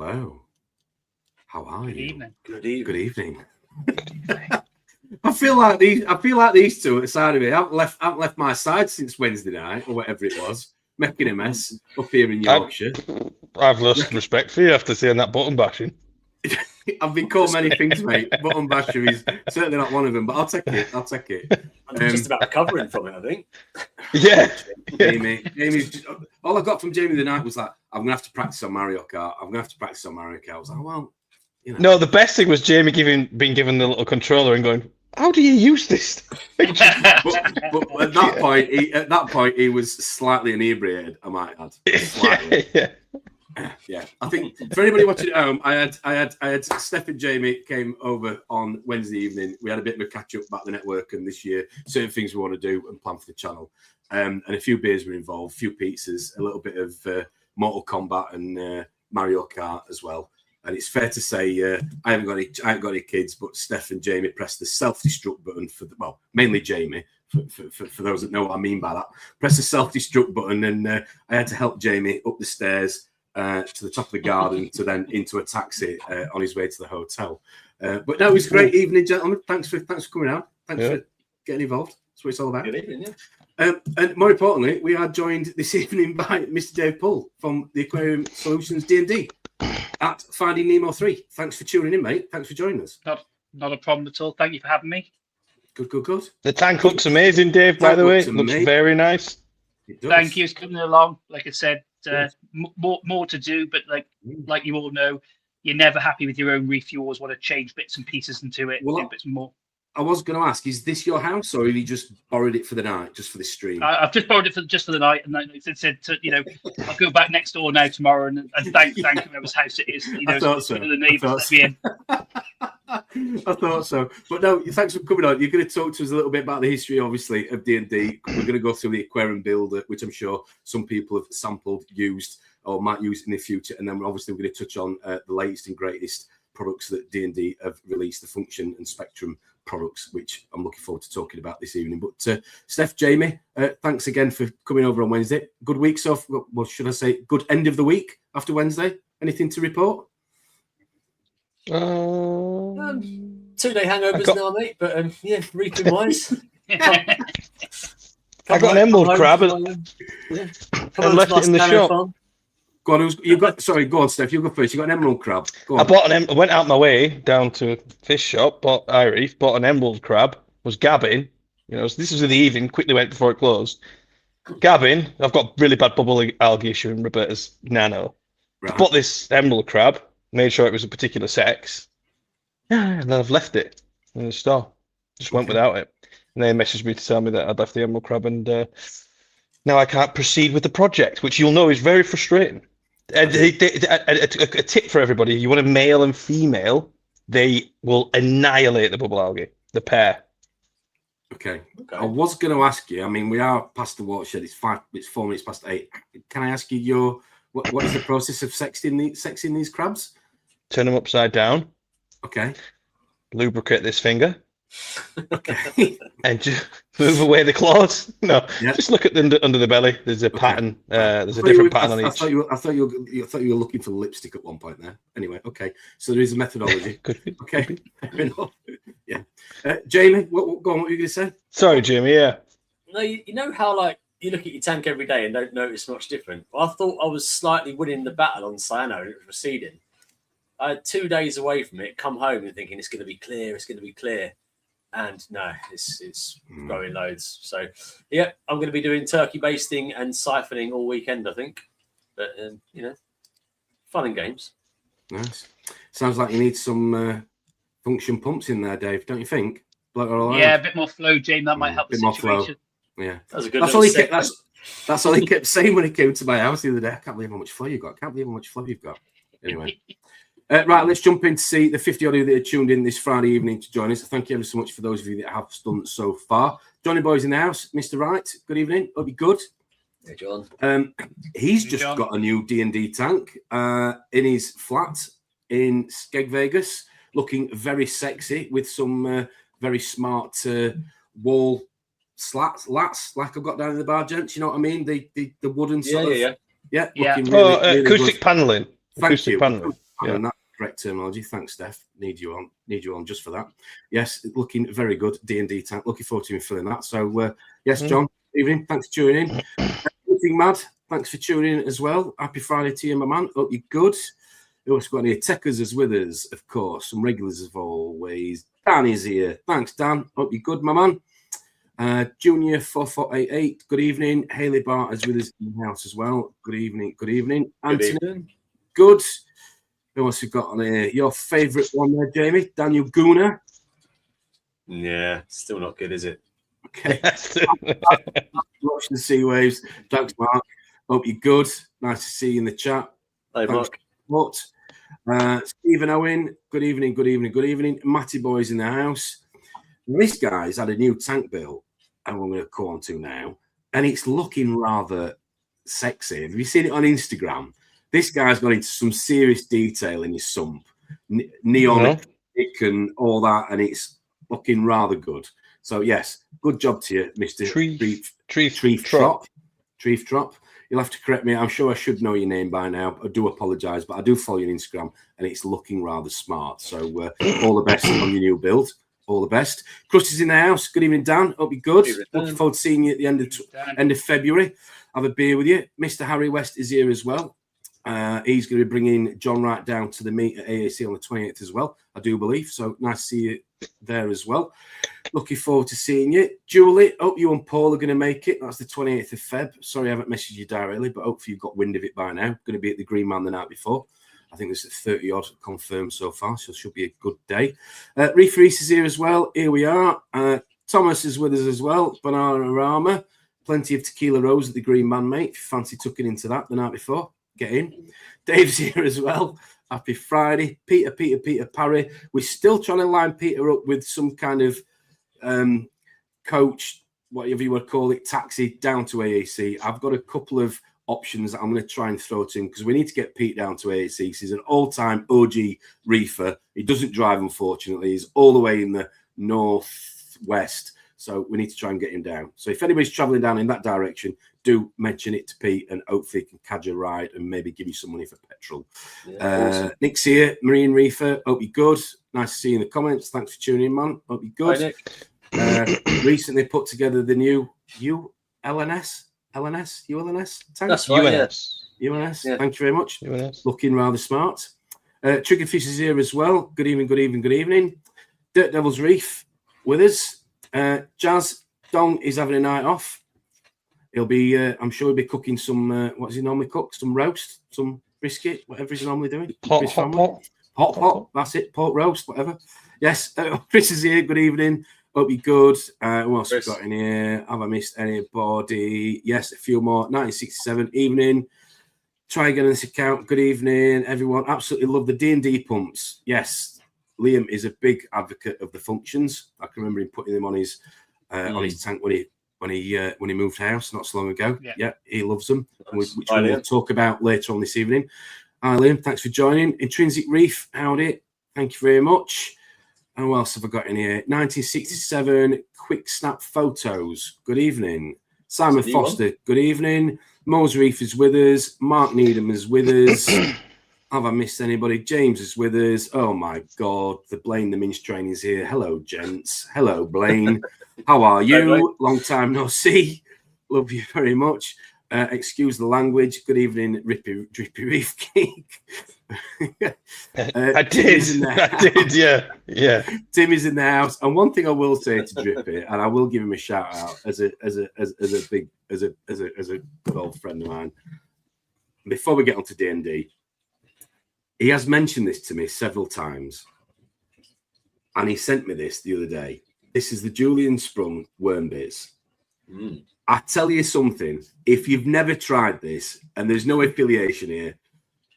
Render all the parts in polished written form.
Hello. How are Good you? evening. Good evening. Good evening. I feel like these two at the side of me. I haven't left my side since Wednesday night or whatever it was, making a mess up here in Yorkshire. I've lost respect for you after seeing that button bashing. I've been called many things, mate. Button basher is certainly not one of them, but I'll take it. I'm just about recovering from it, I think. Yeah. Jamie's all I got from Jamie the night was like, I'm gonna have to practice on Mario Kart. I was like, well, you know. No, the best thing was Jamie being given the little controller and going, "How do you use this?" but at that point, he was slightly inebriated. I might add. Slightly. Yeah. I think for anybody watching at home, I had Steph and Jamie came over on Wednesday evening. We had a bit of a catch up about the network and this year, certain things we want to do and plan for the channel. And a few beers were involved, a few pizzas, a little bit of Mortal Kombat and Mario Kart as well. And it's fair to say I haven't got any kids, but Steph and Jamie pressed the self-destruct button mainly Jamie. For those that know what I mean by that, press the self-destruct button, and I had to help Jamie up the stairs to the top of the garden to then into a taxi on his way to the hotel. But no, it was a great evening, gentlemen. Thanks for coming out. Thanks for getting involved. That's what it's all about. Good evening, yeah. And more importantly, we are joined this evening by Mr. Dave Poole from the Aquarium Solutions D&D at Finding Nemo 3. Thanks for tuning in, mate. Thanks for joining us. Not a problem at all. Thank you for having me. Good. The tank looks amazing, Dave, by the way. It looks very nice. Thank you. It's coming along. Like I said, more to do, but like you all know, you're never happy with your own reef. You always want to change bits and pieces into it, do bits more. I was going to ask, is this your house, or have you just borrowed it for the night, just for this stream? I've just borrowed it for the night, and it said, I'll go back next door now tomorrow and thank whoever's house it is. I thought so. The neighbours let me in. I thought so. But no, thanks for coming on. You're going to talk to us a little bit about the history, obviously, of D&D. We're going to go through the aquarium build, which I'm sure some people have sampled, used, or might use in the future. And then obviously we're going to touch on the latest and greatest products that D&D have released, the Funktion and Spektrum products, which I'm looking forward to talking about this evening. But Steph, Jamie, thanks again for coming over on Wednesday. Good week, so well, should I say good end of the week after Wednesday? Anything to report? 2-day hangovers now, mate. But reefing wise, I got an emerald crab and left it in the shop. Farm. Go on, go on, Steph. You go first. You got an emerald crab. Go on. I went out my way down to a fish shop, bought an emerald crab, was gabbing. This was in the evening, quickly went before it closed. Gabbing, I've got really bad bubble algae issue in Roberta's nano. Right. I bought this emerald crab, made sure it was a particular sex, and then I've left it in the store. Just went without it. And they messaged me to tell me that I'd left the emerald crab, and now I can't proceed with the project, which you'll know is very frustrating. A tip for everybody: you want a male and female, they will annihilate the bubble algae, the pair. Okay. I was going to ask you. I mean, we are past the watershed. It's 4 minutes past 8. Can I ask you what is the process of sexing these crabs? Turn them upside down. Okay. Lubricate this finger. Okay. And just move away the claws. No, just look at under the belly. There's a pattern. There's a different pattern on each. I thought you were looking for lipstick at one point there. Anyway, okay. So there is a methodology. Could be. Okay. Yeah. Jamie, go on. What were you going to say? Sorry, Jamie. Yeah. No, you know how you look at your tank every day and don't notice much different. Well, I thought I was slightly winning the battle on cyano and it was receding. I had 2 days away from it, come home and thinking it's going to be clear. And no, it's growing loads. So, yeah, I'm going to be doing turkey basting and siphoning all weekend, I think. But, fun and games. Nice. Sounds like you need some Funktion pumps in there, Dave, don't you think? Yeah, a bit more flow, James. That might help the situation. Yeah. That's all he kept saying when he came to my house the other day. I can't believe how much flow you've got. Anyway. Right, let's jump in to see the 50 odd that are tuned in this Friday evening to join us. Thank you ever so much for those of you that have done so far. Johnny Boy's in the house. Mr. Wright, good evening. Hope you're good. Hey, John. He's just got a new D&D tank in his flat in Skeg Vegas, looking very sexy with some very smart wall lats like I've got down in the bar, gents. You know what I mean? The wooden sort of... Yeah. Really acoustic good. paneling. Thank you. And that's correct terminology. Thanks, Steph. Need you on just for that. Yes, looking very good. D&D tank. Looking forward to him filling that. So yes, John. Evening. Thanks for tuning in. Anything mad? Thanks for tuning in as well. Happy Friday to you, my man. Hope you're good. We also got any techers as with us, of course. Some regulars as always. Dan is here. Thanks, Dan. Hope you're good, my man. Junior 4488. Good evening. Haley Bart is with us in the house as well. Good evening. Good evening. Anthony. Good evening. Good. Who else have got on here? Your favourite one there, Jamie? Daniel Gooner. Yeah, still not good, is it? Okay. Watching the sea waves. Thanks, Mark. Hope you're good. Nice to see you in the chat. Hey, Thanks, Mark. Stephen Owen. Good evening. Good evening. Good evening. Matty Boy's in the house. This guy's had a new tank built, and I'm going to go on to now, and it's looking rather sexy. Have you seen it on Instagram? This guy's gone into some serious detail in his sump, neon and all that, and it's looking rather good. So yes, good job to you, Mr. Treef Trop. You'll have to correct me. I'm sure I should know your name by now. I do apologise, but I do follow you on Instagram, and it's looking rather smart. So all the best on your new build. All the best. Krusty's in the house. Good evening, Dan. Hope you're good. Looking forward to seeing you at the end of February. Have a beer with you. Mr. Harry West is here as well. He's going to be bringing John Wright down to the meet at AAC on the 28th as well, I do believe. So nice to see you there as well. Looking forward to seeing you. Julie, hope you and Paul are going to make it. That's the 28th of Feb. Sorry I haven't messaged you directly, but hopefully you've got wind of it by now. Going to be at the Green Man the night before. I think there's 30 odd confirmed so far, so it should be a good day. Reefer East is here as well. Here we are. Thomas is with us as well. Banana Rama. Plenty of tequila rose at the Green Man, mate. If you fancy tucking into that the night before, get in. Dave's here as well. Happy Friday. Peter Parry. We're still trying to line Peter up with some kind of coach, whatever you would call it, taxi down to AAC. I've got a couple of options that I'm going to try and throw to him because we need to get Pete down to AAC. He's an all-time OG reefer. He doesn't drive, unfortunately. He's all the way in the northwest, so we need to try and get him down. So if anybody's traveling down in that direction, do mention it to Pete, and hopefully he can cadge a ride and maybe give you some money for petrol. Awesome. Nick's here, Marine Reefer. Hope you're good. Nice to see you in the comments. Thanks for tuning in, man. Hope you're good. Hi, Nick. Recently put together the new ULNS tank? That's right, UNS. UNS. Yeah. Thank you very much. UNS. Looking rather smart. Triggerfish is here as well. Good evening, good evening, good evening. Dirt Devil's Reef with us. Jazz Dong is having a night off. He'll be, I'm sure he'll be cooking some, what does he normally cook? Some roast, some brisket, whatever he's normally doing. Hot. That's it. Pork roast, whatever. Yes. Chris is here. Good evening. Hope you're good. Who else have we got in here? Have I missed anybody? Yes, a few more. 1967 evening. Try again on this account. Good evening, everyone. Absolutely love the D&D pumps. Yes, Liam is a big advocate of the functions. I can remember him putting them on his tank when he moved house not so long ago. Yeah, he loves them, which we'll talk about later on this evening. Hi, Liam. Thanks for joining. Intrinsic Reef, howdy. Thank you very much. And who else have I got in here? 1967 quick snap photos. Good evening. Simon Foster. Good evening. Mose Reef is with us. Mark Needham is with us. Have I missed anybody? James is with us. Oh my God. The Blaine the Mince Train is here. Hello, gents. Hello, Blaine. How are you? Hello. Long time no see. Love you very much. Excuse the language. Good evening, Drippy Reef Cake. I did, yeah. Tim is in the house, and one thing I will say to Drippy, and I will give him a shout out as a good old friend of mine. Before we get on to D&D, he has mentioned this to me several times, and he sent me this the other day. This is the Julian Sprung worm bits. I tell you something, if you've never tried this, and there's no affiliation here,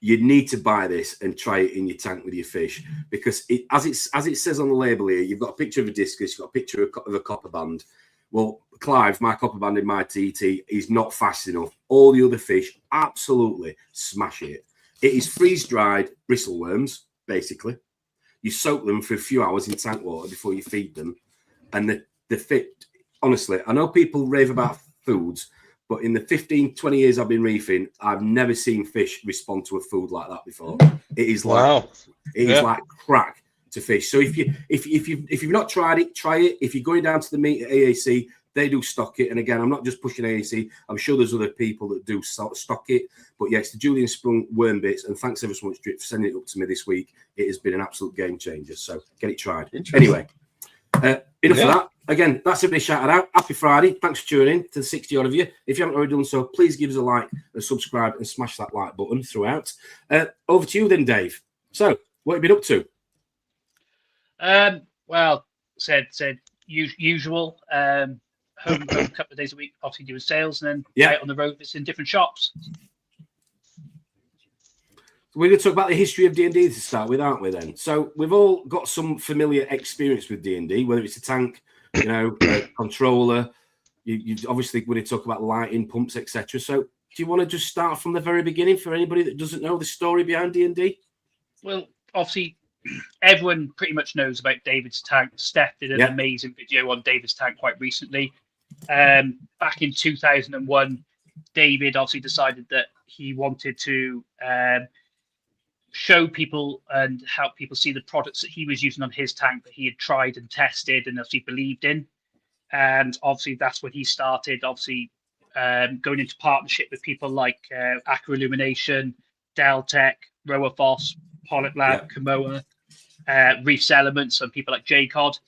you need to buy this and try it in your tank with your fish, because as it says on the label here, you've got a picture of a discus, you've got a picture of a copper band. Well, Clive, my copper band in my TT, is not fast enough. All the other fish absolutely smash it. It is freeze-dried bristleworms, basically. You soak them for a few hours in tank water before you feed them, and the fit. Honestly, I know people rave about foods, but in the 15, 20 years I've been reefing, I've never seen fish respond to a food like that before. It is like it is like crack to fish. So if you've not tried it, try it. If you're going down to the meet at AAC, they do stock it. And again, I'm not just pushing AAC. I'm sure there's other people that do stock it. But yeah, it's the Julian Sprung worm bits. And thanks ever so much, Drip, for sending it up to me this week. It has been an absolute game changer. So get it tried. Anyway, enough of that. Again, that's everybody shouted out. Happy Friday. Thanks for tuning in to the 60 odd of you. If you haven't already done so, please give us a like and subscribe and smash that like button throughout. Over to you then, Dave. So, what have you been up to? Well, said usual. Home a couple of days a week, obviously doing sales, and then out on the road visiting different shops. We're going to talk about the history of D&D to start with, aren't we then? So we've all got some familiar experience with D&D, whether it's a tank, a controller. You obviously going to talk about lighting, pumps, etc. So do you want to just start from the very beginning for anybody that doesn't know the story behind D&D? Well, obviously, everyone pretty much knows about David's tank. Steph did an amazing video on David's tank quite recently. Back in 2001, David obviously decided that he wanted to show people and help people see the products that he was using on his tank that he had tried and tested and obviously believed in. And obviously that's when he started going into partnership with people like Aqua Illumination, Deltec, Roafoss, Polyp Lab, Kamoa, Reefs Elements, and people like J-Cod.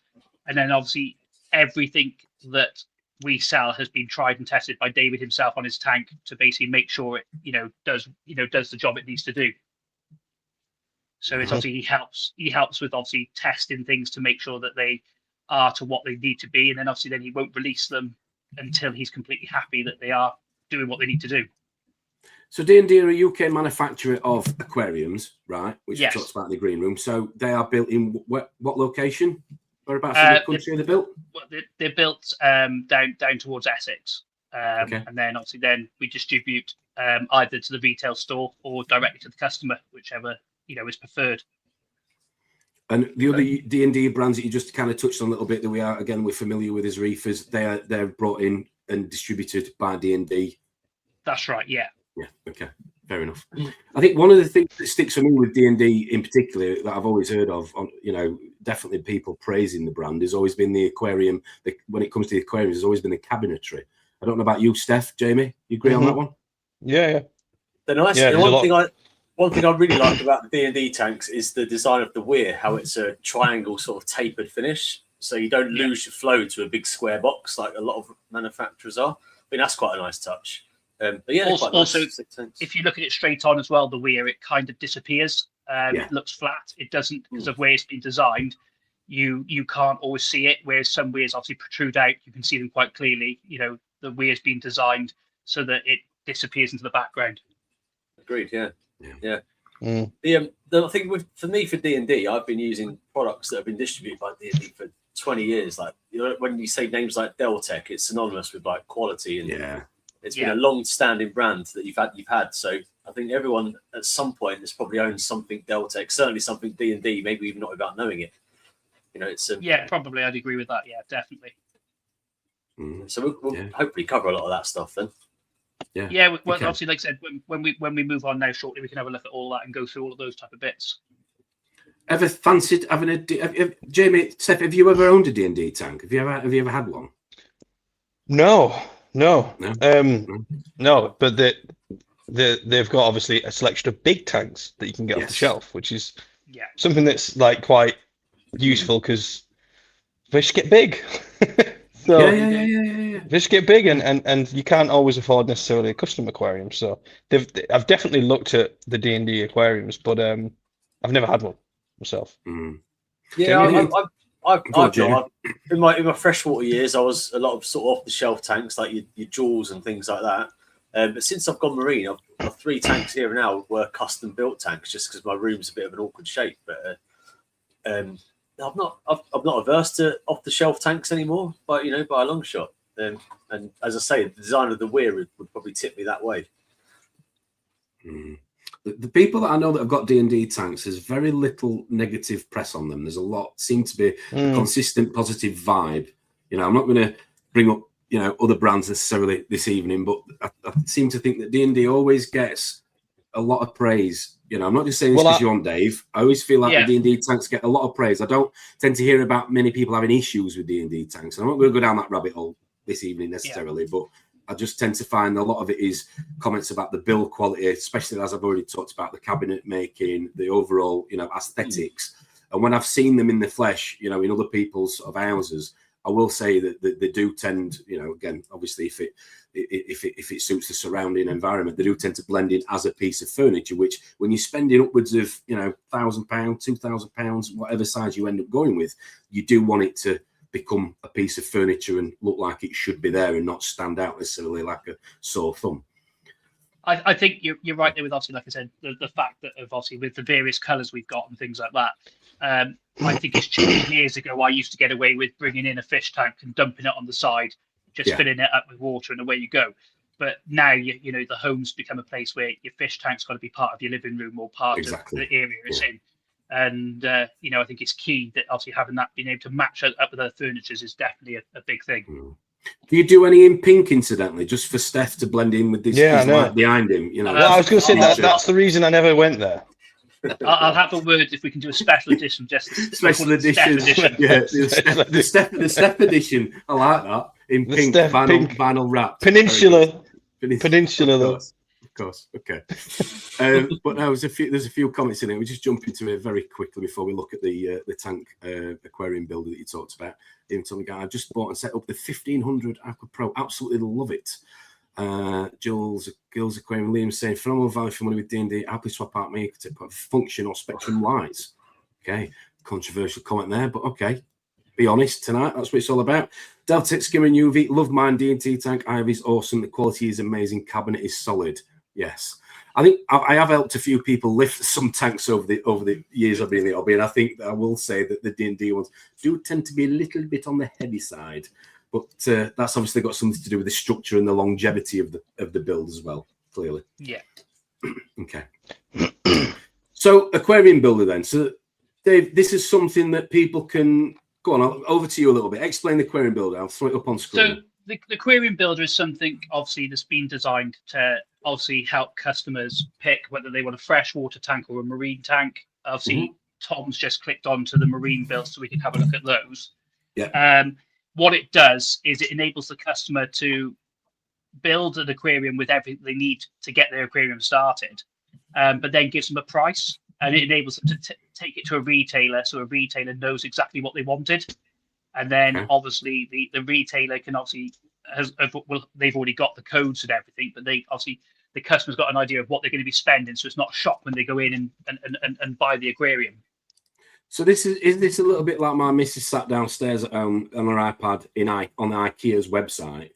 And then obviously everything that we sell has been tried and tested by David himself on his tank to basically make sure it does the job it needs to do. So it's obviously he helps with obviously testing things to make sure that they are to what they need to be, and then obviously he won't release them until he's completely happy that they are doing what they need to do. So D&D are a UK manufacturer of aquariums, right? Which we talked about in the green room. So they are built in what location? Whereabouts in the country they're built? Well, they're built down towards Essex, and then obviously we distribute either to the retail store or directly to the customer, whichever is preferred. And the other D&D brands that you just kind of touched on a little bit that we're familiar with as reefers, they're brought in and distributed by D&D. That's right. Yeah. Yeah. Okay. Fair enough. I think one of the things that sticks for me with D&D in particular that I've always heard of, definitely people praising the brand, has always been the aquarium. When it comes to the aquariums, there's always been the cabinetry. I don't know about you, Steph, Jamie. You agree on that one? Yeah. The nice one thing I really like about the D&D tanks is the design of the weir, how it's a triangle sort of tapered finish, so you don't lose your flow to a big square box like a lot of manufacturers are. I mean, that's quite a nice touch. But yeah, also if you look at it straight on as well, the weir, it kind of disappears. It looks flat. It doesn't, because of where it's been designed. You can't always see it, whereas some weirs obviously protrude out. You can see them quite clearly. The weir's been designed so that it disappears into the background. Agreed. Yeah. The thing for D&D, I've been using products that have been distributed by D&D for 20 years. Like when you say names like Deltec, it's synonymous with like quality, and it's been a long-standing brand that you've had. So I think everyone at some point has probably owned something Deltec, certainly something D&D, maybe even not without knowing it. It's probably I'd agree with that. Yeah, definitely. So we'll hopefully cover a lot of that stuff then. Well, obviously, like I said, when we move on now shortly, we can have a look at all that and go through all of those type of bits. Ever fancied having Jamie, Steph, have you ever owned a D&D tank? Have you ever had one? No. But they've got obviously a selection of big tanks that you can get off the shelf, which is something that's like quite useful because fish get big. So fish get big, and you can't always afford necessarily a custom aquarium. So I've definitely looked at the D&D aquariums, but I've never had one myself. Yeah, I've in my freshwater years, I was a lot of sort of off the shelf tanks like your Jaws and things like that. But since I've gone marine, I've got 3 tanks here now were custom built tanks, just because my room's a bit of an awkward shape. But I'm not averse to off the shelf tanks anymore, but by a long shot. And as I say, the design of the weir would probably tip me that way. The people that I know that have got D&D tanks, there's very little negative press on them. There's a lot, seem to be a consistent positive vibe. I'm not going to bring up, other brands necessarily this evening, but I seem to think that D&D always gets a lot of praise. I'm not just saying this because you're on, Dave. I always feel like the D&D tanks get a lot of praise. I don't tend to hear about many people having issues with D&D tanks. I'm not going to go down that rabbit hole this evening necessarily, but I just tend to find a lot of it is comments about the build quality, especially as I've already talked about the cabinet making, the overall, aesthetics. And when I've seen them in the flesh, in other people's sort of houses, I will say that they do tend, again, obviously if it suits the surrounding environment, they do tend to blend in as a piece of furniture, which when you're spending upwards of, £1,000, £2,000, whatever size you end up going with, you do want it to become a piece of furniture and look like it should be there and not stand out necessarily like a sore thumb. I think you're right there with, obviously, like I said, the fact that obviously with the various colours we've got and things like that. I think it's changed. Years ago, I used to get away with bringing in a fish tank and dumping it on the side, just filling it up with water, and away you go. But now, the home's become a place where your fish tank's got to be part of your living room or part of the area it's in. And, I think it's key that obviously having that, being able to match up with other furnitures is definitely a big thing. Do you do any in pink, incidentally, just for Steph to blend in with this light behind him? Well, I was going to say that's the reason I never went there. I'll have a word if we can do a special edition. Special edition. The Steph edition. I like that. In pink, vinyl wrap. Peninsula, though. Of course. Okay. But now there's a few comments in it. We just jump into it very quickly before we look at the tank aquarium builder that you talked about. Even telling me, I just bought and set up the 1500 Aqua Pro. Absolutely love it. Girls Aquarium. Liam saying phenomenal value for money with D&D. Happily swap out me to put Funktion or Spektrum lights. Okay, controversial comment there, but okay. Be honest tonight. That's what it's all about. Delta Skimmer and UV. Love mine. D&T tank. Ivy's awesome. The quality is amazing. Cabinet is solid. Yes. I think I have helped a few people lift some tanks over the years I've been in the hobby, and I think that I will say that the D&D ones do tend to be a little bit on the heavy side, but that's obviously got something to do with the structure and the longevity of the build as well. Clearly, yeah. Okay. So aquarium builder then. So Dave, this is something that people can go on. Over to you a little bit. Explain the aquarium builder. I'll throw it up on screen. So the aquarium builder is something obviously that's been designed to obviously help customers pick whether they want a freshwater tank or a marine tank. Obviously, Tom's just clicked onto the marine build so we can have a look at those. Yeah. What it does is it enables the customer to build an aquarium with everything they need to get their aquarium started, but then gives them a price, and it enables them to take it to a retailer, so a retailer knows exactly what they wanted. And then obviously the retailer can obviously they've already got the codes and everything, but the customer's got an idea of what they're going to be spending, so it's not a shock when they go in and buy the aquarium. So is this a little bit like my missus sat downstairs at home on her iPad on IKEA's website,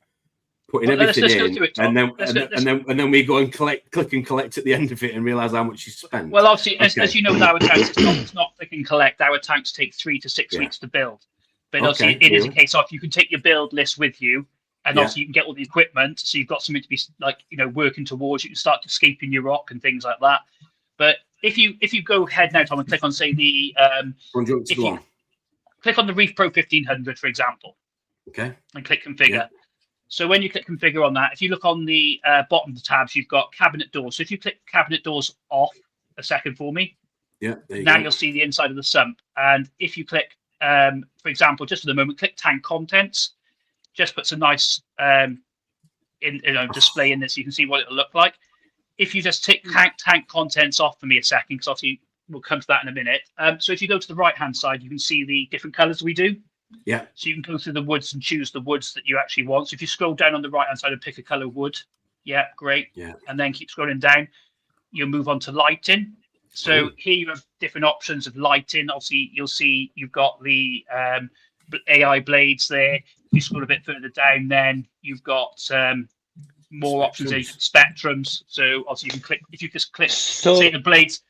putting everything in, and then we go and click and collect at the end of it and realise how much you spent. Well, obviously, as you know, with our tanks, it's not click and collect. Our tanks take 3 to 6 weeks to build. But obviously, it is a case of you can take your build list with you, and obviously you can get all the equipment, so you've got something to be working towards. You can start escaping your rock and things like that. But if you go ahead now, Tom, and click on say the click on the Reef Pro 1500, for example, and click configure. Yeah. So when you click configure on that, if you look on the bottom of the tabs, you've got cabinet doors. So if you click cabinet doors off a second for me, you'll see the inside of the sump. And if you click for example, just for the moment, click tank contents, just puts a nice display in this, so you can see what it'll look like. If you just tick tank contents off for me a second, because obviously we'll come to that in a minute. So if you go to the right hand side, you can see the different colors we do. Yeah. So you can go through the woods and choose the woods that you actually want. So if you scroll down on the right hand side and pick a color wood, great. Yeah. And then keep scrolling down, you'll move on to lighting. So here you have different options of lighting. Obviously, you'll see you've got the AI blades there. If you scroll a bit further down, then you've got more options there. Spectrums. So obviously, you can click. If you just click, say the blades.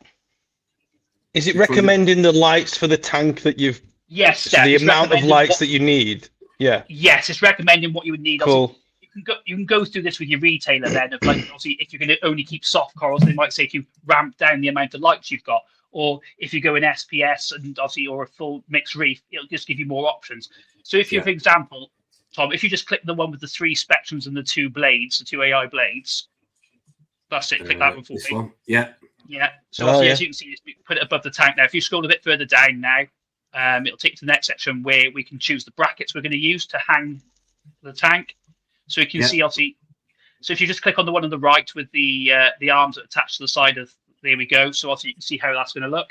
Is it recommending the lights for the tank that you've? Yes. So the amount of lights that you need. Yeah. Yes, it's recommending what you would need. Cool. You can go through this with your retailer then of obviously if you're going to only keep soft corals, they might say if you ramp down the amount of lights you've got, or if you go in SPS and obviously or a full mixed reef, it'll just give you more options. So if you, for example, Tom, if you just click the one with the 3 spectrums and the 2 blades, the 2 AI blades, that's it. Click that one for this me. one. Yeah. Yeah. So as you can see, we put it above the tank now. If you scroll a bit further down now, it'll take you to the next section where we can choose the brackets we're going to use to hang the tank. So you can see, obviously, so if you just click on the one on the right with the arms that are attached to the side of, there we go. So obviously you can see how that's going to look.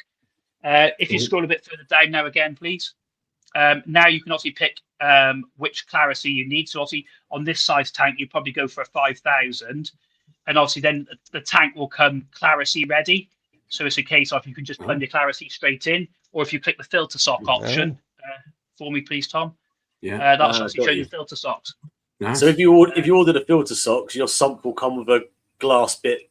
If you scroll a bit further down now again, please. Now you can obviously pick which clarity you need. So obviously on this size tank, you probably go for a 5,000. And obviously then the tank will come clarity ready. So it's a case of you can just plunge your clarity straight in. Or if you click the filter sock option, for me, please, Tom. Yeah. That's obviously show you filter socks. Nice. So if you order the filter socks, your sump will come with a glass bit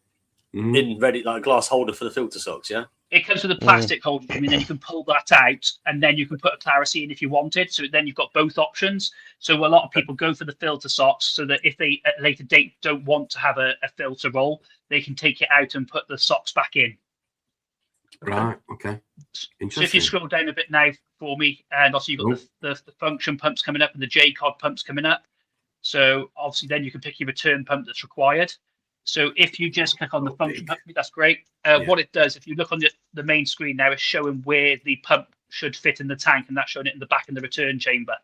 in ready, like a glass holder for the filter socks, yeah? It comes with a plastic holder, and then you can pull that out, and then you can put a clarity in if you wanted. So then you've got both options. So a lot of people go for the filter socks, so that if they at a later date don't want to have a filter roll, they can take it out and put the socks back in. Right. Okay. Interesting. So if you scroll down a bit now for me, and also you've got the Funktion pumps coming up and the J-Cod pumps coming up. So obviously then you can pick your return pump that's required. So if you just click on the Funktion pump, that's great. What it does, if you look on the main screen now, it's showing where the pump should fit in the tank, and that's showing it in the back in the return chamber.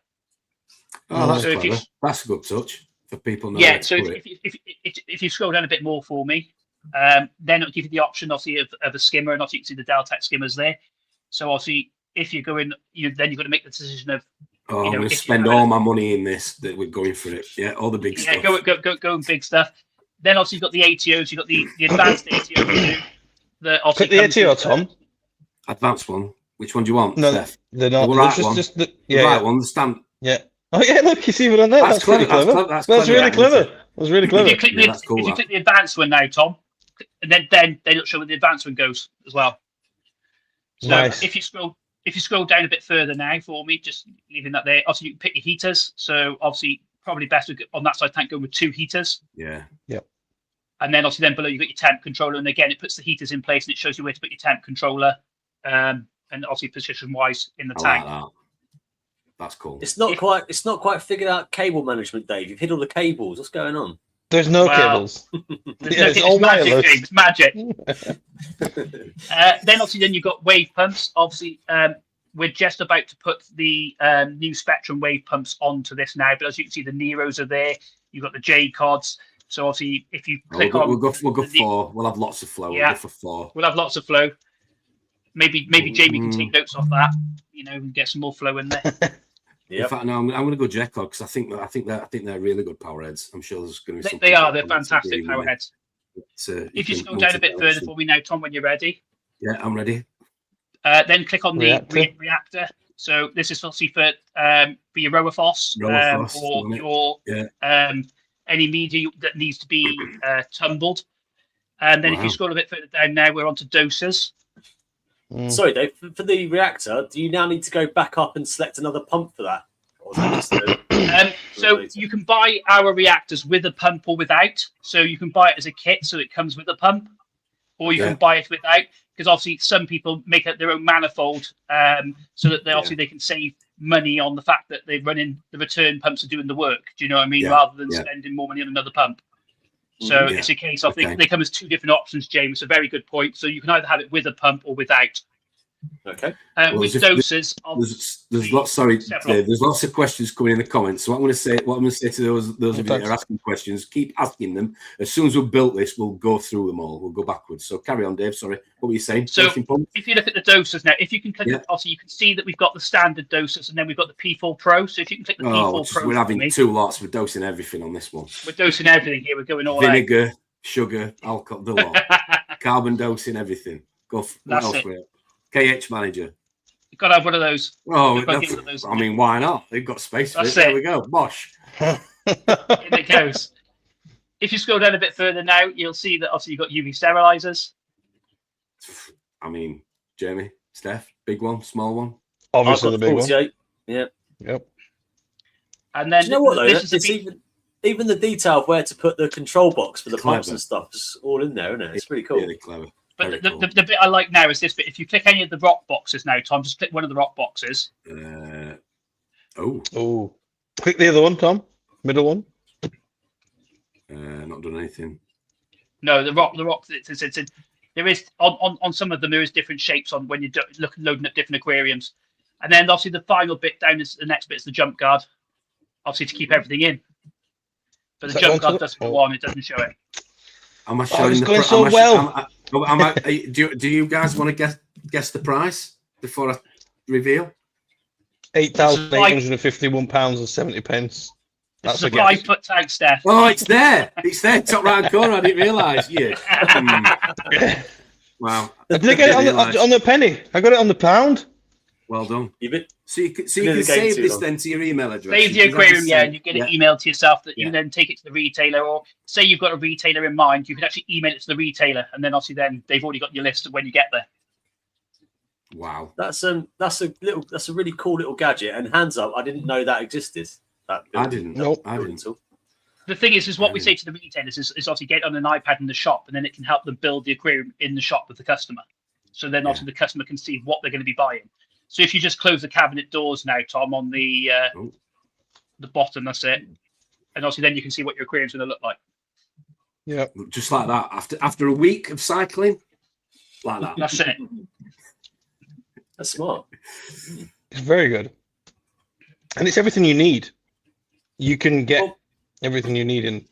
Oh, that's so clever. That's a good touch for people. Know yeah. So if you scroll down a bit more for me, then it'll give you the option, obviously, of a skimmer, and obviously you can see the Deltec skimmers there. So obviously, if you go in, then you've got to make the decision of. Oh, I'm going to spend all my money in this. That we're going for it. Yeah, all the big stuff. Yeah, go and big stuff. Then obviously you've got the ATOs. You've got the advanced ATO. Click the ATO, Tom. Advanced one. Which one do you want? No, Steph? they're not. The right one. Just the right one. The stamp. Yeah. Oh yeah, look, you see what on there. That's pretty clever. That's really clever. That's really clever. If you click the advanced one now, Tom, and then it'll show where the advanced one goes as well. So nice. if you scroll down a bit further now for me, just leaving that there. Obviously, you can pick your heaters. So obviously, probably best on that side tank going with 2 heaters. Yeah. Yep. And then obviously below you've got your temp controller, and again it puts the heaters in place and it shows you where to put your temp controller, and obviously position wise in the tank. Like that. That's cool. It's not quite figured out cable management, Dave. You've hit all the cables. What's going on? There's no cables. It's all magic. It's magic. Then obviously you've got wave pumps. Obviously, we're just about to put the new Spektrum wave pumps onto this now. But as you can see, the Neros are there. You've got the J-Cods. So obviously, if you click on, we'll go 4. We'll have lots of flow. Yeah, we'll go for 4. We'll have lots of flow. Maybe Jamie can take notes off that. And get some more flow in there. In fact, no, I'm going to go J-Cod because I think they're really good power heads. I'm sure there's going to be something. They're fantastic power heads. If you scroll down a bit further for me now, Tom, when you're ready. Yeah, I'm ready. Then click on the reactor. So this is obviously for your ROAFOS or your any media that needs to be tumbled. And then if you scroll a bit further down now, we're on to dosers. Sorry, Dave, for the reactor, do you now need to go back up and select another pump for that? Or is that just so you can buy our reactors with a pump or without. So you can buy it as a kit, so it comes with a pump, or you can buy it without. Because obviously some people make up their own manifold, so that they can save money on the fact that they're running the return pumps are doing the work. Do you know what I mean? Rather than spending more money on another pump. So it's a case of they come as 2 different options, James. A very good point. So you can either have it with a pump or without. Okay. With doses, there's lots. Sorry, Dave, there's lots of questions coming in the comments. So what I'm going to say to those of you that are asking questions, keep asking them. As soon as we've built this, we'll go through them all. We'll go backwards. So carry on, Dave. Sorry, what were you saying? So if you look at the doses now, if you can click, obviously you can see that we've got the standard doses, and then we've got the P4 Pro. So if you can click the P4 Pro, we're having 2 lots. We're dosing everything on this one. We're dosing everything here. We're going all vinegar, sugar, alcohol, the lot, carbon dosing everything. What else? KH manager. You've got to have one of those. Oh, I mean, why not? They've got space for it. There we go. Bosh. In it goes. If you scroll down a bit further now, you'll see that obviously you've got UV sterilizers. I mean, Jamie, Steph, big one, small one. Obviously the big one. Yeah. Yep. And then do you know what though? It's even the detail of where to put the control box for the pumps and stuff is all in there, isn't it? It's pretty cool. Really clever. But the bit I like now is this bit. If you click any of the rock boxes now, Tom, just click one of the rock boxes. Click the other one, Tom. Middle one. Not done anything. No, the rock. There is on some of them there is different shapes on when you're loading up different aquariums, and then obviously the final bit down is the next bit is the jump guard, obviously to keep everything in. But the jump guard doesn't go on; it doesn't show it. Am I showing it's the going so well. Do you guys want to guess the price before I reveal? £8,851.70. That's a 5-foot tank, Steph. Oh, it's there. It's there, top right corner. I didn't realise. Yeah. Wow. Did I get it on the penny? I got it on the pound. Well done. You So you can save this then to your email address. Save the aquarium, and you get it emailed to yourself that you then take it to the retailer, or say you've got a retailer in mind, you can actually email it to the retailer, and then obviously then they've already got your list of when you get there. Wow. That's a really cool little gadget. And hands up, I didn't know that existed. I didn't. Nope. I didn't. The thing is what we say to the retailers is obviously get it on an iPad in the shop, and then it can help them build the aquarium in the shop with the customer. So then obviously the customer can see what they're going to be buying. So if you just close the cabinet doors now, Tom, on the bottom, that's it. And obviously then you can see what your aquarium's going to look like. Yeah. Just like that. After a week of cycling, like that. That's it. That's smart. It's very good. And it's everything you need. You can get everything you need in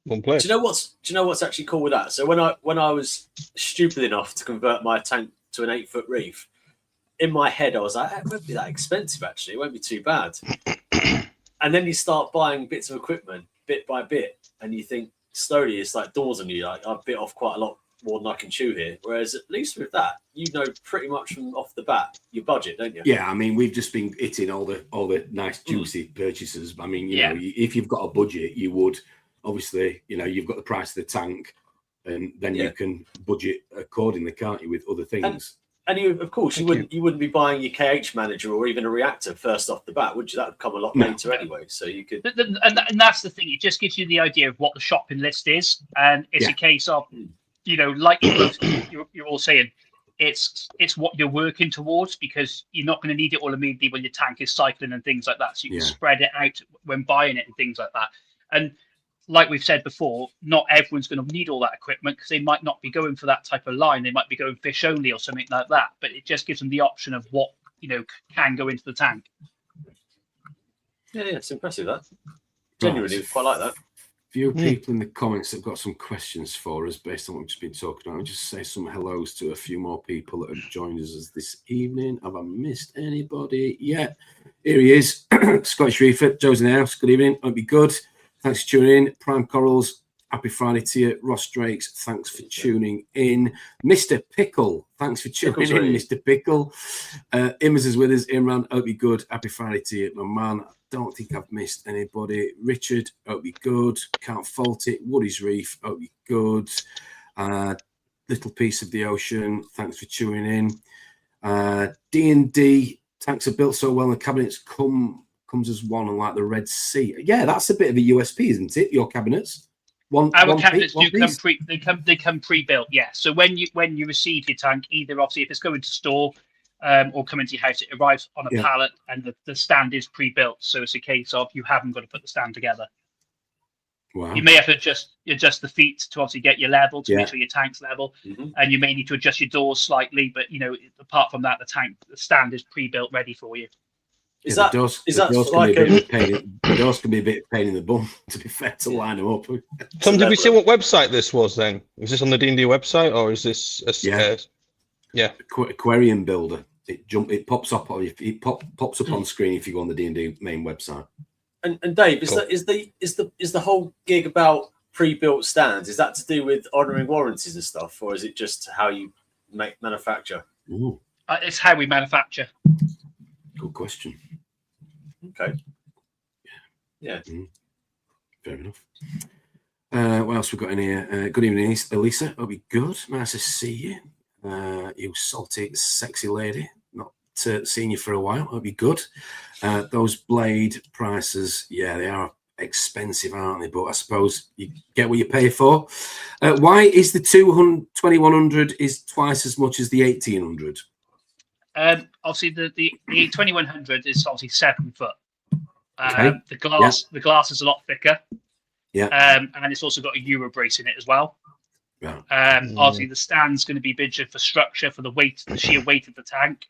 one place. Do you know what's actually cool with that? So when I was stupid enough to convert my tank to an 8-foot reef, in my head I was like, it won't be that expensive actually, it won't be too bad. And then you start buying bits of equipment bit by bit, and you think slowly it's like dawns on you, like I've bit off quite a lot more than I can chew here. Whereas at least with that, you know pretty much from off the bat your budget, don't you? Yeah, I mean we've just been hitting all the nice juicy purchases. I mean, you know, if you've got a budget, you would obviously, you know, you've got the price of the tank, and then you can budget accordingly, can't you, with other things. And you, of course, you wouldn't be buying your KH manager or even a reactor first off the bat, would you? That would come a lot later anyway. So you could, and that's the thing. It just gives you the idea of what the shopping list is, and it's a case of, you know, like you're all saying, it's what you're working towards, because you're not going to need it all immediately when your tank is cycling and things like that. So you can spread it out when buying it and things like that. And like we've said before, not everyone's going to need all that equipment because they might not be going for that type of line. They might be going fish only or something like that. But it just gives them the option of what, you know, can go into the tank. Yeah, it's impressive, that. Genuinely, quite like that. Few people in the comments have got some questions for us based on what we've just been talking about. I'll just say some hellos to a few more people that have joined us this evening. Have I missed anybody? Yeah, here he is. Scottish Reefer, Joe's in the house. Good evening. Hope you're good. Thanks for tuning in. Prime Corals, happy Friday to you. Ross Drakes, thanks for tuning in. Mr. Pickle, thanks for tuning in, Mr. Pickle. Immers is with us. Imran, hope you're good. Happy Friday to you, my man. Don't think I've missed anybody. Richard, hope you're good. Can't fault it. Woody's Reef, hope you're good. Little Piece of the Ocean, thanks for tuning in. D&D, tanks are built so well, and the cabinets comes as one, unlike the Red Sea. Yeah, that's a bit of a USP, isn't it? Your cabinets. Our cabinets do come pre-built. Yeah. So when you receive your tank, either obviously if it's going to store or coming to your house, it arrives on a pallet, and the stand is pre-built. So it's a case of you haven't got to put the stand together. Wow. You may have to adjust the feet to obviously get your level to make sure your tank's level, and you may need to adjust your doors slightly. But you know, apart from that, the stand is pre-built, ready for you. The doors can be a bit pain in the bum, to be fair, to line them up. Tom, did we see what website this was then? Is this on the D&D website, or is this Aquarium Builder? It pops up on screen if you go on the D&D main website. And Dave, is the whole gig about pre-built stands? Is that to do with honouring warranties and stuff, or is it just how you manufacture? It's how we manufacture. Good question. Okay. Yeah. Fair enough. What else we got in here? Good evening, Elisa. Hope you're good. Nice to see you. You salty, sexy lady. Not seen you for a while. Hope you're good. Those blade prices, they are expensive, aren't they? But I suppose you get what you pay for. Why is the 2100 is twice as much as the 1800? Obviously, the 2100 is obviously 7 foot. Okay. The glass is a lot thicker. Yeah. And it's also got a Euro brace in it as well. Yeah. Obviously, the stand's going to be bigger for structure, for the weight, the sheer weight of the tank.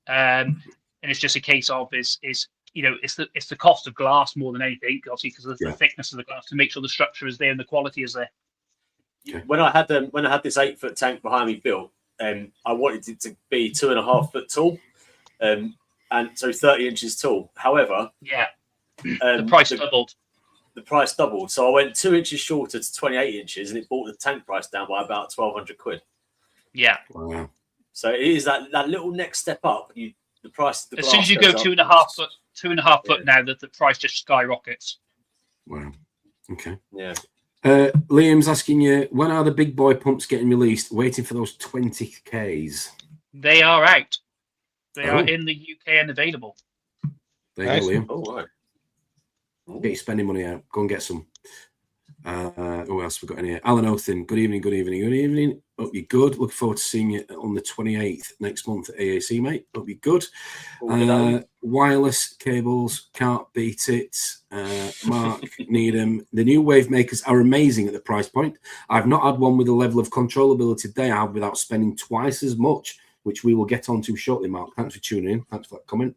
And it's just a case of it's the cost of glass more than anything, obviously, because of the thickness of the glass, to make sure the structure is there and the quality is there. Okay. When I had this 8-foot tank behind me built, I wanted it to be 2.5 foot tall, and so 30 inches tall. However, the price doubled. The price doubled, so I went 2 inches shorter to 28 inches, and it brought the tank price down by about 1,200 quid. Yeah. Wow. So it is that little next step up. The price. As soon as you go 2.5 foot, 2.5 foot now, that the price just skyrockets. Wow. Okay. Yeah. Liam's asking you, when are the big boy pumps getting released? Waiting for those 20Ks. They are out. They are in the UK and available. There you go, Liam. Oh, right. Get your spending money out. Go and get some. Who else we got in here? Alan Othin. Good evening. Good evening. Good evening. Hope you're good. Look forward to seeing you on the 28th next month at AAC, mate. Hope you're good. Wireless cables, can't beat it. Mark Needham. The new wave makers are amazing at the price point. I've not had one with the level of controllability they have without spending twice as much, which we will get onto shortly, Mark. Thanks for tuning in. Thanks for that comment.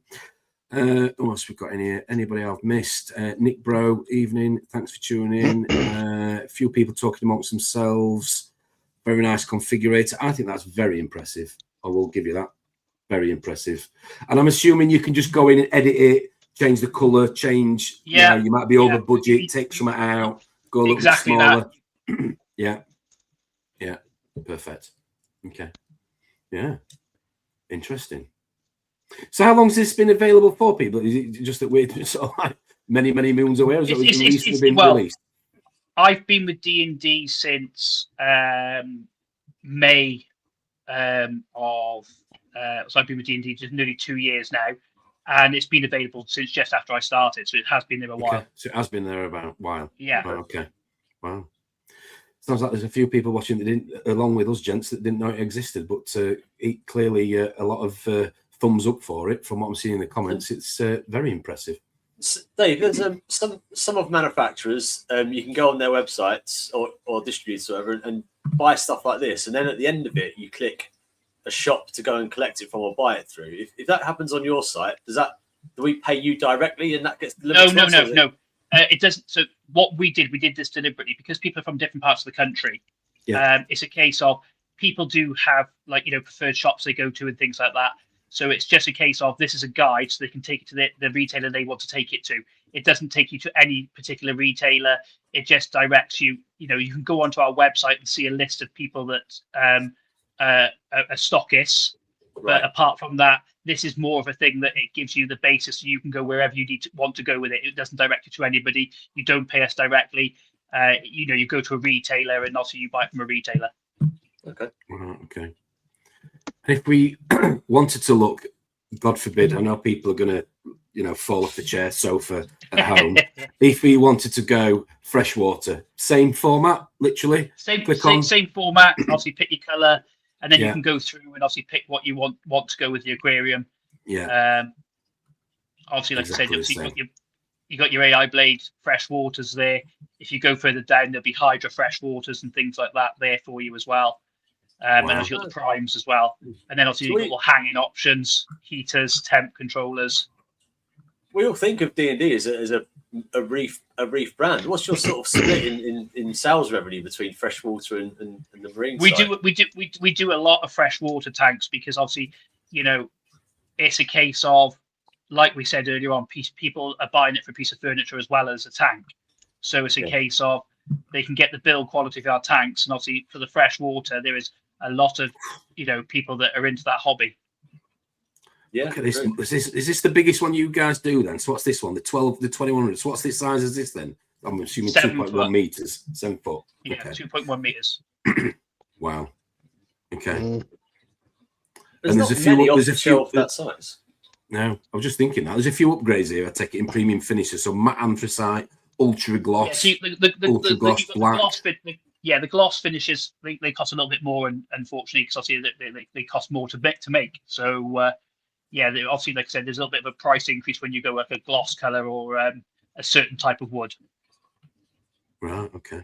What else we've got in here? Anybody I've missed? Nick Bro, evening. Thanks for tuning in. A few people talking amongst themselves. Very nice configurator. I think that's very impressive. I will give you that. Very impressive. And I'm assuming you can just go in and edit it, change the color, change. Yeah. You might be over budget, take some out, go a little bit smaller. Yeah. Yeah. Perfect. Okay. Yeah. Interesting. So how long has this been available for people? Is it just that we're sort of like many moons away? Or is it recently been released? I've been with D&D since May so I've been with D&D just nearly 2 years now, and it's been available since just after I started, so it has been there a while. So it has been there about a while. Yeah. Oh, okay. Wow. Sounds like there's a few people watching that didn't, along with us gents, that didn't know it existed, but it clearly a lot of thumbs up for it from what I'm seeing in the comments. It's very impressive. Dave, there's some of manufacturers, you can go on their websites or distributors or whatever and buy stuff like this, and then at the end of it you click a shop to go and collect it from or buy it through. If that happens on your site, do we pay you directly and that gets delivered? No. It doesn't. So what we did this deliberately because people are from different parts of the country. Yeah. It's a case of people do have preferred shops they go to and things like that. So it's just a case of this is a guide so they can take it to the retailer they want to take it to. It doesn't take you to any particular retailer. It just directs you. You can go onto our website and see a list of people that are stockists. Right. But apart from that, this is more of a thing that it gives you the basis so you can go wherever you want to go with it. It doesn't direct you to anybody. You don't pay us directly. You go to a retailer and also you buy it from a retailer. Okay. Okay. And if we wanted to look, God forbid, I know people are going to, fall off the chair, sofa at home. If we wanted to go freshwater, same format, literally. Same format. Obviously, pick your colour, and then you can go through and obviously pick what you want to go with the aquarium. Yeah. Obviously, like exactly I said, you got your AI blade fresh waters there. If you go further down, there'll be hydro fresh waters and things like that there for you as well. And then you've got the primes as well. And then obviously you've got hanging options, heaters, temp controllers. We all think of D&D as a reef brand. What's your sort of split in sales revenue between freshwater and the marine side? We do a lot of freshwater tanks because obviously, it's a case of, like we said earlier on, people are buying it for a piece of furniture as well as a tank. So it's a case of they can get the build quality of our tanks, and obviously for the freshwater, there is a lot of people that are into that hobby. Yeah. Okay, is this the biggest one you guys do then? So what's this one? The 2100. So what's this size is this then? I'm assuming 2.1 meters, 7 foot. Yeah, 2.1 meters. Wow. Okay. There's a few off that size. No, I was just thinking that there's a few upgrades here. I take it in premium finishes, so matte anthracite, ultra gloss, ultra gloss black. The gloss finishes they cost a little bit more, and unfortunately, because obviously they cost more to make. So yeah, obviously, like I said, there's a little bit of a price increase when you go like a gloss color or a certain type of wood. Right. Okay.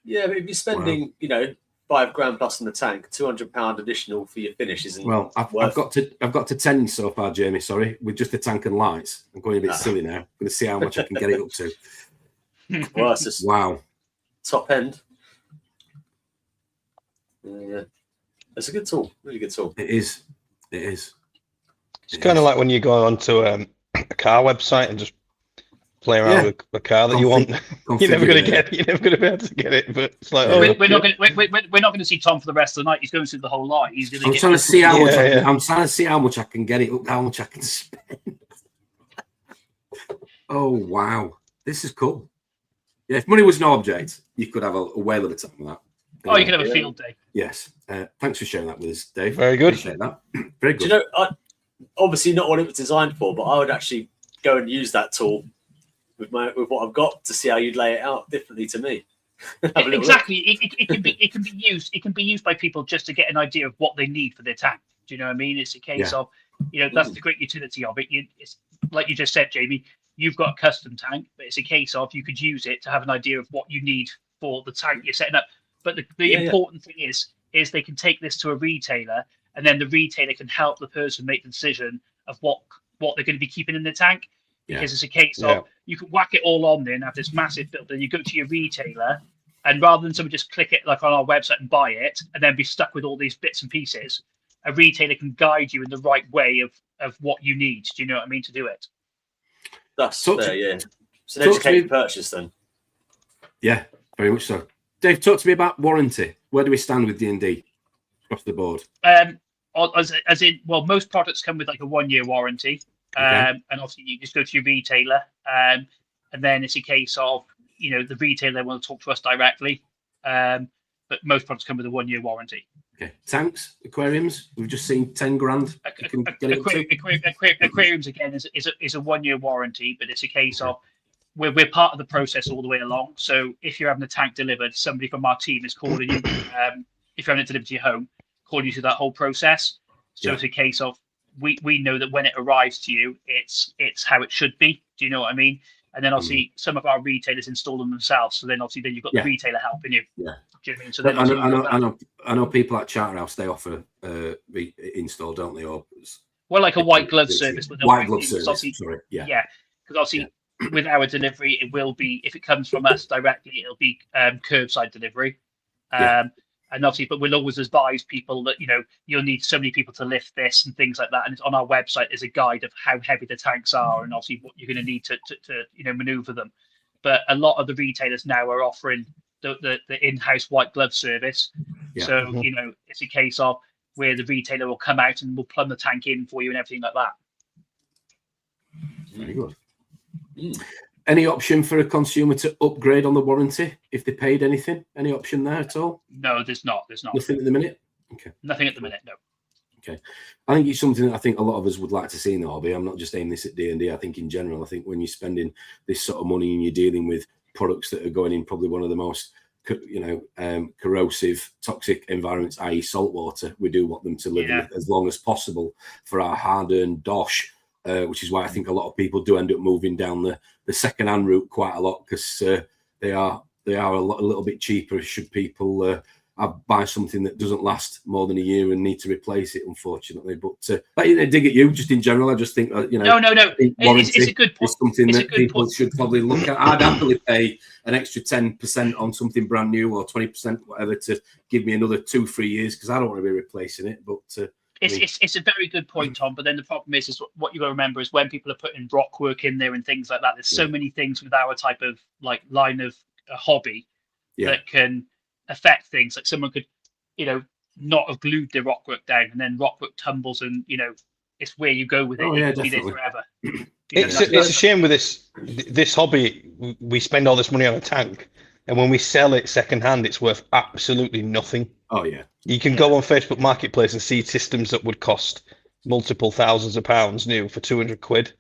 Yeah, but if you're spending, you know, £5 plus in the tank, £200 additional for your finish isn't. Well, I've got to 10 so far, Jamie. Sorry, with just the tank and lights. I'm going a bit silly now. I'm going to see how much I can get it up to. Well, that's just Wow. top end. Yeah, it's a good tool, really good tool. It is. It is. It's kind of like when you go onto a car website and just play around with a car that you want. You're never going to get. You're never going to be able to get it. But it's like, we're not going to see Tom for the rest of the night. He's going through the whole lot. He's going to. I'm trying to see how much. I'm trying to see how much I can get it up. How much I can spend. Oh wow, this is cool. Yeah, if money was no object, you could have a whale of a time with that. Oh, you could have a field day. Yes. Thanks for sharing that with us, Dave. Very good. Appreciate that. Very good. Do you know, obviously not what it was designed for, but I would actually go and use that tool with what I've got to see how you'd lay it out differently to me. Exactly. It can be used by people just to get an idea of what they need for their tank. Do you know what I mean? It's a case of, you know, that's the great utility of it. It's like you just said, Jamie. You've got a custom tank, but it's a case of you could use it to have an idea of what you need for the tank you're setting up. But the important thing is they can take this to a retailer, and then the retailer can help the person make the decision of what they're going to be keeping in the tank. Because it's a case of you can whack it all on there and have this massive build. Then you go to your retailer, and rather than someone just click it like on our website and buy it, and then be stuck with all these bits and pieces, a retailer can guide you in the right way of what you need. Do you know what I mean, to do it? That's fair, yeah. It's an educated purchase then. Yeah, very much so. Dave, talk to me about warranty. Where do we stand with D&D across the board? As in, well, most products come with like a 1-year warranty. And obviously you just go to your retailer, and then it's a case of, you know, the retailer will talk to us directly. But most products come with a 1-year warranty. Okay. Tanks, aquariums, we've just seen 10 grand. Aquariums again is a 1-year warranty, but it's a case of we're part of the process all the way along. So if you're having a tank delivered, somebody from our team is calling you. If you're having it delivered to your home, calling you through that whole process. So it's a case of we know that when it arrives to you, it's how it should be. Do you know what I mean? And then obviously some of our retailers install them themselves. So then obviously you've got the retailer helping you. Yeah. Do you know what I mean? So then I know people at Charterhouse, they offer install, don't they? Or like a white glove service. White glove service. Sorry. Yeah. Because obviously with our delivery, it will be, if it comes from us directly, it'll be curbside delivery. And obviously, but we'll always advise people that, you know, you'll need so many people to lift this and things like that. And it's on our website is a guide of how heavy the tanks are and obviously what you're going to need to you know, maneuver them. But a lot of the retailers now are offering the in-house white glove service. So, you know, it's a case of where the retailer will come out and will plumb the tank in for you and everything like that. Very good. Any option for a consumer to upgrade on the warranty if they paid anything? Any option there at all? No, there's not. Nothing at the minute? Okay. Nothing at the minute, no. Okay. I think it's something that I think a lot of us would like to see in the hobby. I'm not just aiming this at D&D. I think in general, I think when you're spending this sort of money and you're dealing with products that are going in probably one of the most, you know, corrosive, toxic environments, i.e. saltwater, we do want them to live as long as possible for our hard-earned dosh. Which is why I think a lot of people do end up moving down the second-hand route quite a lot, because they are a little bit cheaper should people buy something that doesn't last more than a year and need to replace it, unfortunately. But I dig at you just in general. I just think you know. No. It's a good point. It's something that people should probably look at. I'd happily pay an extra 10% on something brand new or 20%, whatever, to give me another 2-3 years, because I don't want to be replacing it. But It's a very good point, Tom. But then the problem is what you got to remember is when people are putting rock work in there and things like that. There's so many things with our type of like line of hobby that can affect things. Like someone could, you know, not have glued their rock work down, and then rock work tumbles, and you know, it's where you go with it. It can be there forever. It's a shame with this hobby. We spend all this money on a tank, and when we sell it secondhand, it's worth absolutely nothing. Oh yeah. You can go on Facebook Marketplace and see systems that would cost multiple thousands of pounds new for 200 quid,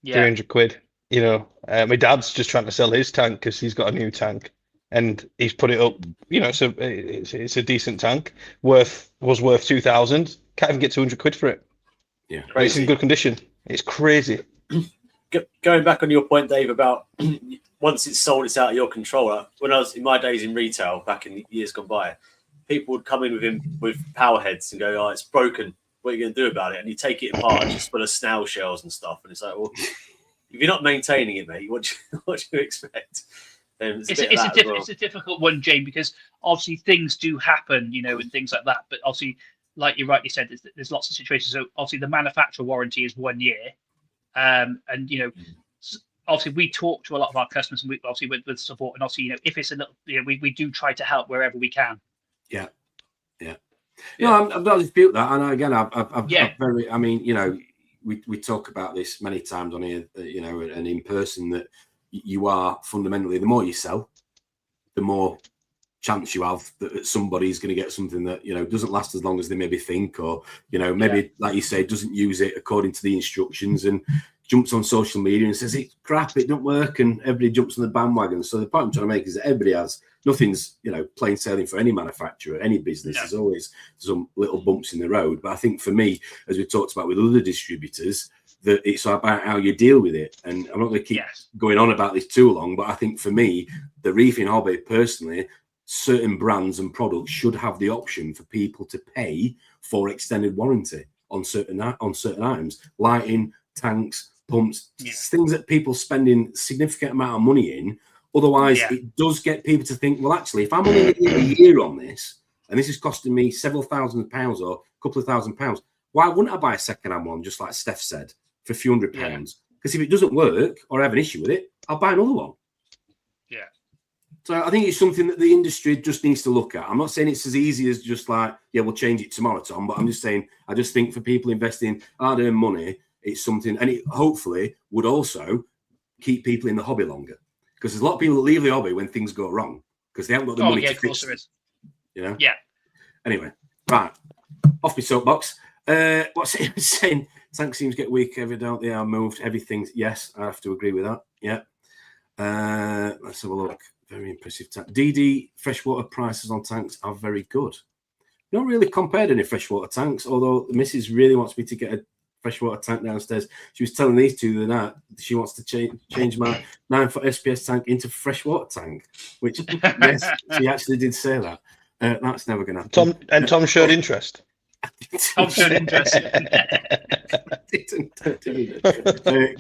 300 quid. You know, my dad's just trying to sell his tank because he's got a new tank, and he's put it up. You know, so it's a decent tank. Was worth 2,000. Can't even get 200 quid for it. Yeah, But it's in good condition. It's crazy. Going back on your point, Dave, about once it's sold, it's out of your control. When I was in my days in retail back in years gone by, people would come in with power heads and go, "Oh, it's broken. What are you going to do about it?" And you take it apart, it's just full of snail shells and stuff. And it's like, well, if you're not maintaining it, mate, what do you expect? It's a difficult one, Jane, because obviously things do happen, and things like that. But obviously, like you rightly said, there's lots of situations. So obviously, the manufacturer warranty is 1 year, and obviously we talk to a lot of our customers, and we obviously with support, and obviously if it's a little, we do try to help wherever we can. Yeah. No, I'm not dispute that, and again, I've very. I mean, we talk about this many times on here, and in person, that you are fundamentally, the more you sell, the more chance you have that somebody's going to get something that doesn't last as long as they maybe think, or maybe like you say, doesn't use it according to the instructions and jumps on social media and says it's crap, it don't work, and everybody jumps on the bandwagon. So the point I'm trying to make is that everybody has, nothing's plain sailing for any manufacturer, any business. There's always some little bumps in the road. But I think for me, as we talked about with other distributors, that it's about how you deal with it. And I'm not going to keep going on about this too long, but I think for me, the reefing hobby personally, certain brands and products should have the option for people to pay for extended warranty on certain items, lighting, tanks, pumps, things that people spending significant amount of money in. Otherwise, it does get people to think, well, actually, if I'm only a year on this, and this is costing me several £1,000s or a couple of £1,000s, why wouldn't I buy a second-hand one, just like Steph said, for a few £100? Because if it doesn't work or I have an issue with it, I'll buy another one. Yeah. So I think it's something that the industry just needs to look at. I'm not saying it's as easy as just like, we'll change it tomorrow, Tom, but I'm just saying, I just think for people investing hard-earned money, it's something, and it hopefully would also keep people in the hobby longer. Because there's a lot of people that leave the hobby when things go wrong because they haven't got the money to fix it. Yeah. Anyway, right. Off my soapbox. What's it saying? Tanks seems to get weak every day, don't they? Are moved. Everything. Yes, I have to agree with that. Yeah. Let's have a look. Very impressive tank. DD freshwater prices on tanks are very good. Not really compared any freshwater tanks, although the missus really wants me to get a freshwater tank downstairs. She was telling these two the other night she wants to change my 9-foot SPS tank into freshwater tank, which yes, she actually did say that. That's never going to happen. Tom showed interest. Tom showed interest. Good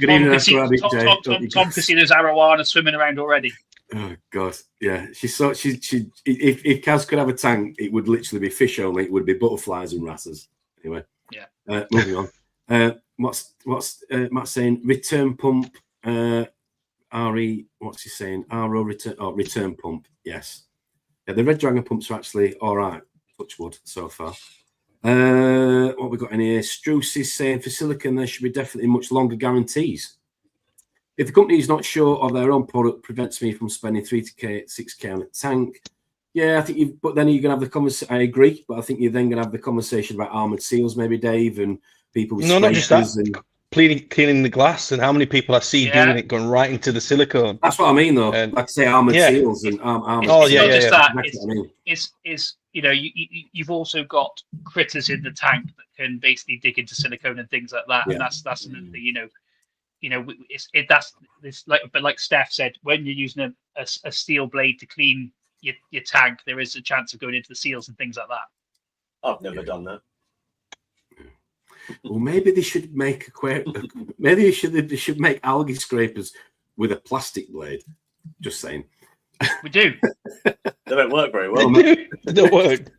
evening, Tom can see there's arowana swimming around already. Oh God, yeah. She if Kaz could have a tank, it would literally be fish only. It would be butterflies and wrassers. Anyway, moving on. What's Matt saying? Return pump. RE. What's he saying? RO return. Oh, return pump. Yes. Yeah, the Red Dragon pumps are actually all right. Touch wood so far. What we got in here? Struce is saying for silicon there should be definitely much longer guarantees. If the company is not sure of their own product, prevents me from spending 6K on a tank. Yeah, I think but then you're going to have the conversation. I agree, but I think you're then going to have the conversation about armored seals, maybe, Dave, and people with not just that. And cleaning the glass, and how many people I see doing it, going right into the silicone. That's what I mean, though. Like I say, armored seals and armored. Oh, yeah, just that. It's you've also got critters in the tank that can basically dig into silicone and things like that, and that's another but like Steph said, when you're using a steel blade to clean your tank, there is a chance of going into the seals and things like that. I've never done that. Well, maybe they should make they should make algae scrapers with a plastic blade. Just saying. We do. They don't work very well. They don't work.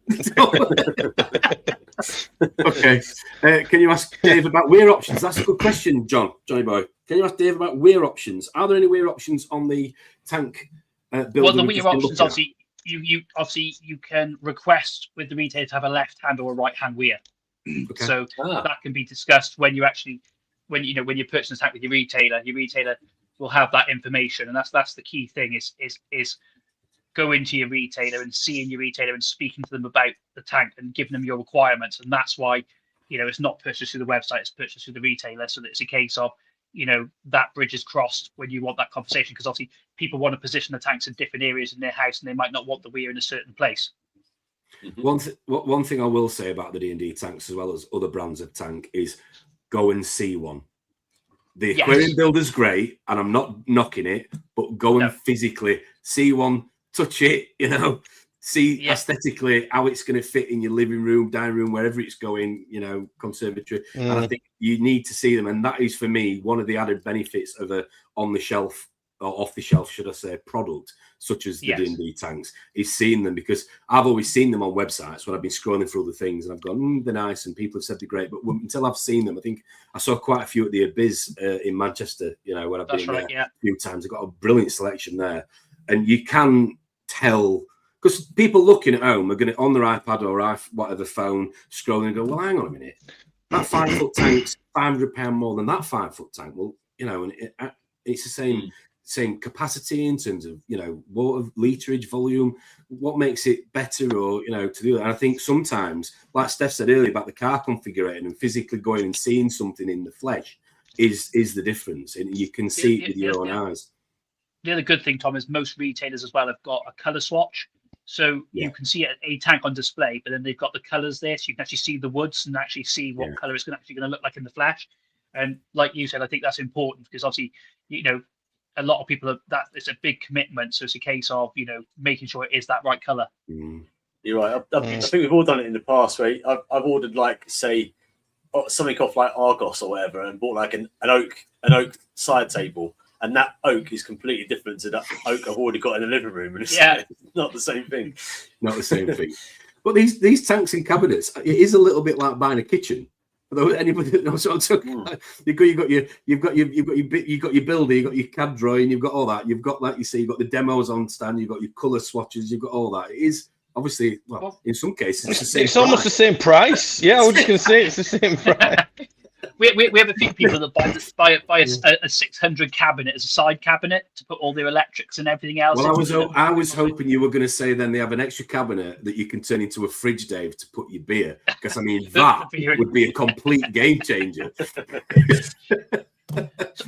Okay. Can you ask Dave about wear options? That's a good question, Johnny boy. Can you ask Dave about wear options? Are there any wear options on the tank builder? Well, the wear options, obviously, you can request with the retailer to have a left hand or a right hand wear. Okay. So that can be discussed when you're purchasing a tank with your retailer. Your retailer will have that information, and that's the key thing is going to your retailer and seeing your retailer and speaking to them about the tank and giving them your requirements. And that's why it's not purchased through the website, it's purchased through the retailer, so that it's a case of that bridge is crossed when you want that conversation, because obviously people want to position the tanks in different areas in their house and they might not want the weir in a certain place. One thing I will say about the D&D tanks, as well as other brands of tank, is go and see one. The aquarium builder's great, and I'm not knocking it, but go and physically see one, touch it, see aesthetically how it's going to fit in your living room, dining room, wherever it's going, conservatory. And I think you need to see them. And that is, for me, one of the added benefits of a on-the-shelf or off-the-shelf, should I say, product, such as the D&D tanks, is seeing them, because I've always seen them on websites when I've been scrolling through the things and I've gone, they're nice, and people have said they're great. But until I've seen them, I think I saw quite a few at the Abyss in Manchester, when I've been there a few times. I've got a brilliant selection there. And you can tell, because people looking at home are going to, on their iPad or whatever phone, scrolling and go, well, hang on a minute, that 5-foot tank's £500 more than that 5-foot tank. Well, and it's the same capacity in terms of water literage, volume. What makes it better, or to do that? And I think sometimes, like Steph said earlier about the car configuring and physically going and seeing something in the flesh is the difference, and you can see it with your own eyes. The other good thing, Tom, is most retailers as well have got a color swatch, so you can see a tank on display, but then they've got the colors there, so you can actually see the woods and actually see what color it's actually going to look like in the flash. And like you said, I think that's important, because obviously a lot of people that it's a big commitment, so it's a case of making sure it is that right color. You're right. I think we've all done it in the past, where I've ordered, like, say, something off like Argos or whatever, and bought like an oak side table, and that oak is completely different to that oak I've already got in the living room, and it's not the same thing. Not the same thing. But these tanks and cabinets, it is a little bit like buying a kitchen. Although anybody that knows what I'm talking about, you've got your builder, you've got your CAD drawing, you've got all that. You've got, like you say, you've got the demos on stand, you've got your colour swatches, you've got all that. It is obviously, well, in some cases, it's the same. It's almost the same price. Yeah, I was just going to say it's the same price. We have a few people that buy a 600 cabinet as a side cabinet to put all their electrics and everything else. Well, I was hoping you were going to say then they have an extra cabinet that you can turn into a fridge, Dave, to put your beer. Because I mean, that would be a complete game changer.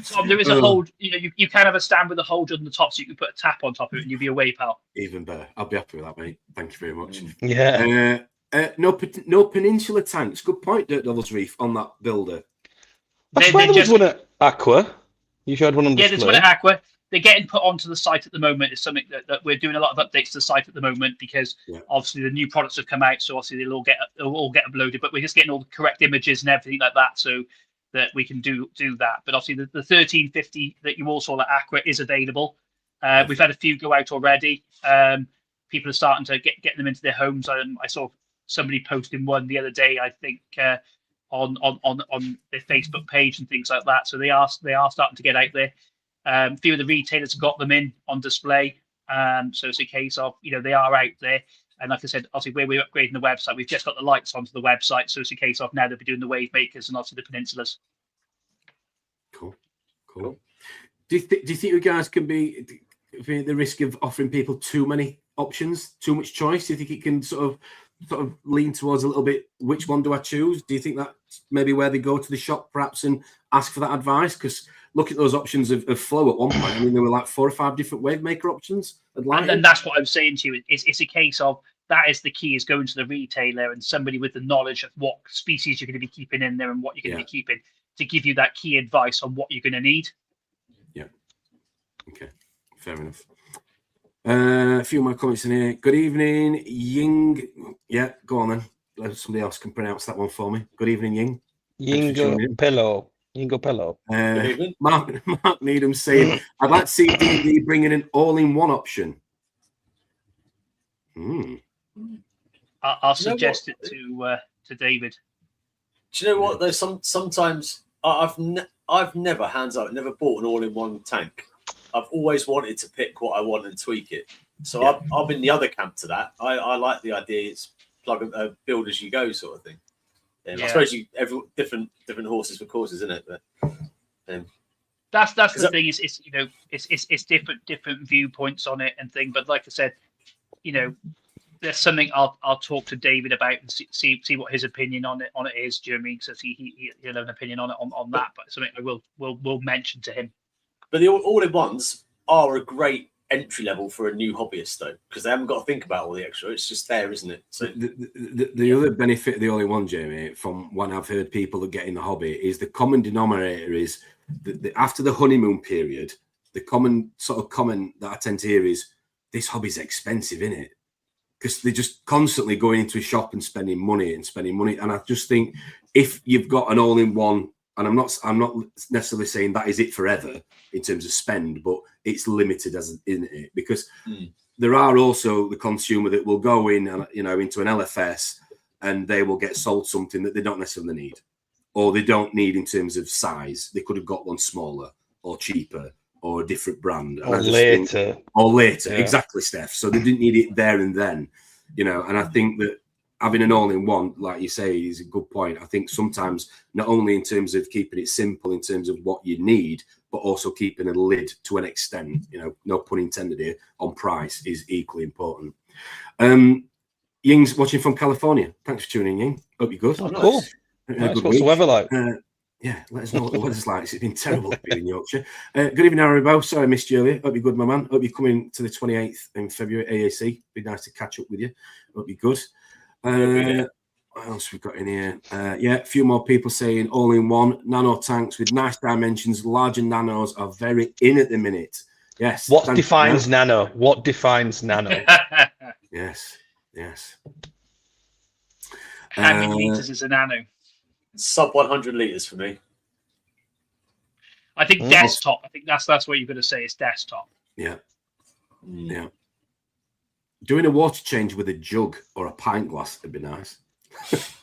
Tom, there is a hold. You can have a stand with a holder on the top, so you can put a tap on top of it, and you'll be away, pal. Even better. I'll be happy with that, mate. Thank you very much. Yeah. No peninsula tanks. Good point, Dirt Devil's Reef, on that builder. I swear there was one at Aqua. You showed one on display. Yeah, there's one at Aqua. They're getting put onto the site at the moment. It's something that we're doing a lot of updates to the site at the moment, because obviously the new products have come out, so obviously they'll all get uploaded. But we're just getting all the correct images and everything like that, so that we can do that. But obviously the 1350 that you all saw at Aqua is available. We've had a few go out already. People are starting to get them into their homes. I saw somebody posting one the other day, I think, on their Facebook page and things like that. So they are starting to get out there. A few of the retailers have got them in on display. So it's a case of, they are out there. And like I said, obviously where we're upgrading the website, we've just got the lights onto the website. So it's a case of now they'll be doing the wave makers and obviously the peninsulas. Cool. Do you think you guys can be at the risk of offering people too many options, too much choice? Do you think it can sort of lean towards a little bit, which one do I choose? Do you think that's maybe where they go to the shop perhaps and ask for that advice? Because look at those options of flow at one point. I mean, there were like 4 or 5 different wave maker options. And that's what I'm saying to you. It's a case of, that is the key, is going to the retailer and somebody with the knowledge of what species you're going to be keeping in there and what you're going to be keeping, to give you that key advice on what you're going to need. Yeah. Okay. Fair enough. A few more comments in here. Good evening, Ying. Yeah, go on then. Somebody else can pronounce that one for me. Good evening, Ying. Yingo Pello. Mark Needham saying, I'd like to see D&D bringing an all-in-one option. I'll suggest it to David. Do you know what? There's sometimes I've never, hands up, never bought an all-in-one tank. I've always wanted to pick what I want and tweak it. So I'm in the other camp to that. I like the idea. It's plug and build as you go sort of thing. I suppose different horses for courses, isn't it? But that's the thing. It's different viewpoints on it and thing. But like I said, there's something I'll talk to David about and see what his opinion on it is. Do you know what I mean? So he'll have an opinion on it on that. But something I will mention to him. But the all-in-ones are a great entry level for a new hobbyist though, because they haven't got to think about all the extra. It's just there, isn't it? So the other benefit of the all in one, Jamie, from when I've heard people that get in the hobby, is the common denominator is that after the honeymoon period, the common sort of comment that I tend to hear is this hobby's expensive, isn't it? Because they're just constantly going into a shop and spending money. And I just think if you've got an all in one, and I'm not necessarily saying that is it forever in terms of spend, but it's limited, isn't it? Because there are also the consumer that will go in and into an LFS and they will get sold something that they don't necessarily need, or they don't need in terms of size. They could have got one smaller or cheaper or a different brand. Or later. Yeah. Exactly, Steph. So they didn't need it there and then, and I think that having an all-in-one, like you say, is a good point. I think sometimes not only in terms of keeping it simple in terms of what you need, but also keeping a lid to an extent, no pun intended here, on price is equally important. Ying's watching from California. Thanks for tuning in. Hope you're good. Oh, cool. Nice. What's the weather like? Yeah, let us know what the weather's like. It's been terrible up here in Yorkshire. Good evening, Haribo. Sorry I missed you earlier. Hope you're good, my man. Hope you're coming to the 28th in February AAC. Be nice to catch up with you. Hope you're good. What else we've got in here? A few more people saying all-in-one nano tanks with nice dimensions. Larger nanos are very in at the minute. Yes. What defines nano? What defines nano? Yes. How many litres is a nano? Sub 100 litres for me. I think desktop. I think that's what you're going to say is desktop. Yeah. Doing a water change with a jug or a pint glass would be nice.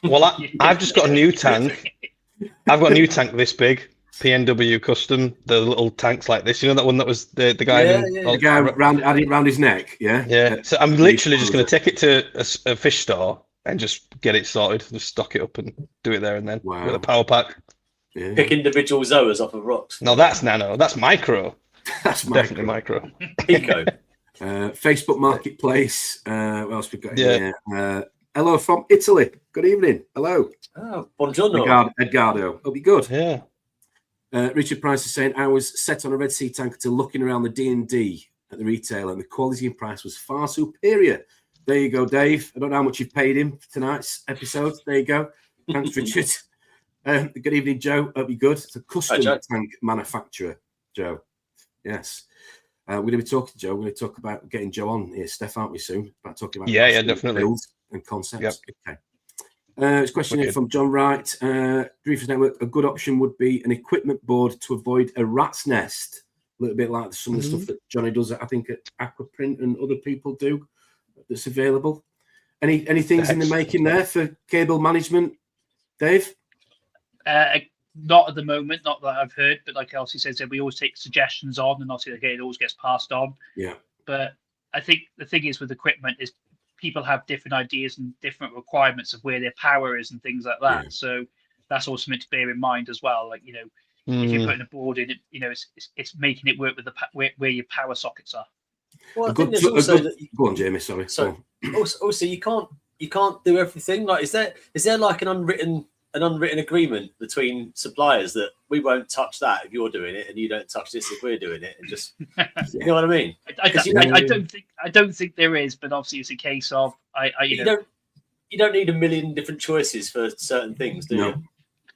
Well, I've just got a new tank. I've got a new tank this big, PNW custom, the little tanks like this. You know that one that was the guy? The guy had it round his neck. Yeah. So I'm literally just going to take it to a fish store and just get it sorted. Just stock it up and do it there and then with a power pack. Yeah. Pick individual zoas off of rocks. No, that's nano. That's micro. That's definitely micro. Pico. Facebook Marketplace. What else we got here? Hello from Italy. Good evening. Hello. Oh, buongiorno. Edgardo. Hope you're good. Yeah. Richard Price is saying, I was set on a Red Sea tanker to looking around the D&D at the retailer, and the quality and price was far superior. There you go, Dave. I don't know how much you've paid him for tonight's episode. There you go. Thanks, Richard. Good evening, Joe. Hope you're good. It's a custom tank manufacturer, Joe. Yes. We're going to be talking to Joe. We're going to talk about getting Joe on here, Steph, aren't we, soon? About talking about definitely. Builds and concepts. Yep. Okay. It's a question here from John Wright. Reefers Network, a good option would be an equipment board to avoid a rat's nest. A little bit like some of the stuff that Johnny does, I think, at Aquaprint and other people do that's available. Any things in the making there for cable management, Dave? Not at the moment, not that I've heard, but like Elsie says, we always take suggestions on, and obviously it always gets passed on. Yeah. But I think the thing is with equipment is people have different ideas and different requirements of where their power is and things like that. Yeah. So that's also something to bear in mind as well. Like, if you're putting a board in it, it's making it work with where your power sockets are. Well, I think there's also go on, Jamie. Sorry. So also you can't do everything. Like, is there like an unwritten agreement between suppliers that we won't touch that if you're doing it, and you don't touch this if we're doing it, and just you know what I mean? I don't think there is, but obviously it's a case of you don't need a million different choices for certain things, do you? Of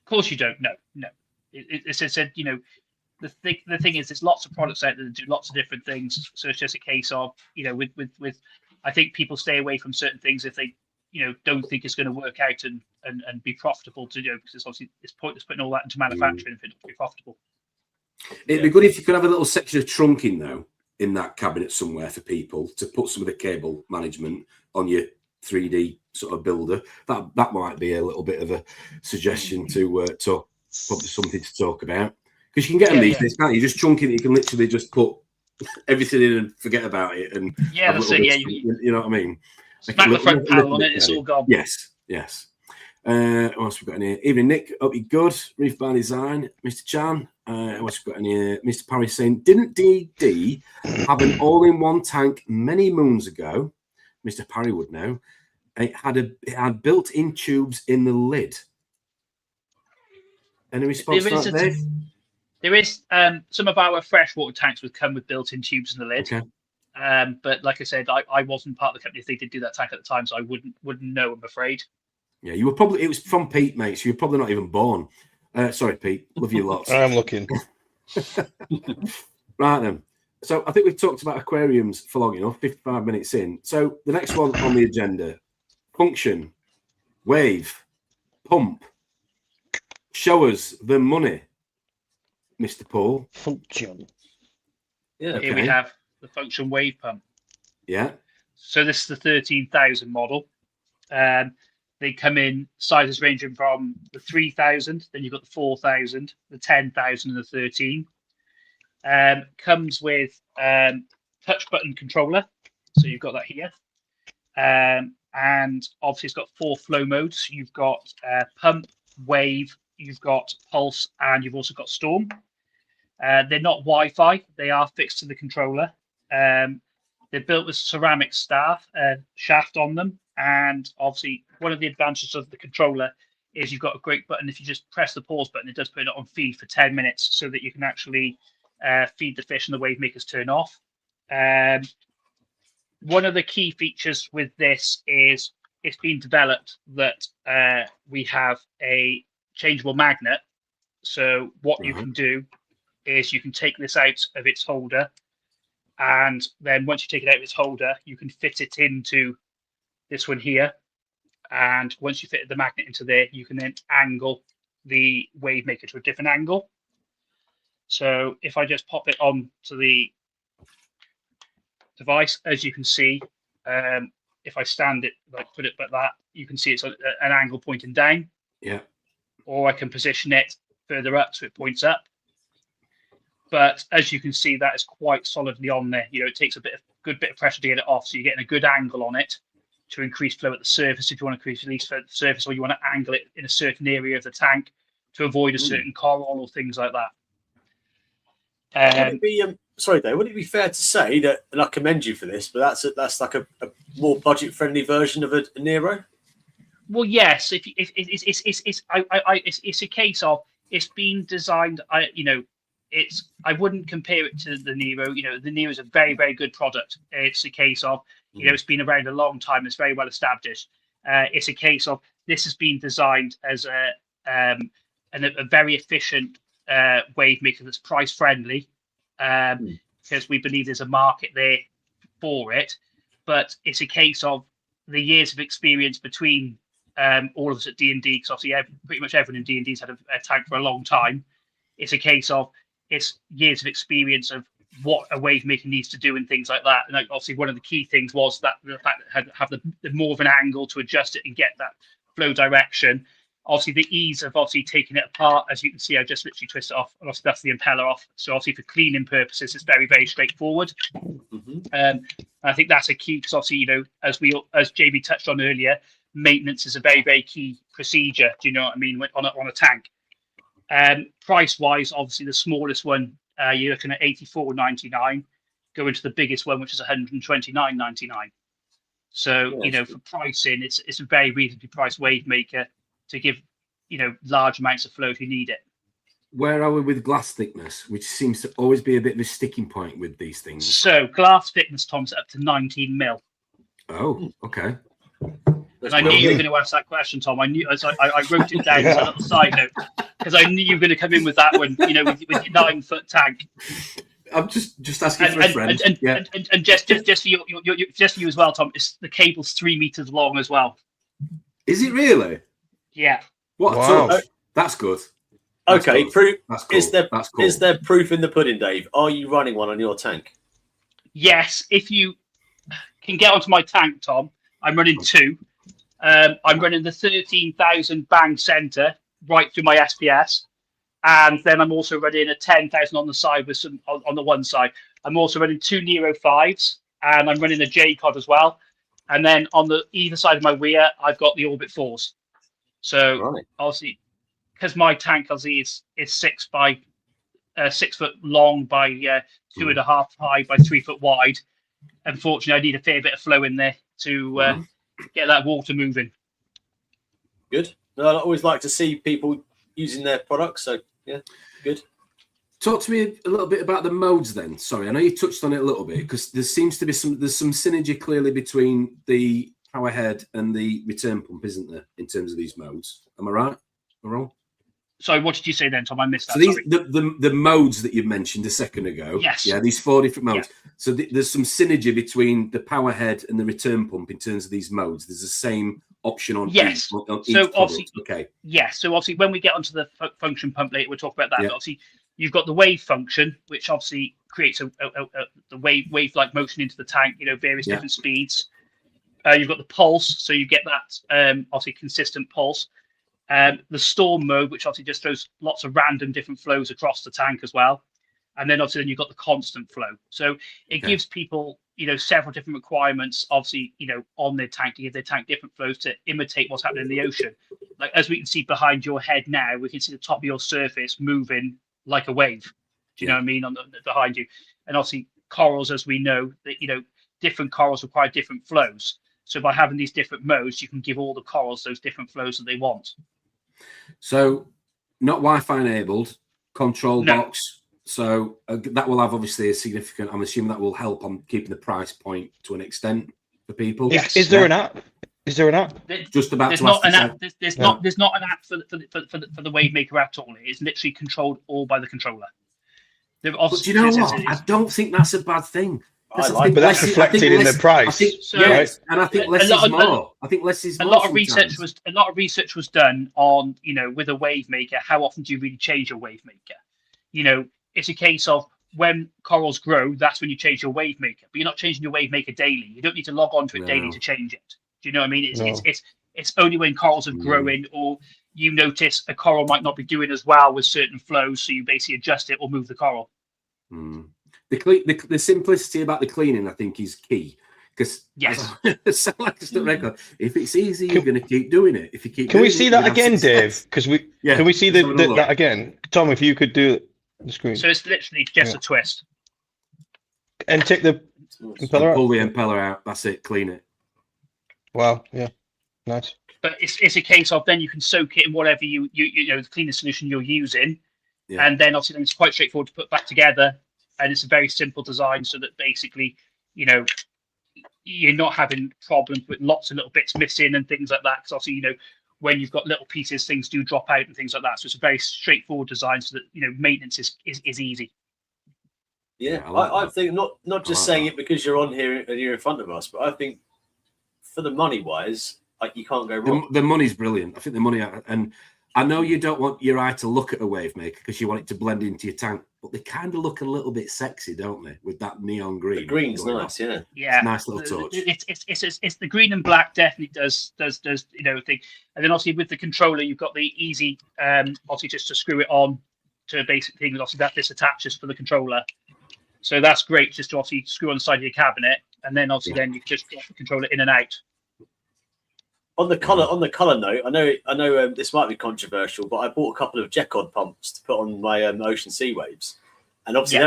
course you don't. No. It's said, the thing is, there's lots of products out there that do lots of different things. So it's just a case of, with I think people stay away from certain things if they, don't think it's going to work out and be profitable to do, because it's obviously it's pointless putting all that into manufacturing if it would be profitable. It'd be good if you could have a little section of trunking though in that cabinet somewhere for people to put some of the cable management on your 3D sort of builder. That might be a little bit of a suggestion to probably something to talk about, because you can get them these days, can't you? Just chunking it, you can literally just put everything in and forget about it. And that's it. Yeah, you know what I mean. Smack the front panel on it, it's all gone. Yes. What else we got in here? Evening, Nick. Hope you're good. Reef by Design, Mr. Chan. What's we got in here? Mr. Parry saying, didn't DD have an all-in-one tank many moons ago? Mr. Parry would know. It had built-in tubes in the lid. Any response to that, Dave? There is some of our freshwater tanks would come with built-in tubes in the lid. Okay. But like I said, I wasn't part of the company if they did do that tank at the time, so I wouldn't know, I'm afraid. Yeah, you were probably, it was from Pete, mate, so you're probably not even born. Sorry, Pete. Love you lots. I'm looking. Right then. So I think we've talked about aquariums for long enough, 55 minutes in. So the next one on the agenda, Funktion, wave, pump. Show us the money, Mr. Poole. Funktion. Yeah. Here we have the Funktion wave pump. Yeah. So this is the 13,000 model. They come in sizes ranging from the 3,000, then you've got the 4,000, the 10,000, and the 13. Comes with touch button controller, so you've got that here. And obviously it's got 4 flow modes. You've got pump, wave, you've got pulse, and you've also got storm. They're not Wi-Fi, they are fixed to the controller. They're built with ceramic shaft on them, and obviously one of the advantages of the controller is you've got a great button. If you just press the pause button, it does put it on feed for 10 minutes so that you can actually feed the fish and the wave makers turn off. One of the key features with this is it's been developed that we have a changeable magnet. So what you can do is you can take this out of its holder, and then once you take it out of its holder, you can fit it into this one here. And once you fit the magnet into there, you can then angle the wave maker to a different angle. So if I just pop it on to the device, as you can see, if I stand it, like put it like that, you can see it's an angle pointing down. Yeah. Or I can position it further up so it points up. But as you can see, that is quite solidly on there. You know, it takes a good bit of pressure to get it off, so you're getting a good angle on it to increase flow at the surface if you want to increase release flow at the surface, or you want to angle it in a certain area of the tank to avoid a certain coral or things like that. Would it be, sorry, Dave, would it be fair to say that, and I commend you for this, but that's like a more budget-friendly version of a Nero? Well, yes. It's a case of it's been designed. I wouldn't compare it to the Nero. You know, the Nero is a very, very good product. It's a case of, it's been around a long time. It's very well established. It's a case of this has been designed as a very efficient wave maker that's price friendly, because we believe there's a market there for it. But it's a case of the years of experience between all of us at D&D, because obviously pretty much everyone in D&D's had a tank for a long time. It's a case of it's years of experience of what a wave maker needs to do and things like that. And obviously one of the key things was that the fact that have the more of an angle to adjust it and get that flow direction. Obviously the ease of obviously taking it apart, as you can see, I just literally twist it off, and obviously that's the impeller off. So obviously for cleaning purposes, it's very, very straightforward. I think that's a key, because obviously, as JB touched on earlier, maintenance is a very, very key procedure. Do you know what I mean? On a tank. Price wise, obviously the smallest one, you're looking at $84.99, going to the biggest one, which is $129.99. So for pricing, it's a very reasonably priced wave maker to give large amounts of flow if you need it. Where are we with glass thickness, which seems to always be a bit of a sticking point with these things? So glass thickness, Tom's up to 19 mil. Oh, okay. And I knew you were going to ask that question, Tom. I knew, I wrote it down as a little side note, because I knew you were going to come in with that one. With your 9-foot tank. I'm just asking for a friend. And just for you as well, Tom. The cable's 3 meters long as well. Is it really? Yeah. What? Wow. That's good. That's okay. Good. Proof. That's cool. Is there proof in the pudding, Dave? Are you running one on your tank? Yes. If you can get onto my tank, Tom, I'm running 2. I'm running the 13,000 bang center right through my SPS, and then I'm also running a 10,000 on the side with some on the one side. I'm also running 2 Nero 5s, and I'm running a J-Cod as well. And then on the either side of my weir, I've got the Orbit 4s. So obviously, because my tank obviously is 6 foot long by 2.5 high by 3 foot wide. Unfortunately, I need a fair bit of flow in there to get that water moving. Good. No, I always like to see people using their products. So yeah, good. Talk to me a little bit about the modes then. Sorry, I know you touched on it a little bit because there seems to be some synergy clearly between the power head and the return pump, isn't there, in terms of these modes? Am I right? Am I wrong? Sorry, what did you say then, Tom? I missed that. So these the modes that you mentioned a second ago. Yes. Yeah, these 4 different modes. Yeah. So there's some synergy between the power head and the return pump in terms of these modes. There's the same option on yes. each, on So each obviously, product. Okay. Yes. So obviously, when we get onto the function pump later, we'll talk about that. Yeah. But obviously, you've got the wave function, which obviously creates the wave-like motion into the tank. Various different speeds. You've got the pulse, so you get that obviously consistent pulse. The storm mode, which obviously just throws lots of random different flows across the tank as well. And then obviously you've got the constant flow. So it gives people, several different requirements, obviously, on their tank to give their tank different flows to imitate what's happening in the ocean. Like as we can see behind your head now, we can see the top of your surface moving like a wave. Do you know what I mean? Behind you. And obviously corals, as we know, that different corals require different flows. So by having these different modes, you can give all the corals those different flows that they want. So not Wi-Fi enabled, control box. So that will have obviously a significant, I'm assuming that will help on keeping the price point to an extent for people. Yes. Is there an app? Is there an app? Just about there's to not ask an app. There's not an app for the wave maker at all. It's literally controlled all by the controller. But do you know what? I don't think that's a bad thing. But that's reflected in the price. Yes, and I think less is more. I think less is more. A lot of research was done on, with a wave maker. How often do you really change your wave maker? It's a case of when corals grow, that's when you change your wave maker. But you're not changing your wave maker daily. You don't need to log on to it daily to change it. Do you know what I mean? It's only when corals are growing, or you notice a coral might not be doing as well with certain flows, so you basically adjust it or move the coral. The simplicity about the cleaning, I think, is key. Because if it's easy, you're going to keep doing it. If you keep, can we see that again, Dave? Because can we see that again, Tom? If you could do the screen. So it's literally just a twist. And take the impeller out. Pull the impeller out. That's it. Clean it. Wow. Yeah. Nice. But it's a case of then you can soak it in whatever the cleaning solution you're using, and then obviously then it's quite straightforward to put back together. And it's a very simple design, so that basically, you're not having problems with lots of little bits missing and things like that. Because obviously, when you've got little pieces, things do drop out and things like that. So it's a very straightforward design, so that maintenance is easy. Yeah, I think not just saying it because you're on here and you're in front of us, but I think for the money wise, you can't go wrong. The money's brilliant. I think the money, and I know you don't want your eye to look at a wave maker because you want it to blend into your tank, but they kind of look a little bit sexy, don't they? With that neon green. The green's nice, yeah. Yeah, nice little touch. It's the green and black definitely does thing. And then obviously with the controller, you've got the easy obviously just to screw it on to a basic thing. Obviously that this attaches for the controller, so that's great. Just to obviously screw on the side of your cabinet, and then obviously then you can just get the controller in and out. On the color note, I know this might be controversial, but I bought a couple of Jecod pumps to put on my Ocean Sea Waves, and obviously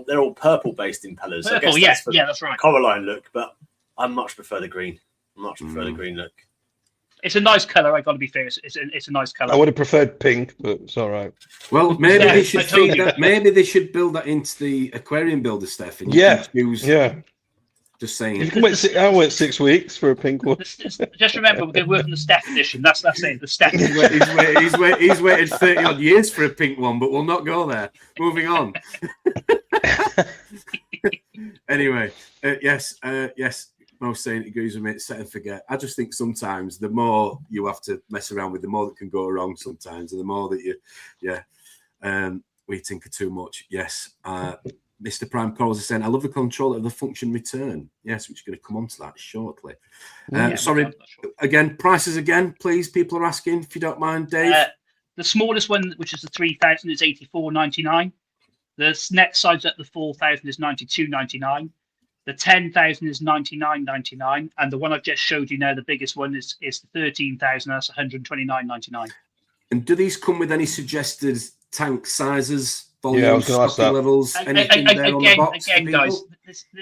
they're all purple based impellers. Purple, I guess that's right. Coraline look, but I much prefer the green. The green look. It's a nice color. I got to be fair. It's a nice color. I would have preferred pink, but it's all right. Well, maybe they should feed that. Maybe they should build that into the aquarium builder, Steph. And you can choose, just saying. You can wait 6 weeks for a pink one. Just remember, we're going to work on the Steph edition. That's it. The Steph. He's waited 30 odd years for a pink one, but we'll not go there. Moving on. Anyway, yes. Most saying it agrees with me. It's set and forget. I just think sometimes the more you have to mess around with, the more that can go wrong sometimes, and the more that we tinker too much. Yes. Mr. Prime Corals is saying, I love the controller of the function return. Yes, which is going to come on to that shortly. Sorry, again, prices again, please. People are asking, if you don't mind, Dave. The smallest one, which is the 3000, is $84.99. The next size at the 4000 is $92.99. The 10,000 is $99.99. And the one I've just showed you now, the biggest one, is the 13,000. That's $129.99. And do these come with any suggested tank sizes? Yeah, I was going to ask that. Levels, anything there on the box again, guys,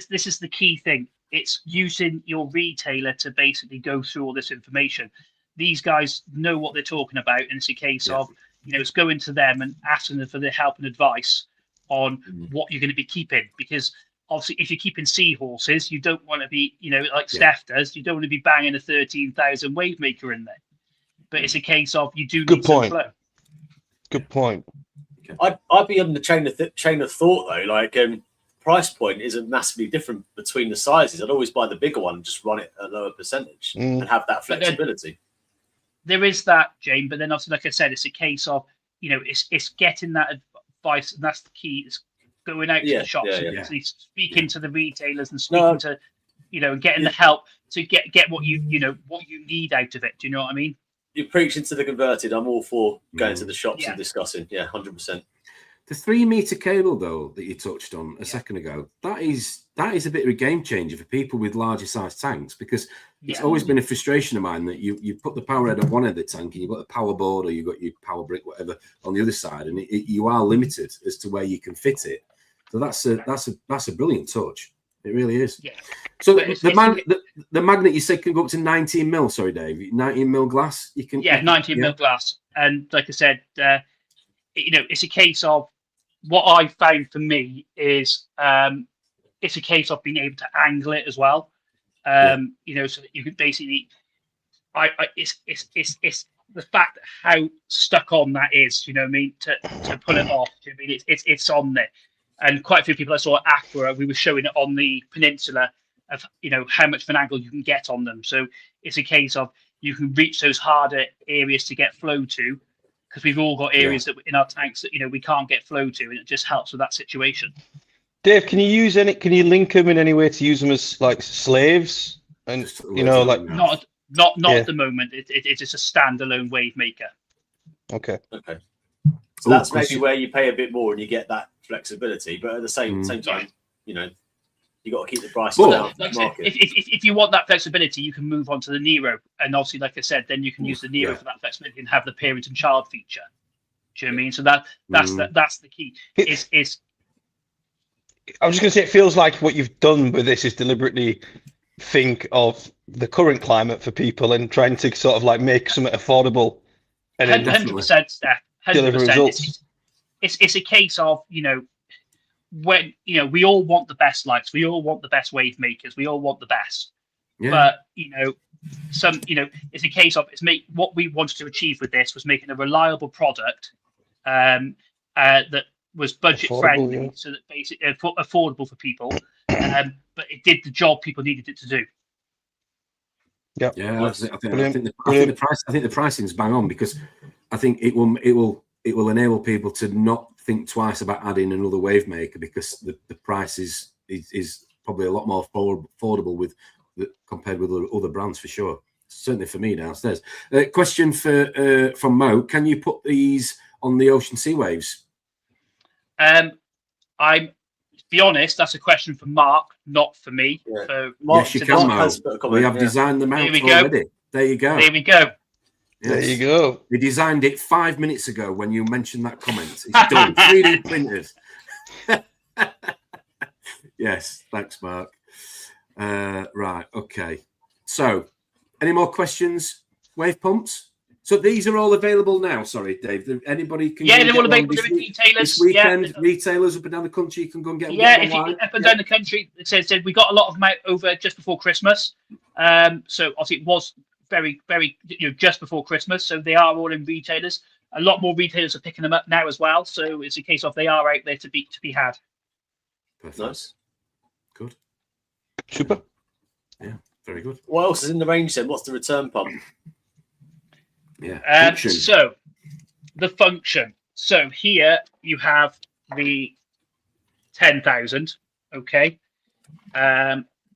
this is the key thing. It's using your retailer to basically go through all this information. These guys know what they're talking about, and it's a case of it's going to them and asking them for their help and advice on what you're going to be keeping, because obviously if you're keeping seahorses, you don't want to be, like Steph does, you don't want to be banging a 13,000 wave maker in there. But it's a case of you do need some flow. Good point. I'd be on the chain of thought though, like price point isn't massively different between the sizes. I'd always buy the bigger one and just run it at a lower percentage and have that flexibility. There is that, Jane, but then also, like I said, it's a case of, it's getting that advice, and that's the key. It's going out to the shops and actually speaking to the retailers and speaking to, and getting the help to get what you need out of it. Do you know what I mean? You're preaching to the converted. I'm all for going to the shops and discussing. Yeah, 100%. The 3-meter cable, though, that you touched on a second ago, that is a bit of a game changer for people with larger size tanks, because it's always been a frustration of mine that you put the power head on one end of the tank and you've got the power board or you've got your power brick, whatever, on the other side, and you are limited as to where you can fit it. So that's a brilliant touch. It really is. Yeah. So the magnet you said can go up to 19 mil. Sorry, Dave, 19 mil glass. You can 19 mil glass, and like I said, it's a case of what I found for me is it's a case of being able to angle it as well. So that you could basically, it's the fact how stuck on that is. You know what I mean? To pull it off. I mean, it's on there. And quite a few people I saw at Aqua, we were showing it on the peninsula of, how much of an angle you can get on them. So it's a case of you can reach those harder areas to get flow to, because we've all got areas that in our tanks that, we can't get flow to, and it just helps with that situation. Dave, can you link them in any way to use them as like slaves? And, not at the moment. It's just a standalone wave maker. Okay. So that's maybe where you pay a bit more and you get that flexibility, but at the same time, you got to keep the price down. If you want that flexibility, you can move on to the Nero, and obviously, like I said, then you can use the Nero for that flexibility and have the parent and child feature. Do you know what I mean? So that's the key. I was just going to say, it feels like what you've done with this is deliberately think of the current climate for people and trying to sort of like make something affordable. And 100%, Steph. 100%. It's a case of, when, we all want the best lights, we all want the best wave makers, we all want the best. But, it's a case of what we wanted to achieve with this was making a reliable product that was budget friendly, so that basically affordable for people, but it did the job people needed it to do. I think the pricing's bang on, because I think it will enable people to not think twice about adding another wave maker, because the price is probably a lot more affordable compared with other brands, for sure. Certainly for me downstairs. Question from Mo: can you put these on the Ocean Sea Waves? I'm be honest, that's a question for Mark, not for me. Yes, you can, Mo. We have designed them out already. There you go. There we go. Yes. There you go. We designed it 5 minutes ago when you mentioned that comment. It's done. 3D printed. Yes, thanks, Mark. Right, okay. So, any more questions? Wave pumps? So these are all available now. Sorry, Dave. Anybody can. Yeah, they're all available to retailers. This weekend, retailers up and down the country, you can go and get them. Yeah, if you up and down the country, it said we got a lot of them out over just before Christmas. So obviously it was very, very, just before Christmas. So they are all in retailers. A lot more retailers are picking them up now as well. So it's a case of they are out there to be had. Perfect. Nice. Good. Super. Yeah, very good. What else is in the range then? What's the return pump? Yeah. So the Funktion. So here you have the 10,000. Okay.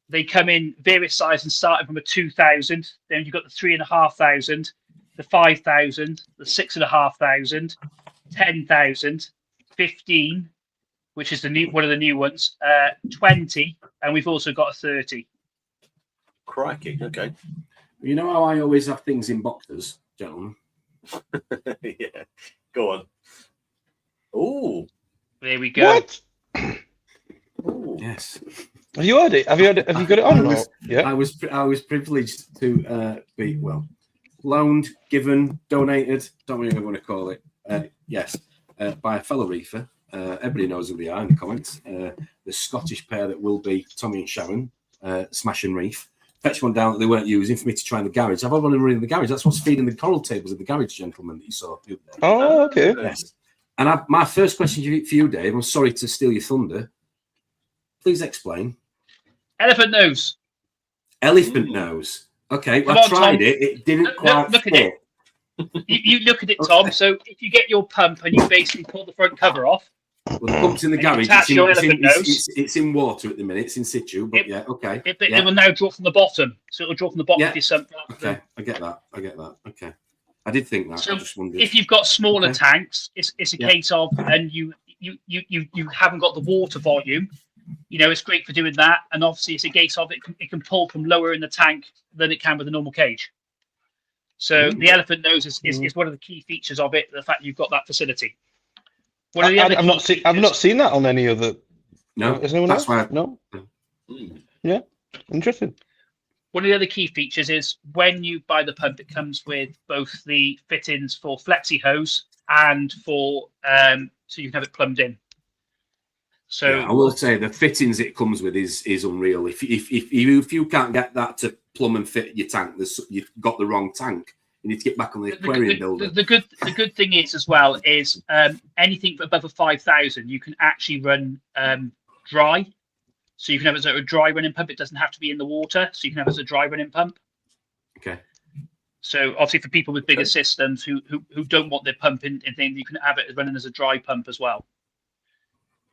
They come in various sizes, starting from a 2,000. Then you've got the 3,500, the 5,000, the 6,500, 10,000, 15, which is one of the new ones, 20, and we've also got a 30. Crikey. Okay. You know how I always have things in boxes, gentlemen? Yeah. Go on. Oh. There we go. What? Ooh. Yes. Have you heard it? Have you got it on? I was privileged to be loaned, given, donated. Don't really know what I want to call it. Yes, by a fellow reefer Everybody knows who they are in the comments. The Scottish pair that will be Tommy and Sharon, Smash and Reef. Fetched one down that they weren't using for me to try in the garage. I've had one running in the garage. That's what's feeding the coral tables in the garage, gentlemen, that you saw. Oh, okay. Yes. And my first question for you, Dave, I'm sorry to steal your thunder. Please explain. Elephant nose. Elephant nose. Okay, well, Come I on, tried Tom. it. It didn't quite Look at fit. You look at it, Tom. So if you get your pump and you basically pull the front cover off, Well, the pump's in the and you garage. attach your elephant nose. It's in water at the minute. It's in situ, but yeah, okay. it will now draw from the bottom. So it'll draw from the bottom Yeah. of your sump. Okay, I get that. Okay. I did think that. So I just wondered. if you've got smaller Okay. tanks, it's a case of, and you haven't got the water volume, it's great for doing that. And obviously it's a case of it can pull from lower in the tank than it can with a normal cage. So the elephant nose is one of the key features of it, the fact you've got that facility. I've not seen that on any other. No, Is anyone that's else? why. No. Yeah, interesting. One of the other key features is when you buy the pump, it comes with both the fittings for flexi hose and for so you can have it plumbed in. So I will say the fittings it comes with is unreal. If you can't get that to plumb and fit your tank, you've got the wrong tank. You need to get back on the aquarium builder. The good thing is as well is anything above a 5,000 you can actually run dry. So you can have it as a dry running pump. It doesn't have to be in the water. So you can have it as a dry running pump. Okay. So obviously for people with bigger systems who don't want their pump in things, you can have it running as a dry pump as well.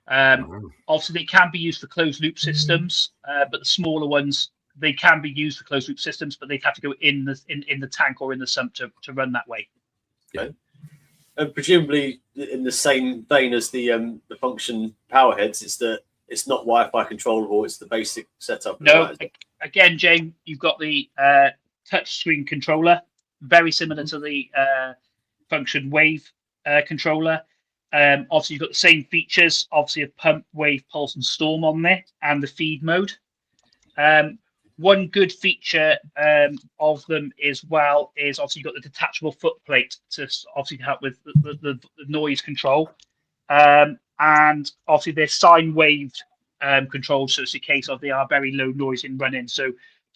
Obviously they can be used for closed loop systems, but the smaller ones, they can be used for closed loop systems, but they'd have to go in the tank or in the sump to run that way. Yeah. And presumably in the same vein as the Funktion power heads, it's not Wi-Fi controllable. It's the basic setup. No, again, Jane, you've got the touch screen controller, very similar to the Funktion Wave controller. Obviously, you've got the same features, obviously of pump, wave, pulse, and storm on there, and the feed mode. One good feature of them as well is obviously you've got the detachable foot plate to obviously help with the noise control. And obviously they're sine waved controlled, so it's a case of they are very low noise in running. So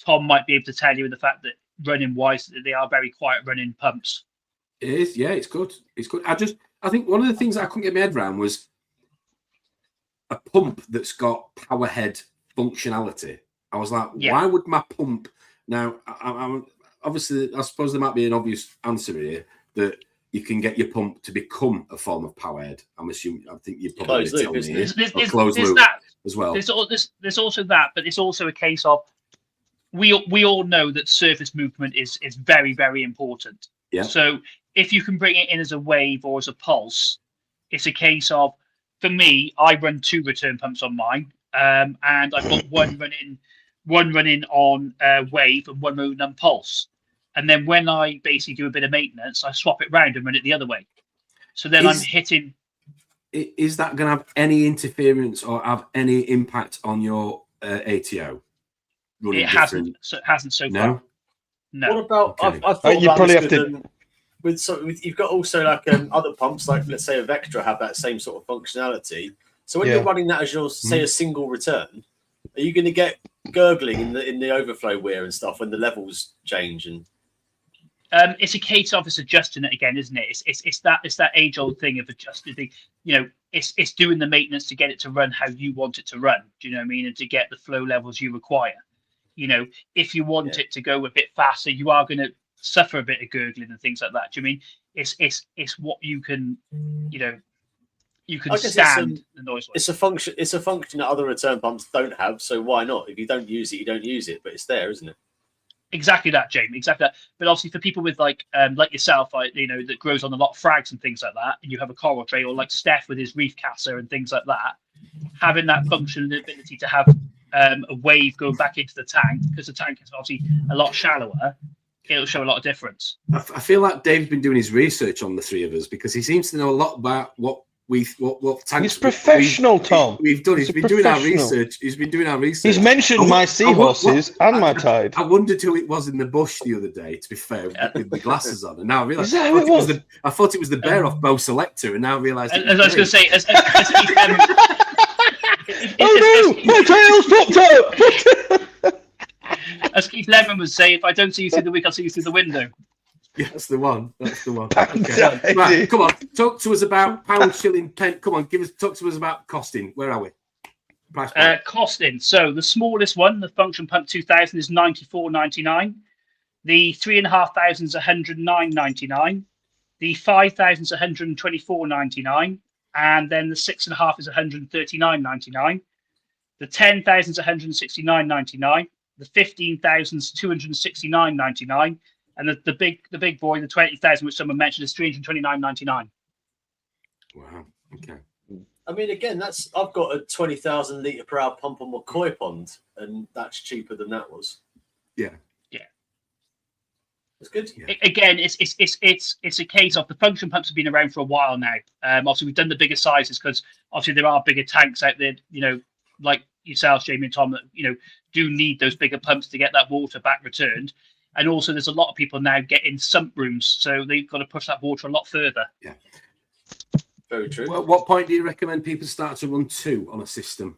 Tom might be able to tell you the fact that running wise that they are very quiet running pumps. It is, yeah, it's good. It's good. I think one of the things I couldn't get my head around was a pump that's got power head functionality. I was like, why would my pump now? I'm obviously, I suppose there might be an obvious answer here that you can get your pump to become a form of power head. I'm assuming. I think you probably tell me There's closed loop that as well. There's also that, but it's also a case of we all know that surface movement is very, very important. Yeah. So if you can bring it in as a wave or as a pulse, it's a case of, for me, I run 2 return pumps on mine, and I've got one running on wave and one running on pulse. And then when I basically do a bit of maintenance, I swap it round and run it the other way. So then I'm hitting. Is that going to have any interference or have any impact on your ATO? It hasn't so far. No. What about? Okay. I thought you probably have to. With you've got also like other pumps, like let's say a Vectra have that same sort of functionality. So when you're running that as your say a single return, are you going to get gurgling in the overflow weir and stuff when the levels change? And it's a case of it's adjusting it again, isn't it? It's that age old thing of adjusting the, it's doing the maintenance to get it to run how you want it to run. Do you know what I mean? And to get the flow levels you require. If you want it to go a bit faster, you are going to suffer a bit of gurgling and things like that. Do you mean it's what you can, you can stand the noise. It's a function that other return pumps don't have. So why not? If you don't use it, you don't use it. But it's there, isn't it? Exactly that, Jamie. Exactly that. But obviously, for people with like yourself, that grows on a lot of frags and things like that, and you have a coral tray, or like Steph with his reef casser and things like that, having that function and the ability to have a wave going back into the tank, because the tank is obviously a lot shallower, it'll show a lot of difference. I feel like Dave's been doing his research on the 3 of us because he seems to know a lot about what tanks He's professional, Tom. We've done. He's been doing our research. He's been doing our research. He's mentioned my seahorses and my tide. I wondered who it was in the bush the other day. To be fair, with the glasses on, and now I realise I thought it was the bear off Bo Selector, and now I realise. As I was going to say, oh no, my tail's popped out. As Keith Lemon would say, if I don't see you through the week, I'll see you through the window. Yeah, that's the one. Okay. Right, come on. Talk to us about pound, shilling, pence. Come on, talk to us about costing. Where are we? Price point. Costing. So the smallest one, the Funktion Pump 2000, is $94.99. The 3,500 is $109.99. The 5,000 is $124.99, and then the 6.5 is $139.99. The 10,000 is $169.99. The 15,000 is $269.99. And the big boy, the 20,000, which someone mentioned, is $329.99. Wow. Okay. I mean, again, I've got a 20,000 litre per hour pump on my koi pond, and that's cheaper than that was. Yeah. Yeah. It's good. Yeah. Again, it's a case of the Funktion pumps have been around for a while now. Obviously, we've done the bigger sizes because obviously there are bigger tanks out there, like yourselves, Jamie and Tom, that, do need those bigger pumps to get that water back returned. And also, there's a lot of people now getting sump rooms, so they've got to push that water a lot further. Yeah. Very true. Well, what point do you recommend people start to run two on a system?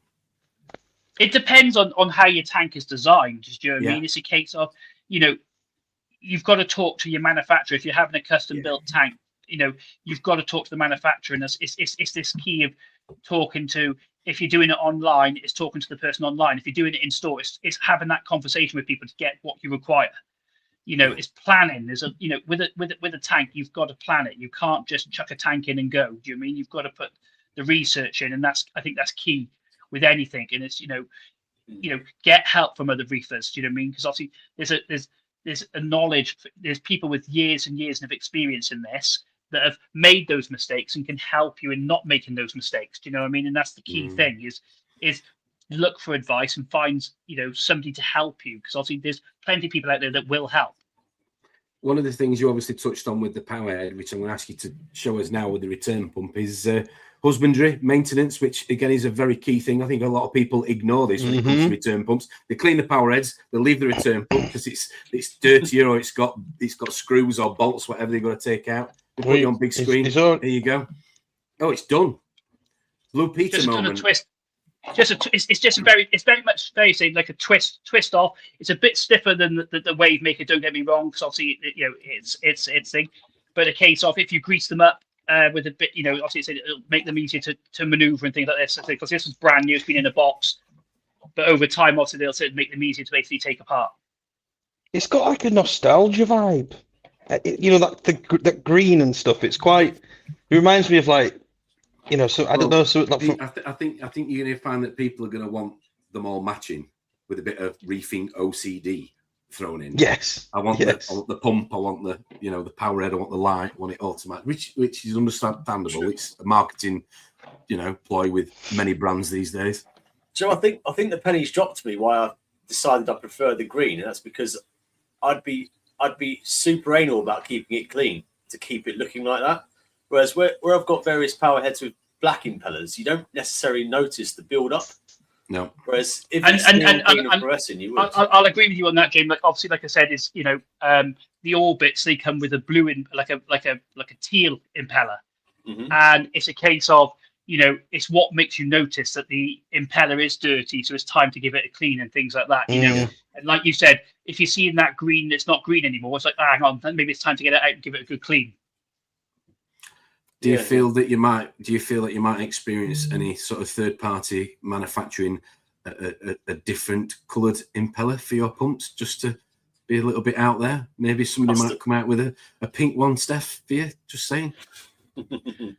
It depends on how your tank is designed. Do you know what I mean? It's a case of, you've got to talk to your manufacturer. If you're having a custom-built tank, you've got to talk to the manufacturer. And it's this key of talking to, if you're doing it online, it's talking to the person online. If you're doing it in store, it's having that conversation with people to get what you require. It's planning. There's with a tank, you've got to plan it. You can't just chuck a tank in and go. Do you know what I mean? You've got to put the research in, and I think that's key with anything. And it's get help from other reefers. Do you know what I mean? Because obviously there's a knowledge. There's people with years and years of experience in this that have made those mistakes and can help you in not making those mistakes. Do you know what I mean? And that's the key thing is look for advice and find somebody to help you, because obviously there's plenty of people out there that will help. One of the things you obviously touched on with the power head, which I'm going to ask you to show us now with the return pump, is husbandry, maintenance, which again is a very key thing. I think a lot of people ignore this when it comes to return pumps. They clean the power heads, they leave the return pump because it's dirtier or it's got screws or bolts, whatever they've got to take out. They put it on big screen. There you go. Oh, it's done. Blue Peter just moment. A twist. It's very much like a twist off. It's a bit stiffer than the wave maker. Don't get me wrong, because obviously it's thing. But a case of if you grease them up with a bit, obviously it'll make them easier to maneuver and things like this. Because this was brand new, it's been in a box, but over time, obviously they'll make them easier to basically take apart. It's got like a nostalgia vibe. That green and stuff. It's quite. It reminds me of like. So I don't know. So I think you're going to find that people are going to want them all matching with a bit of reefing OCD thrown in. Yes. I want the pump. I want the the power head. I want the light. I want it automatic, which is understandable. Sure. It's a marketing ploy with many brands these days. So I think the pennies dropped to me why I decided I prefer the green, and that's because I'd be super anal about keeping it clean to keep it looking like that. Whereas where I've got various power heads with black impellers, you don't necessarily notice the build up. No. Whereas if it's green fluorescent, you would. I'll agree with you on that, James. Like obviously, like I said, is the orbits, they come with a blue like a teal impeller, and it's a case of it's what makes you notice that the impeller is dirty, so it's time to give it a clean and things like that. And like you said, if you're seeing that green, it's not green anymore. It's like hang on, maybe it's time to get it out and give it a good clean. Do you feel that you might experience any sort of third-party manufacturing a different coloured impeller for your pumps, just to be a little bit out there? Maybe somebody might come out with a pink one, Steph, for you? Just saying.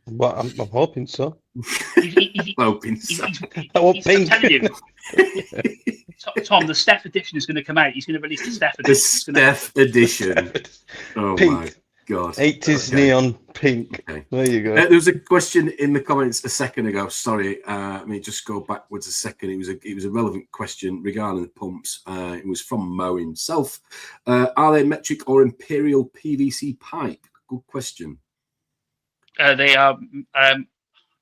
Well, I'm hoping so. Hoping so. I want pink. I'm telling you, Tom, the Steph edition is going to come out. He's going to release the Steph edition. The Steph edition. Oh pink. My God. 80s neon pink. Okay. There you go. There was a question in the comments a second ago. Sorry, let me just go backwards a second. It was a relevant question regarding the pumps. It was from Mo himself. Are they metric or imperial PVC pipe? Good question. They are.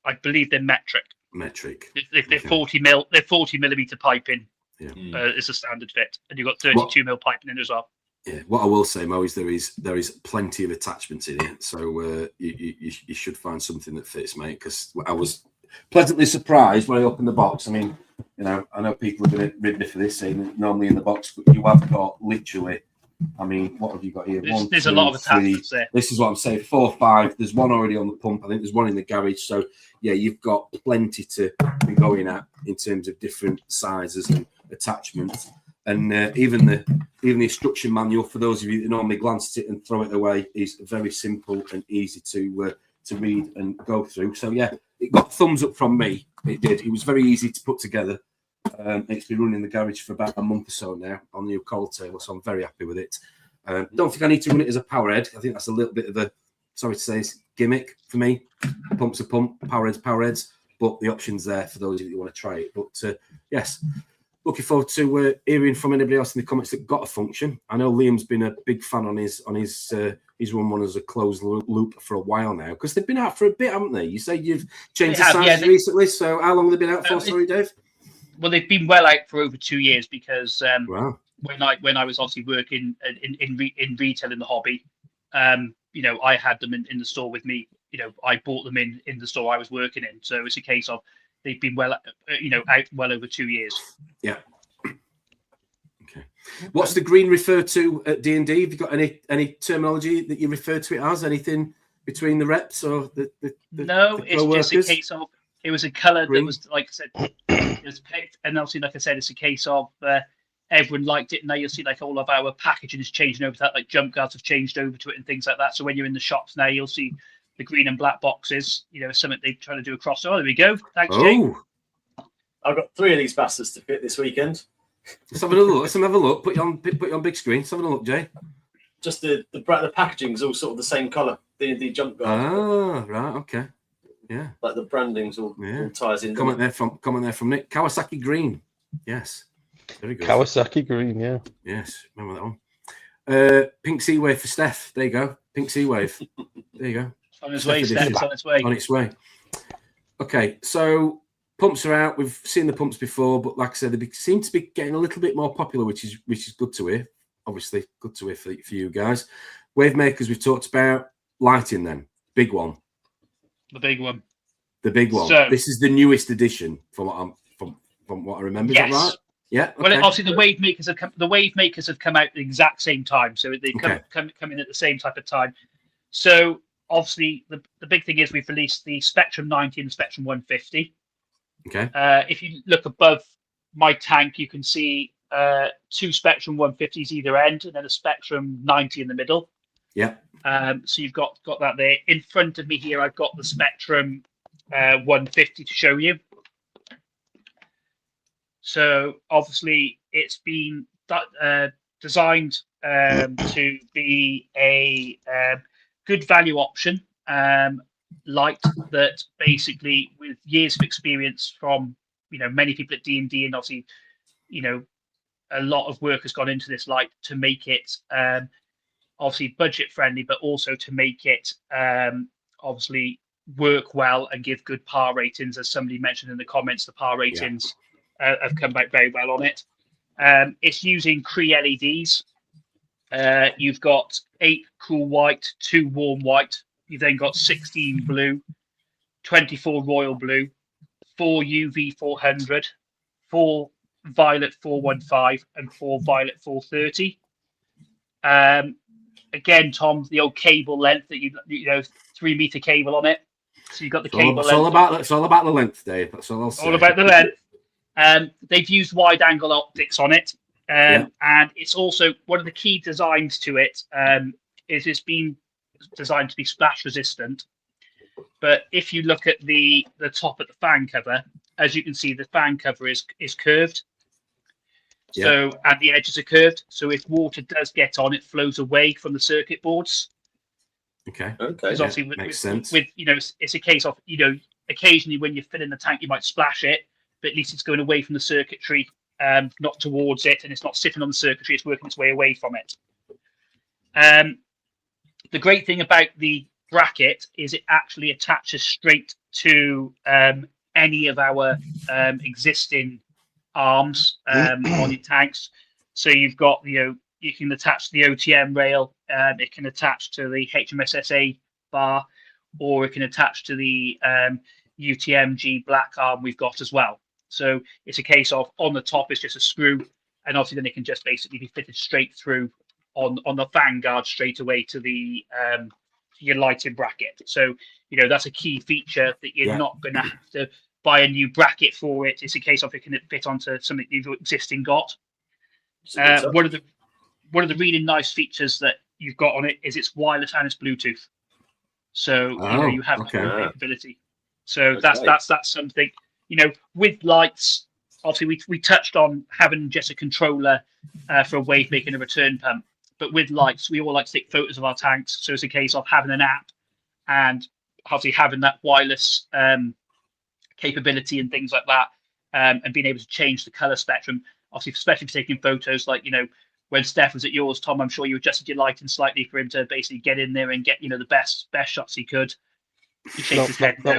I believe they're metric. Metric. They're 40 mil. They're 40 millimeter piping. Yeah. It's a standard fit, and you've got 32 mil piping in as well. Yeah. What I will say, Mo, is there is plenty of attachments in it, so you should find something that fits, mate. Because I was pleasantly surprised when I opened the box. I mean, you know, I know people are going to rid me for this, saying that normally in the box, but you have got literally. I mean, what have you got here? There's a lot of attachments there. This is what I'm saying. 4, 5. There's one already on the pump. I think there's one in the garage. So yeah, you've got plenty to be going at in terms of different sizes and attachments. And even the instruction manual, for those of you that normally glance at it and throw it away, is very simple and easy to read and go through. So yeah, it got thumbs up from me. It did. It was very easy to put together. It's been running in the garage for about a month or so now on the new coil tail, so I'm very happy with it. Don't think I need to run it as a power head. I think that's a little bit of a, sorry to say, it's gimmick for me. Pump's a pump, power heads, but the option's there for those of you that want to try it. But yes, looking forward to hearing from anybody else in the comments that got a Funktion. I know Liam's been a big fan on his he's run one as a closed loop for a while now, because they've been out for a bit, haven't they? You say you've changed the size recently, so how long have they been out for? Sorry, Dave. Well, they've been well out for over 2 years, because wow. when I was obviously working in retail in the hobby, you know, I had them in the store with me. You know, I bought them in the store I was working in. So it's a case of they've been well, you know, out well over 2 years. Yeah. Okay. What's the green refer to at D&D? Have you got any terminology that you refer to it as? Anything between the reps or the no? The it's just a case of it was a colour that was, like I said, it was picked, and obviously, like I said, it's a case of everyone liked it. Now you'll see like all of our packaging is changing over to that, like jump guards have changed over to it and things like that. So when you're in the shops now, you'll see the green and black boxes. You know, something they're trying to do across. Oh, there we go. Thanks, Jay. I've got 3 of these bastards to fit this weekend. Let's have a look. Let's have a look. Put you on big screen. Let's have a look, Jay. Just the packaging is all sort of the same colour. The jump guard. Oh, right. Okay. Yeah. Like the branding's all ties in. Comment there from Nick. Kawasaki green. Yes. Very good. Kawasaki green, yeah. Yes. Remember that one. Pink Sea Wave for Steph. There you go. Pink Sea Wave. There you go. On its way, Steph. It's on its way. On its way. Okay. So pumps are out. We've seen the pumps before, but like I said, they seem to be getting a little bit more popular, which is good to hear. Obviously, good to hear for you guys. Wave makers we've talked about. Lighting then. Big one. The big one. The big one. So, this is the newest edition from what I remember. Yes. Is that right? Yeah. Okay. Well, obviously the wave makers have come out at the exact same time, so they come in at the same type of time. So obviously the big thing is we've released the Spektrum 90 and the Spektrum 150. Okay. If you look above my tank, you can see 2 Spektrum 150s either end, and then a Spektrum 90 in the middle. Yeah. So you've got that there. In front of me here, I've got the Spektrum 150 to show you. So obviously it's been designed to be a good value option, light that basically with years of experience from, you know, many people at D&D, and obviously, you know, a lot of work has gone into this light to make it obviously budget friendly, but also to make it obviously work well and give good power ratings. As somebody mentioned in the comments, the power ratings have come back very well on it. It's using Cree LEDs. You've got 8 cool white, 2 warm white. You've then got 16 blue, 24 royal blue, 4 UV 400, 4 violet 415, and 4 violet 430. Again, Tom, the old cable length that you know, 3 meter cable on it. So you've got the cable length. It's all about the length, Dave. That's all I'll say. All about the length. They've used wide angle optics on it. And it's also one of the key designs to it is it's been designed to be splash resistant. But if you look at the top of the fan cover, as you can see, the fan cover is curved. So, and the edges are curved. So if water does get on, it flows away from the circuit boards. Okay. Because obviously, makes sense. With you know, it's a case of, you know, occasionally when you fill in the tank, you might splash it, but at least it's going away from the circuitry, not towards it, and it's not sitting on the circuitry. It's working its way away from it. The great thing about the bracket is it actually attaches straight to any of our existing arms on your tanks. So you've got, you can attach the OTM rail, it can attach to the HMSSA bar, or it can attach to the UTMG black arm we've got as well. So it's a case of on the top it's just a screw, and obviously then it can just basically be fitted straight through on the vanguard straight away to the your lighting bracket. So that's a key feature that you're not going to have to buy a new bracket for it. It's a case of it can fit onto something you've existing got. One of the really nice features that you've got on it is it's wireless and it's Bluetooth. So you have that capability. So that's something. With lights, obviously we touched on having just a controller for a wave making a return pump. But with lights, we all like to take photos of our tanks. So it's a case of having an app and obviously having that wireless capability and things like that, and being able to change the color spectrum. Obviously, especially for taking photos, like when Steph was at yours, Tom, I'm sure you adjusted your lighting slightly for him to basically get in there and get the best shots he could. That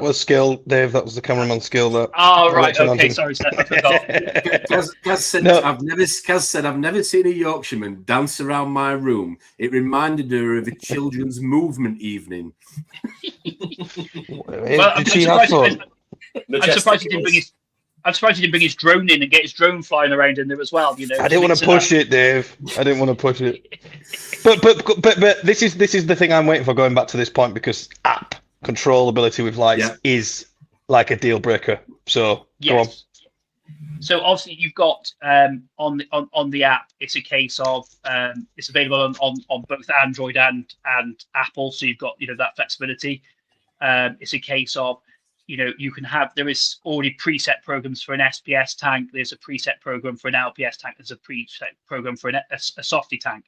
was skill, Dave. That was the cameraman skill. That. Oh right, okay. Sorry, Steph, I forgot. Kaz said, I've never seen a Yorkshireman dance around my room. It reminded her of a children's movement evening. Well, I'm surprised he didn't bring his. I'm surprised he didn't bring his drone in and get his drone flying around in there as well. I didn't want to push it, Dave. I didn't want to push it. But this is the thing I'm waiting for, going back to this point, because app controllability with lights is like a deal breaker. So go on. So obviously you've got on the app, it's a case of it's available on both Android and Apple. So you've got that flexibility. It's a case of you can have, there is already preset programs for an SPS tank. There's a preset program for an LPS tank. There's a preset program for a softy tank.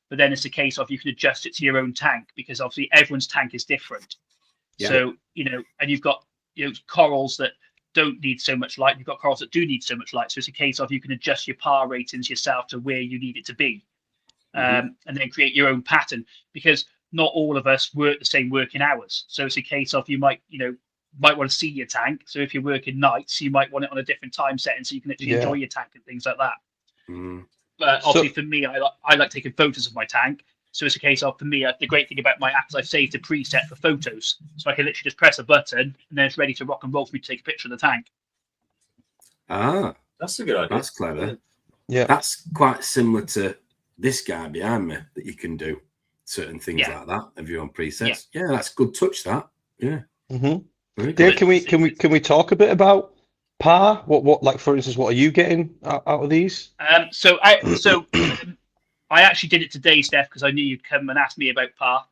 But then it's a case of you can adjust it to your own tank, because obviously everyone's tank is different. Yeah. So, and you've got, corals that don't need so much light. You've got corals that do need so much light. So it's a case of you can adjust your power ratings yourself to where you need it to be, and then create your own pattern, because not all of us work the same working hours. So it's a case of you might want to see your tank. So if you're working nights, you might want it on a different time setting so you can actually enjoy your tank and things like that. But obviously for me, I like taking photos of my tank. So it's a case of, for me, the great thing about my app is I've saved a preset for photos. So I can literally just press a button and then it's ready to rock and roll for me to take a picture of the tank. Ah, that's a good idea. That's clever. Yeah. That's quite similar to this guy behind me, that you can do certain things like that of your own presets. Yeah, that's good touch, that. Yeah. Dave, can we talk a bit about par? What like, for instance, what are you getting out of these? So I actually did it today, Steph, because I knew you'd come and ask me about par.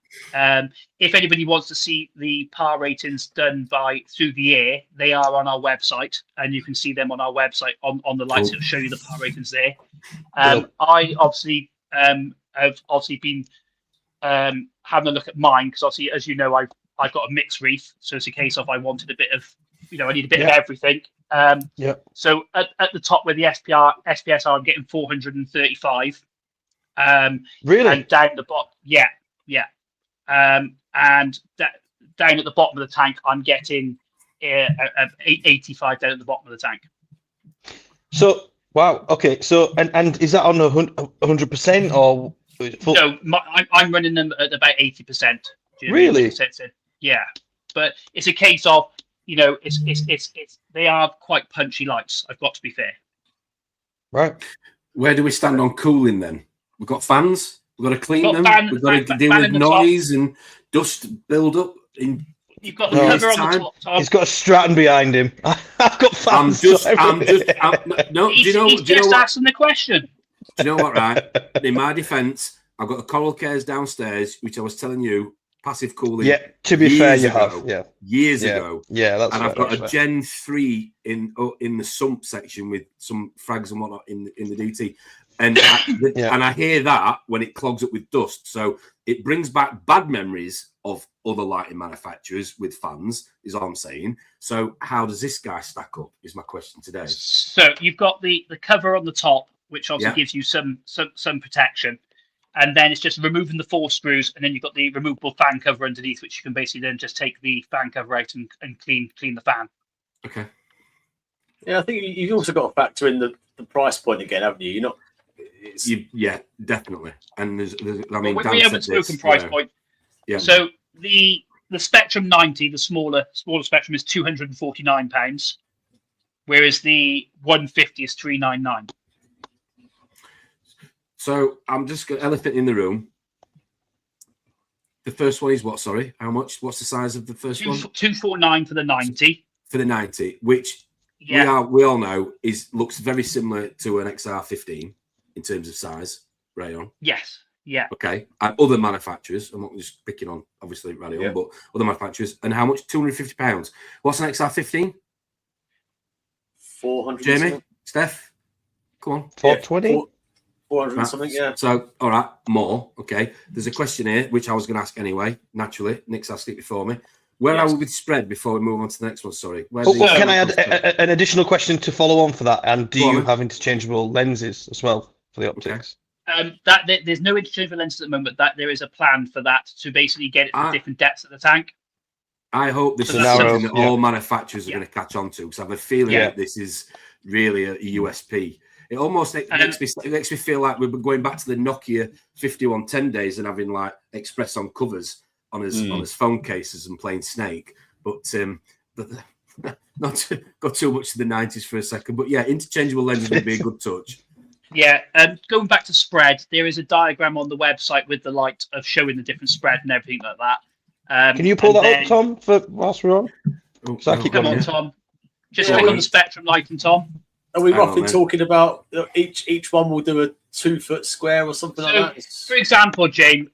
If anybody wants to see the par ratings done through the air, they are on our website, and you can see them on our website on the lights. It'll show you the par ratings there. I obviously have been having a look at mine, because obviously, as you know, I've got a mixed reef, so it's a case of I wanted a bit of, I need a bit of everything. So at the top where the SPS are, I'm getting 435. Really? And down the bottom, and down at the bottom of the tank, I'm getting 85 down at the bottom of the tank. So wow, okay. So and is that on 100% or full? No, I'm running them at about 80%. Really? Yeah, but it's a case of it's they are quite punchy lights. I've got to be fair. Right. Where do we stand on cooling then? We've got fans. We've got to clean them. We've got to deal with noise and dust build up. You've got the cover on the top, Tom. He's got a Stratton behind him. I've got fans. He's just asking the question. Do you know what? Right. In my defence, I've got the coral cares downstairs, which I was telling you, passive cooling. Yeah. To be fair, you have. Yeah. Years ago. Yeah. That's. And I've got a Gen 3 in the sump section with some frags and whatnot in the DT. And I hear that when it clogs up with dust. So it brings back bad memories of other lighting manufacturers with fans, is all I'm saying. So how does this guy stack up, is my question today. So you've got the cover on the top, which also gives you some protection. And then it's just removing the 4 screws, and then you've got the removable fan cover underneath, which you can basically then just take the fan cover out and clean the fan. Okay. Yeah, I think you've also got to factor in the price point again, haven't you? You're not. Yeah, definitely. And there's I mean, we haven't spoken price point. Yeah. So the Spektrum 90, the smaller Spektrum, is £249, whereas the 150 is £399. So I'm just going elephant in the room. The first one is what? Sorry, how much? What's the size of the first one? £249 for the 90. For the 90, which we all know looks very similar to an XR15 in terms of size, rayon. Yes. Yeah. Okay. And other manufacturers, I'm not just picking on obviously rayon, but other manufacturers. And how much? £250. What's an XR15? 400. Jamie, Steph, come on. 420. 400 something, yeah. So, all right, more. Okay. There's a question here, which I was going to ask anyway, naturally. Nick's asked it before me. Where are we with spread before we move on to the next one? Sorry. Can I add an additional question to follow on for that? And do you have interchangeable lenses as well for the optics? Okay. There's no interchangeable lenses at the moment. That there is a plan for that to basically get it to different depths of the tank. I hope this is something that all manufacturers are going to catch on to, because I have a feeling that this is really a USP. It almost makes me feel like we're going back to the Nokia 5110 days and having like Express on covers on his phone cases and playing Snake. But not to go too much to the 90s for a second. But yeah, interchangeable lenses would be a good touch. Yeah, going back to spread, there is a diagram on the website with the light of showing the different spread and everything like that. Can you pull that up, Tom, whilst we're on? Come on, Tom. Just click on the Spektrum lighting, Tom. Are we roughly talking about each one will do a 2 foot square or something like that? For example, James,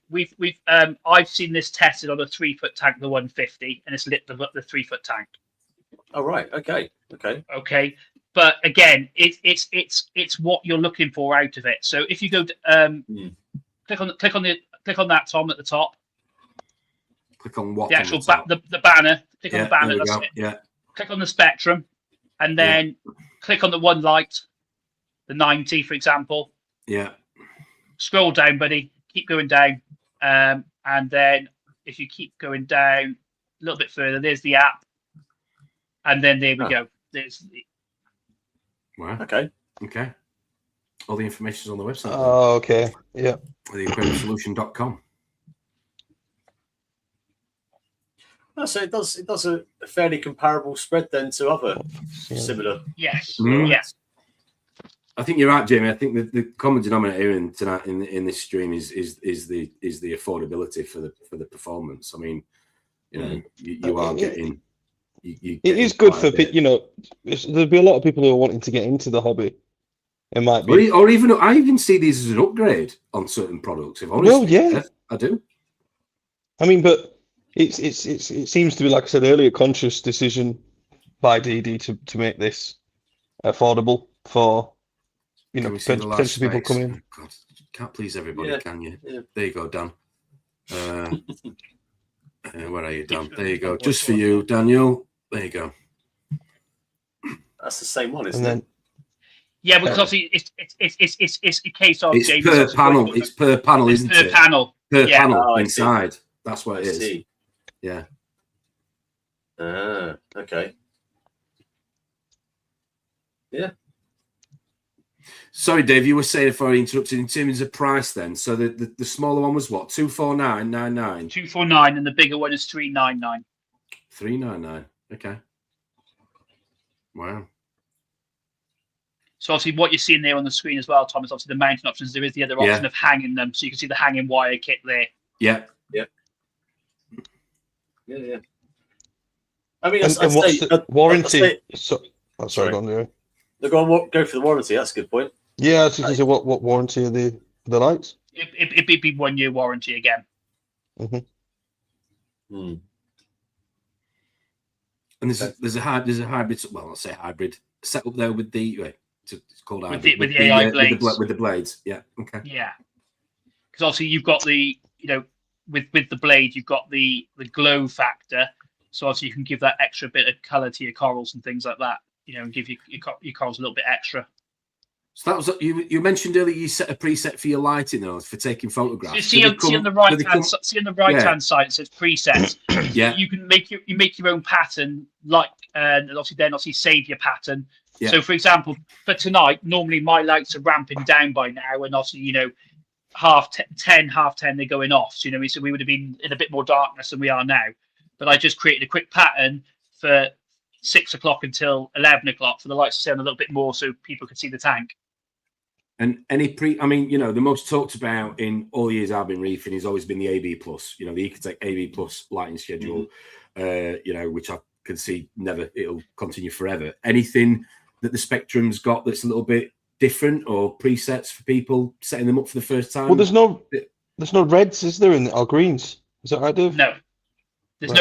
I've seen this tested on a 3 foot tank, the 150, and it's lit the 3 foot tank. Oh right, okay. But again, it's what you're looking for out of it. So if you go, click on that, Tom, at the top. Click on what? The actual the banner. Click on the banner. That's it. Yeah. Click on the Spektrum, and then click on the one light, the 90, for example. Yeah. Scroll down, buddy. Keep going down, and then if you keep going down a little bit further, there's the app, and then there we go. There's the. Wow. Okay. All the information is on the website. Oh, okay. Yeah. theaquariumsolution.com. So it does a fairly comparable spread then to other similar. Yes. Mm. Yes. I think you're right, Jamie. I think the common denominator in this stream is the affordability for the performance. I mean, you are getting. It is good for there'll be a lot of people who are wanting to get into the hobby. It might be, or even I even see these as an upgrade on certain products. If honestly, I do. I mean, but it seems to be, like I said earlier, a conscious decision by DD to make this affordable for potential people coming in. God, can't please everybody, can you? Yeah. There you go, Dan. Where are you, Dan? There you go. Just for you, Daniel. There you go. That's the same one, isn't it? Yeah, because obviously it's a case of it's per panel. It's per panel, isn't it? Per panel. Per panel inside. That's what it is. See. Yeah. Okay. Yeah. Sorry, Dave, you were saying before I interrupted in terms of price then. So the smaller one was what? 249.99. 249, and the bigger one is 399. 399. Okay. Wow. So obviously what you're seeing there on the screen as well, Tom, is obviously the mounting options. There is the other option of hanging them, so you can see the hanging wire kit there. Yeah. I mean, what's the warranty? Sorry, go on, Jerry. Go for the warranty. That's a good point. Yeah, I was going to say, what warranty are the lights? It'd be 1 year warranty again. And there's a hybrid. Well, I'll say hybrid set up there with the. It's called hybrid with the AI blades. With the blades. Yeah. Okay. Yeah. Because obviously you've got the with the blade you've got the glow factor, so obviously you can give that extra bit of color to your corals and things like that. And give your corals a little bit extra. So that was you mentioned earlier. You set a preset for your lighting, though, for taking photographs. So see on the right hand side, it says presets. Yeah, you can make your own pattern, like, and obviously save your pattern. Yeah. So, for example, for tonight, normally my lights are ramping down by now, and obviously, 10:30, they're going off. So, so we would have been in a bit more darkness than we are now. But I just created a quick pattern for 6 o'clock until 11 o'clock for the lights to stay on a little bit more, so people could see the tank. And the most talked about in all the years I've been reefing has always been the AB Plus, the Ecotech AB Plus lighting schedule, which I can see it'll continue forever. Anything that the Spektrum's got that's a little bit different, or presets for people setting them up for the first time? Well, there's no reds, is there, or greens? Is that right, Dave? No. There's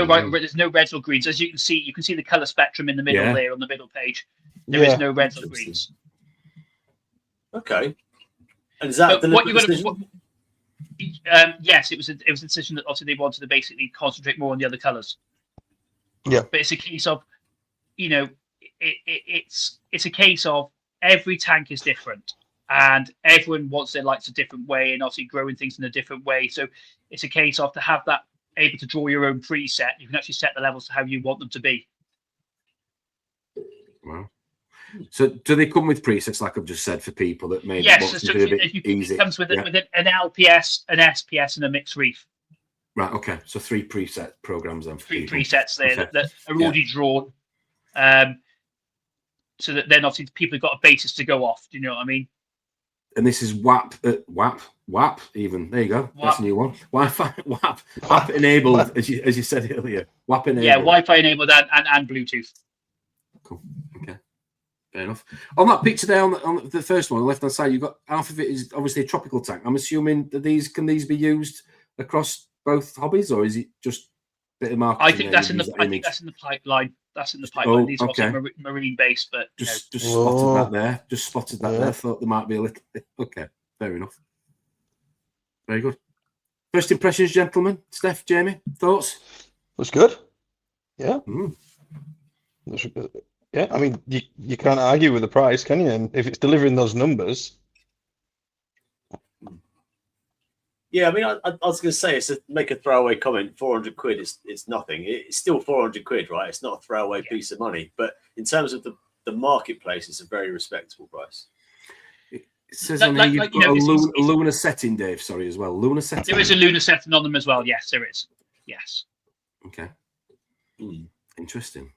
no reds or greens. As you can see the color spectrum in the middle there on the middle page. There is no reds or greens. Okay. And is that decision? Yes, it was a decision that obviously they wanted to basically concentrate more on the other colors. Yeah. But it's a case of, it's a case of every tank is different, and everyone wants their lights a different way, and obviously growing things in a different way. So it's a case of to have that able to draw your own preset. You can actually set the levels to how you want them to be. Wow. So do they come with presets, like I've just said, for people that maybe want to do a bit easy? It comes with an LPS, an SPS, and a mixed reef. Right. Okay. So 3 preset programs then. Three presets there that are already drawn, so that then obviously people have got a basis to go off. Do you know what I mean? And this is WAP. Even there you go. WAP. That's a new one. Wi-Fi WAP enabled, as you said earlier. WAP enabled. Yeah, Wi-Fi enabled and Bluetooth. Cool. Okay. Fair enough. On that picture there, on the first one, on the left-hand side, you've got half of it is obviously a tropical tank. I'm assuming that can these be used across both hobbies, or is it just a bit of marketing? I think that's in the pipeline. That's in the pipeline. These are also marine based, but just spotted that there. Just spotted that there. Thought there might be a little bit. Okay, fair enough. Very good. First impressions, gentlemen. Steph, Jamie, thoughts? That's good. Yeah. Yeah, I mean, you can't argue with the price, can you? And if it's delivering those numbers. Yeah, I mean, I was going to say, make a throwaway comment. 400 quid it's nothing. It's still 400 quid, right? It's not a throwaway piece of money. But in terms of the marketplace, it's a very respectable price. It says on here you've got a lunar setting, Dave. Sorry, as well. Lunar setting. There is a lunar setting on them as well. Yes, there is. Yes. Okay. Interesting.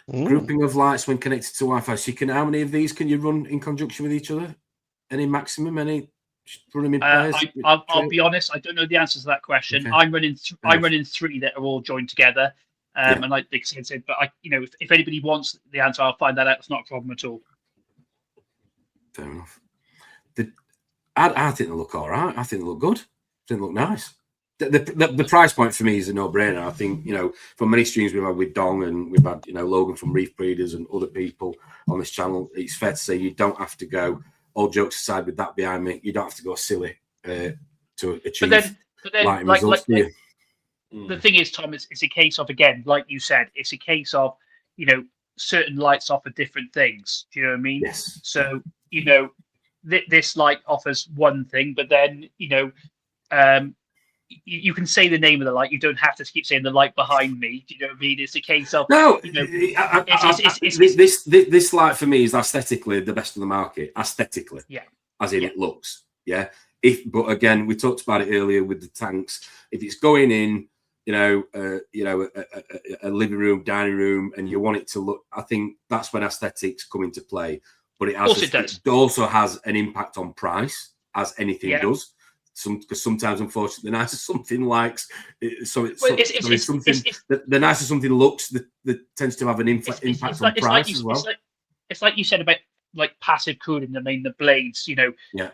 Grouping of lights when connected to Wi-Fi. So how many of these can you run in conjunction with each other? Any maximum? Any run them in pairs? I'll be honest. I don't know the answer to that question. Okay. I'm running 3 that are all joined together. And like Dick said, but if anybody wants the answer, I'll find that out. It's not a problem at all. Fair enough. I think they look all right. I think they look good. I think they look nice. The price point for me is a no-brainer. I think, from many streams we've had with Dong, and we've had, Logan from Reef Breeders and other people on this channel, it's fair to say you don't have to go, all jokes aside with that behind me, you don't have to go silly to achieve lighting results. The thing is, Tom, it's a case of, again, like you said, it's a case of, certain lights offer different things. Do you know what I mean? Yes. So, this light offers one thing, but then, you can say the name of the light. You don't have to keep saying the light behind me. Do you know what I mean? It's a case of this light for me is aesthetically the best on the market. Aesthetically, as in it looks. Yeah. But again, we talked about it earlier with the tanks. If it's going in, a living room, dining room, and you want it to look, I think that's when aesthetics come into play. But it also has an impact on price, as anything does. Because sometimes, unfortunately, the nicer something likes, the nicer something looks, that tends to have an impact on price as well. It's like you said about like passive cooling. I mean, the blades.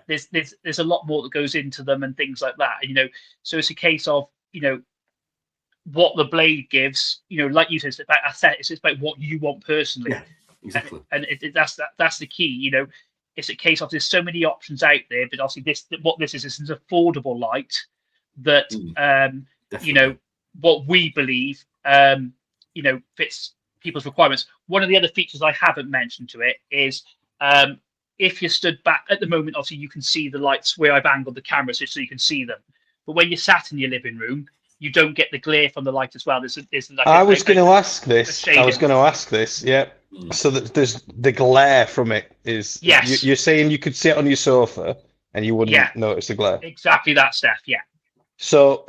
There's a lot more that goes into them and things like that. So it's a case of what the blade gives. Like you said, it's about aesthetics. It's about what you want personally. Yeah, exactly. And that's the key. It's a case of there's so many options out there, but obviously this is an affordable light that what we believe fits people's requirements. One of the other features I haven't mentioned to it is If you're stood back at the moment, obviously you can see the lights where I've angled the camera so you can see them. But when you're sat in your living room, you don't get the glare from the light as well. There's like I was going to ask this. Yeah. Mm. So that there's the glare from it is. Yes. You're saying you could sit on your sofa and you wouldn't notice the glare. Exactly that, Steph. Yeah. So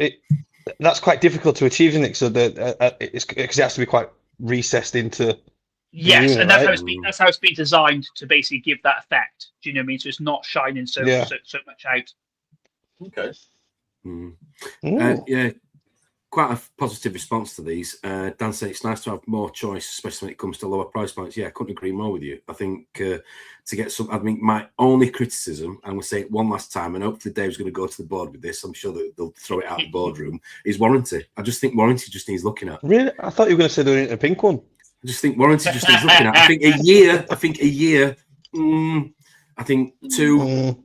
that's quite difficult to achieve, isn't it? So that it's because it has to be quite recessed into. Yes, unit, and that's right? That's how it's been designed to basically give that effect. Do you know what I mean? So it's not shining so much out. Okay. Yeah, quite a positive response to these. Dan said it's nice to have more choice, especially when it comes to lower price points. Yeah, I couldn't agree more with you. I think to get some, I mean, my only criticism, and we'll say it one last time, and hopefully Dave's going to go to the board with this. I'm sure that they'll throw it out the boardroom. Is warranty. I just think warranty just needs looking at. Really? I thought you were going to say they were a pink one. I just think warranty just needs looking at. I think a year. I think 2,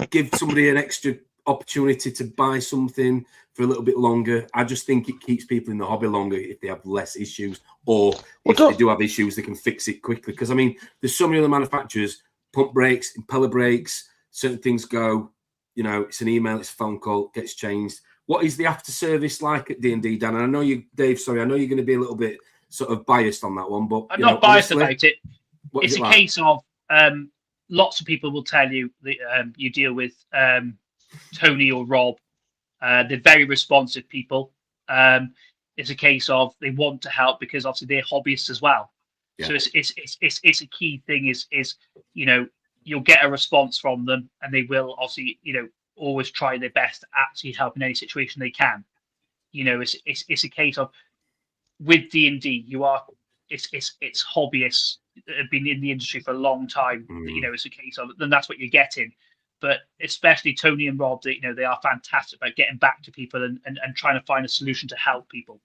give somebody an extra opportunity to buy something for a little bit longer. I just think it keeps people in the hobby longer if they have less issues, or if they do have issues, they can fix it quickly. Because I mean, there's so many other manufacturers, pump brakes, impeller brakes, certain things go, you know, it's an email, it's a phone call, gets changed. What is the after service like at D&D, Dan? And I know you, Dave, sorry, I know you're going to be a little bit sort of biased on that one, but I'm not biased honestly, about it. It's a case of lots of people will tell you that you deal with Tony or Rob. They're very responsive people. It's a case of they want to help because obviously they're hobbyists as well. Yeah. So it's a key thing is you know, you'll get a response from them and they will obviously, you know, always try their best to actually help in any situation they can. You know, it's a case of with D&D, it's hobbyists that have been in the industry for a long time. You know, it's a case of, then that's what you're getting. But especially Tony and Rob, you know, they are fantastic about getting back to people and trying to find a solution to help people.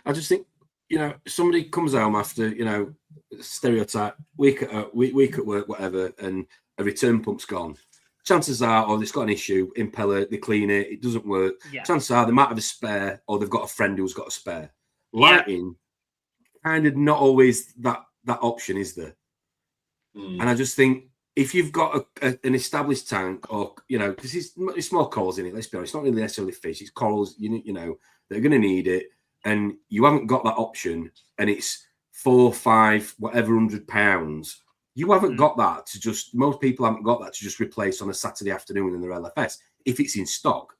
I just think, you know, somebody comes home after, you know, stereotype, week at work, whatever, and a return pump's gone. Chances are, or it's got an issue, impeller, they clean it, it doesn't work. Yeah. Chances are they might have a spare, or they've got a friend who's got a spare. Lighting, kind of not always that option, is there? And I just think if you've got an established tank, or, you know, because it's more corals in it, let's be honest, it's not really necessarily fish, it's corals, you know, they're going to need it, and you haven't got that option, and it's 4, 5, whatever £100, you haven't got that to just, most people haven't got that to just replace on a Saturday afternoon in their LFS if it's in stock.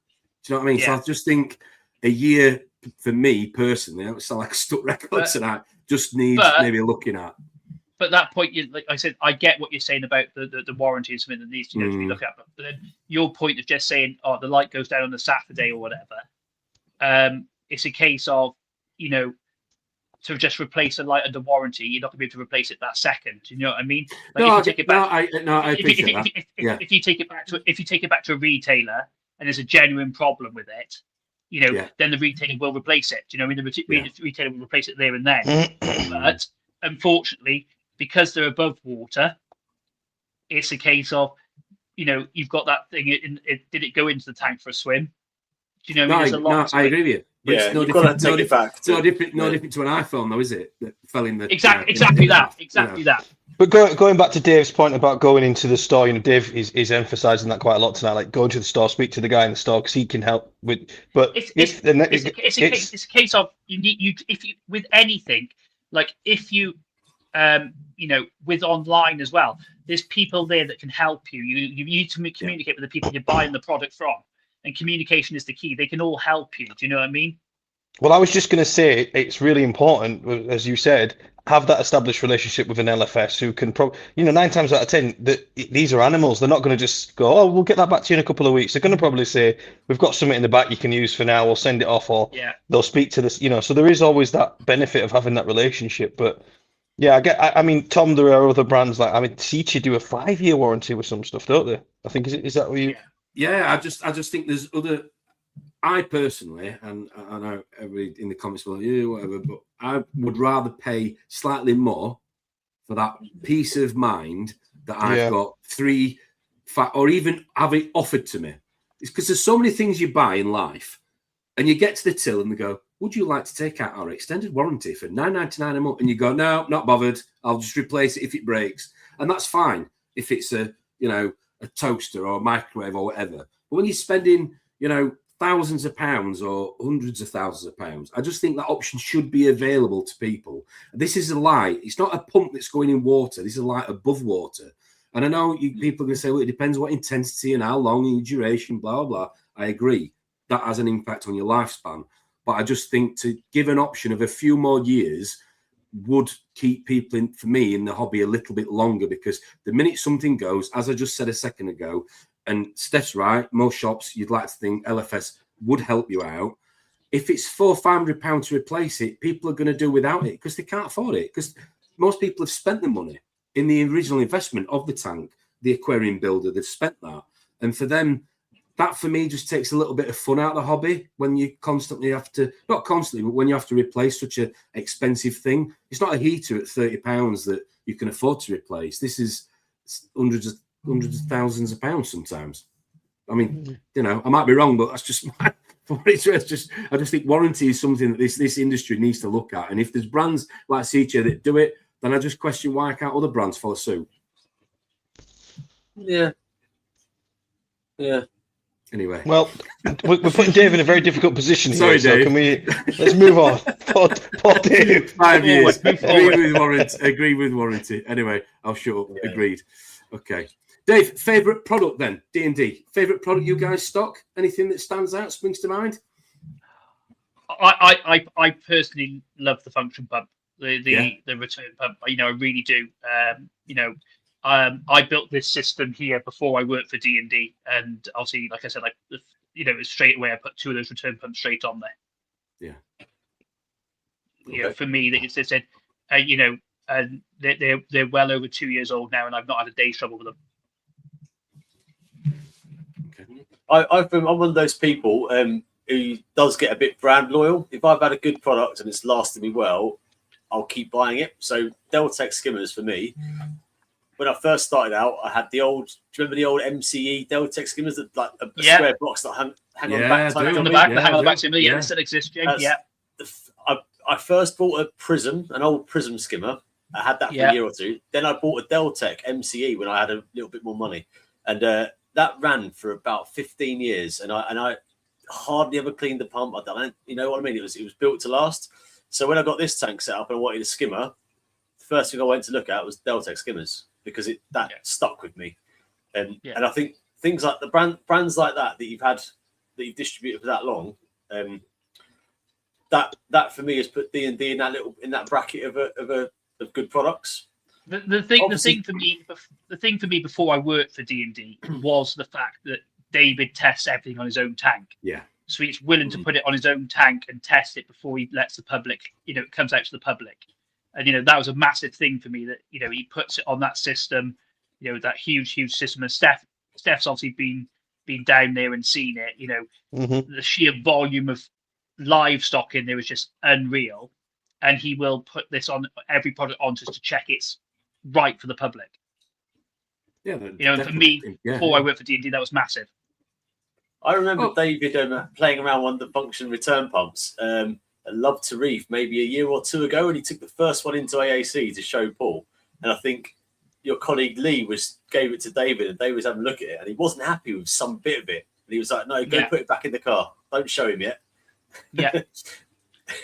Do you know what I mean? Yeah. So I just think a year, for me personally, I don't sound like a stuck record tonight, just needs maybe looking at. But that point, like I said, I get what you're saying about the warranty and something that needs to, to be looked at. But then your point of just saying, oh, the light goes down on the Saturday or whatever. It's a case of, you know, to just replace a light under warranty, you're not going to be able to replace it that second. Do you know what I mean? Like I appreciate that. If you take it back to a retailer and there's a genuine problem with it, you know, then the retailer will replace it. Do you know what I mean? The retailer will replace it there and then. But unfortunately, because they're above water, it's a case of, you know, you've got that thing. Did it go into the tank for a swim? Do you know what I mean? I agree with you. But it's no different. No different to an iPhone, though, is it? That fell in the exactly that. But going back to Dave's point about going into the store, you know, Dave is emphasising that quite a lot tonight. Like, go into the store, speak to the guy in the store because he can help with. But it's a case of you if you with anything, like if you you know, with online as well, there's people there that can help you. You need to communicate with the people you're buying the product from, and communication is the key. They can all help you. Do you know what I mean? Well, I was just going to say it's really important, as you said, have that established relationship with an LFS who can, you know, 9 times out of 10, these are animals. They're not going to just go, oh, we'll get that back to you in a couple of weeks. They're going to probably say, we've got something in the back you can use for now. We'll send it off, or they'll speak to this, you know. So there is always that benefit of having that relationship. But yeah, I mean, Tom, there are other brands like, I mean, Teachy do a 5-year warranty with some stuff, don't they? I think is that what you? Yeah, I just think there's other. I personally, and I know everybody in the comments will, whatever, but I would rather pay slightly more for that peace of mind that I've got 3, 5, or even have it offered to me. It's because there's so many things you buy in life, and you get to the till and they go, would you like to take out our extended warranty for $9.99 a month? And you go, no, not bothered. I'll just replace it if it breaks. and that's fine if it's a toaster or a microwave or whatever. But when you're spending thousands of pounds or hundreds of thousands of pounds, I just think that option should be available to people. This is a light. It's not a pump that's going in water. This is a light above water. And I know people are going to say, well, it depends what intensity and how long and your duration, blah, blah. I agree. That has an impact on your lifespan. But I just think to give an option of a few more years would keep people, for me, in the hobby a little bit longer, because the minute something goes, as I just said a second ago, and Steph's right, most shops, you'd like to think LFS would help you out. If it's £400 or £500 to replace it, people are going to do without it because they can't afford it, because most people have spent the money in the original investment of the tank, the aquarium builder, they've spent that. And for them, that for me just takes a little bit of fun out of the hobby when you constantly have to, not constantly, but when you have to replace such an expensive thing. It's not a heater at £30 that you can afford to replace. This is hundreds of thousands of pounds sometimes. I mean, I might be wrong, but that's just my, for what it's worth. I just think warranty is something that this industry needs to look at. And if there's brands like CJ that do it, then I just question why can't other brands follow suit? Yeah. Anyway, well, we're putting Dave in a very difficult position here. Sorry, so Dave. Let's move on. Poor Dave. 5 years. Agree with warranty. Anyway, I'll shut up. Yeah. Agreed. Okay. Dave, favourite product then? D&D. Favourite product you guys stock? Anything that stands out, springs to mind? I personally love the Funktion pump, the return pump. I really do. I built this system here before I worked for D&D, and obviously, like I said, straight away I put 2 of those return pumps straight on there. Yeah. Okay. For me, it's said, and they're well over 2 years old now, and I've not had a day's trouble with them. I'm one of those people who does get a bit brand loyal. If I've had a good product and it's lasted me well, I'll keep buying it. So Deltec skimmers for me. When I first started out, I had the old. Do you remember the old MCE Deltec skimmers that like a square box that hang on the back? On the back, hang on the back. It still exists, James. I first bought an old Prism skimmer. I had that for a year or two. Then I bought a Deltec MCE when I had a little bit more money, and that ran for about 15 years. And I hardly ever cleaned the pump. I don't, you know what I mean? It was built to last. So when I got this tank set up and I wanted a skimmer, the first thing I went to look at was Deltec skimmers, because that stuck with me. And I think things like the brands like that you've distributed for that long, that for me has put D&D in that bracket of good products. The thing for me before I worked for D&D was the fact that David tests everything on his own tank. Yeah. So he's willing to put it on his own tank and test it before he lets the public, it comes out to the public. And, that was a massive thing for me that, he puts it on that system, that huge system. And Steph's obviously been down there and seen it, the sheer volume of livestock in there is just unreal. And he will put this on every product on just to check it's right for the public. Yeah. And for me, before I worked for D&D, that was massive. I remember David playing around one of the Funktion return pumps. I loved to reef maybe a year or two ago, and he took the first one into AAC to show Poole. And I think your colleague Lee gave it to David, and David was having a look at it, and he wasn't happy with some bit of it. And he was like, "No, go put it back in the car. Don't show him yet." Yeah,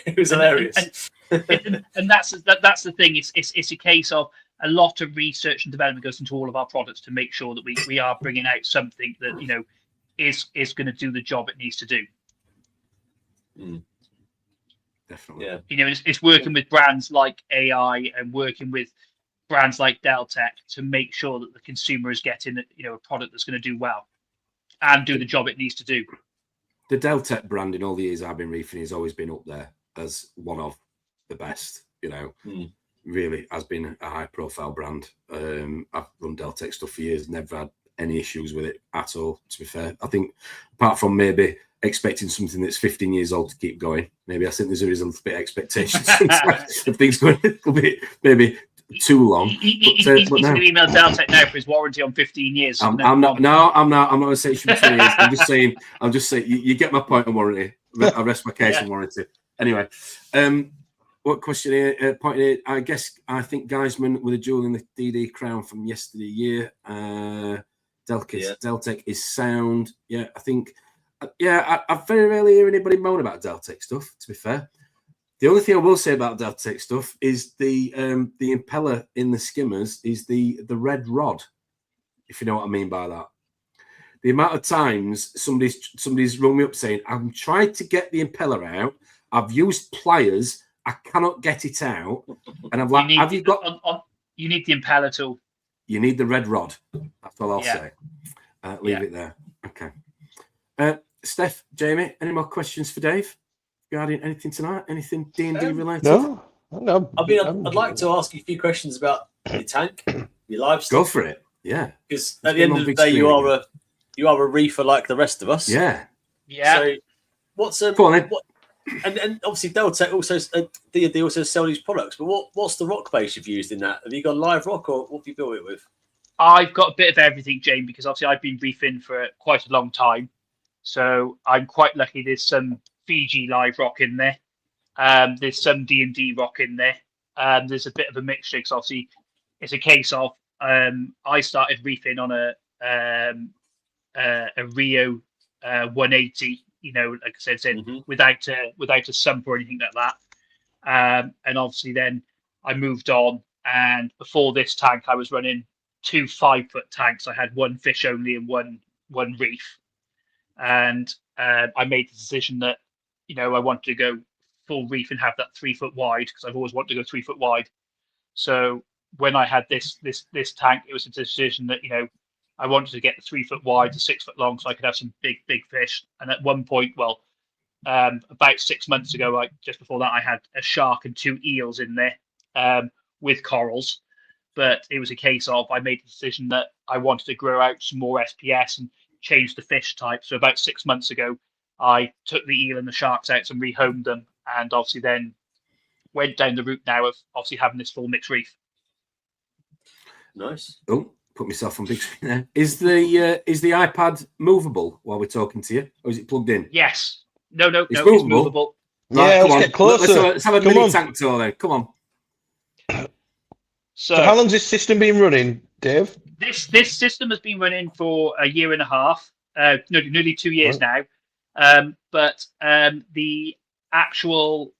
it was hilarious. And that's the thing. It's a case of a lot of research and development goes into all of our products to make sure that we are bringing out something that is going to do the job it needs to do. Definitely. Yeah. It's working with brands like AI and working with brands like Deltec to make sure that the consumer is getting a product that's going to do well and do the job it needs to do. The Deltec brand in all the years I've been reefing has always been up there as one of the best. Really has been a high profile brand. I've run Deltec stuff for years, never had any issues with it at all, to be fair. I think apart from maybe expecting something that's 15 years old to keep going, maybe I think there is a little bit of expectations of things going a little bit maybe too long. He's going to email Deltec now for his warranty on 15 years. I'm not going to say it should be 2 years. I'm just saying you get my point on warranty. I rest my case on warranty. Anyway, what question here? Point here. I think Geisman with a jewel in the DD crown from yesterday year. Deltec is sound. Yeah, I think. Yeah, I very rarely hear anybody moan about Deltec stuff. To be fair, the only thing I will say about Deltec stuff is the impeller in the skimmers is the red rod. If you know what I mean by that. The amount of times somebody's rung me up saying, I'm trying to get the impeller out. I've used pliers. I cannot get it out. And I'm like, have you got... you need the impeller tool. You need the red rod. That's all I'll say. Leave it there. Okay. Steph, Jamie, any more questions for Dave regarding anything tonight? Anything D&D related? No. I mean, I'd like to ask you a few questions about your tank, your live stuff. Go for it. Yeah. Because at the end of the day, you are a reefer like the rest of us. Yeah. Yeah. So what's and obviously Deltec also D&D also sell these products, but what's the rock base you've used in that? Have you got live rock or what have you built it with? I've got a bit of everything, Jane, because obviously I've been reefing for quite a long time. So I'm quite lucky there's some Fiji live rock in there. There's some D&D rock in there. There's a bit of a mixture because obviously it's a case of I started reefing on a Rio 180, like I said, without a sump or anything like that. And obviously then I moved on, and before this tank I was running 2 5-foot tanks. I had one fish only and one reef. And I made the decision that, I wanted to go full reef and have that 3 foot wide because I've always wanted to go 3 foot wide. So when I had this tank, it was a decision that, I wanted to get the 3 foot wide to 6 foot long so I could have some big fish. And at one point, about 6 months ago, just before that, I had a shark and 2 eels in there with corals. But it was a case of I made the decision that I wanted to grow out some more SPS and change the fish type. So about 6 months ago, I took the eel and the sharks out and rehomed them, and obviously then went down the route now of obviously having this full mixed reef. Nice. Oh, put myself on big screen there. Is the iPad movable while we're talking to you, or is it plugged in? Yes. No, it's movable. Right, let's get closer. Let's have a mini tank tour then. Come on. So how long's this system been running, Dave? This system has been running for a year and a half, nearly 2 years now. But the actual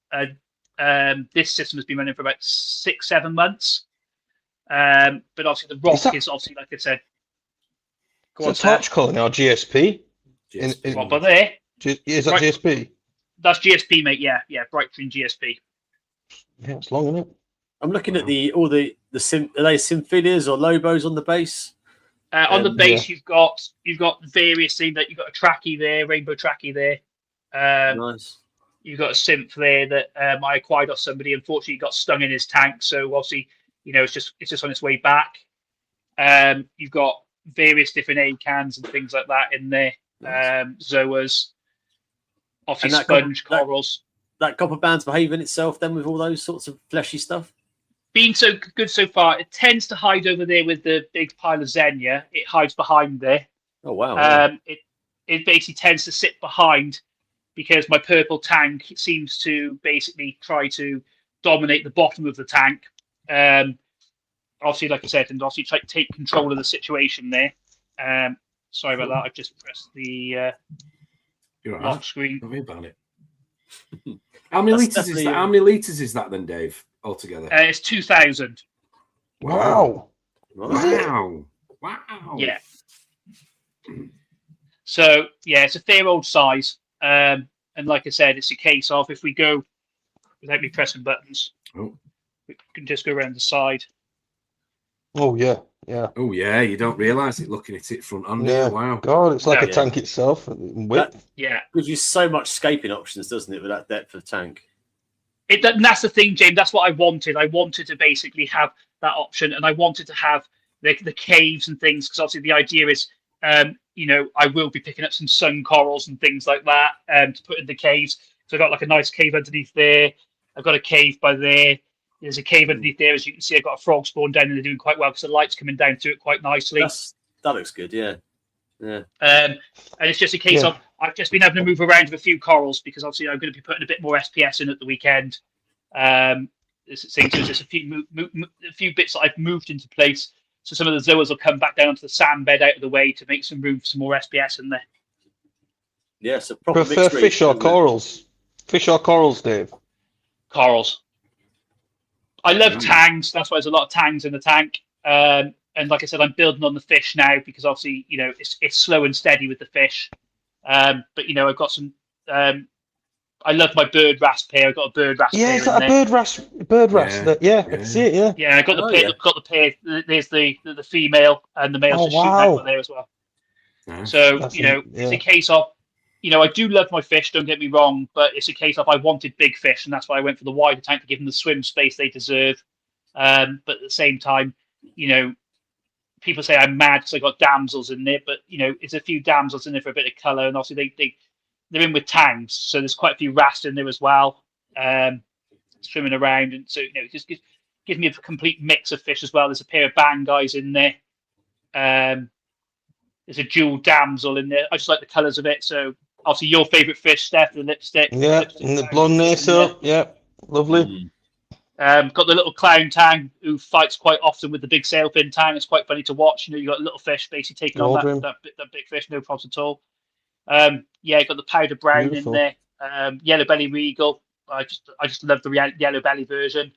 this system has been running for about 6-7 months. But obviously the rock is obviously, like I said. Is that torch calling our GSP? What about there? Is that GSP? That's GSP, mate. Yeah, Brighton GSP. Yeah, it's long, isn't it? I'm looking at are they Symphilias or Lobos on the base? On the base, you've got various things. That you've got a trackie there, rainbow trackie there. Nice. You've got a synth there that I acquired off somebody. Unfortunately, he got stung in his tank, so obviously, it's just on its way back. You've got various different A cans and things like that in there. Zoas, obviously sponge corals. That copper band's behaving itself then with all those sorts of fleshy stuff. Been so good so far. It tends to hide over there with the big pile of Xenia. It hides behind there. Oh wow! It basically tends to sit behind because my purple tank seems to basically try to dominate the bottom of the tank. Obviously, like I said, and obviously try to take control of the situation there. Sorry about that. I've just pressed the lock screen. Don't worry about it. How many litres is that? How many litres is that then, Dave? Altogether, it's 2,000. Wow! Yeah. So it's a fair old size, and like I said, it's a case of if we go without me pressing buttons, we can just go around the side. Oh yeah. Oh yeah, you don't realise it looking at it front on. Yeah. Wow. God, it's like a tank itself in width. Gives you so much scaping options, doesn't it, with that depth of tank? And that's the thing, James. That's what I wanted. I wanted to basically have that option, and I wanted to have the caves and things because obviously the idea is, I will be picking up some sun corals and things like that to put in the caves. So I've got like a nice cave underneath there. I've got a cave by there. There's a cave underneath there, as you can see. I've got a frog spawn down, and they're doing quite well because the light's coming down through it quite nicely. That looks good, yeah. And it's just a case of I've just been having to move around with a few corals because obviously I'm going to be putting a bit more SPS in at the weekend. It's just a few bits that I've moved into place. So some of the zoas will come back down onto the sand bed out of the way to make some room for some more SBS in there. Yeah, so proper Prefer fish or corals? Fish or corals, Dave? Corals. I love tangs. That's why there's a lot of tangs in the tank. And like I said, I'm building on the fish now because obviously, it's slow and steady with the fish. But I've got some. I love my bird rasp here. I've got a bird rasp. Yeah, is that a bird rasp? Bird rasp. I can see it. Yeah. Yeah, I got the pair. Got the pair. There's the female and the male's just shooting out there as well. So it's a case of, I do love my fish. Don't get me wrong, but it's a case of I wanted big fish, and that's why I went for the wider tank to give them the swim space they deserve. But at the same time, people say I'm mad because I got damsels in there, but it's a few damsels in there for a bit of colour, and obviously they're in with tangs, so there's quite a few wrasse in there as well, swimming around, and so it just gives me a complete mix of fish as well. There's a pair of bang guys in there. There's a dual damsel in there. I just like the colours of it. So obviously your favourite fish, Steph, the lipstick. Yeah, and the blonde naso. Yeah, lovely. Got the little clown tang who fights quite often with the big sailfin tang. It's quite funny to watch. You got a little fish basically taking on that big fish, no problems at all. Got the powder brown in there. Yellow belly regal. I just love the yellow belly version.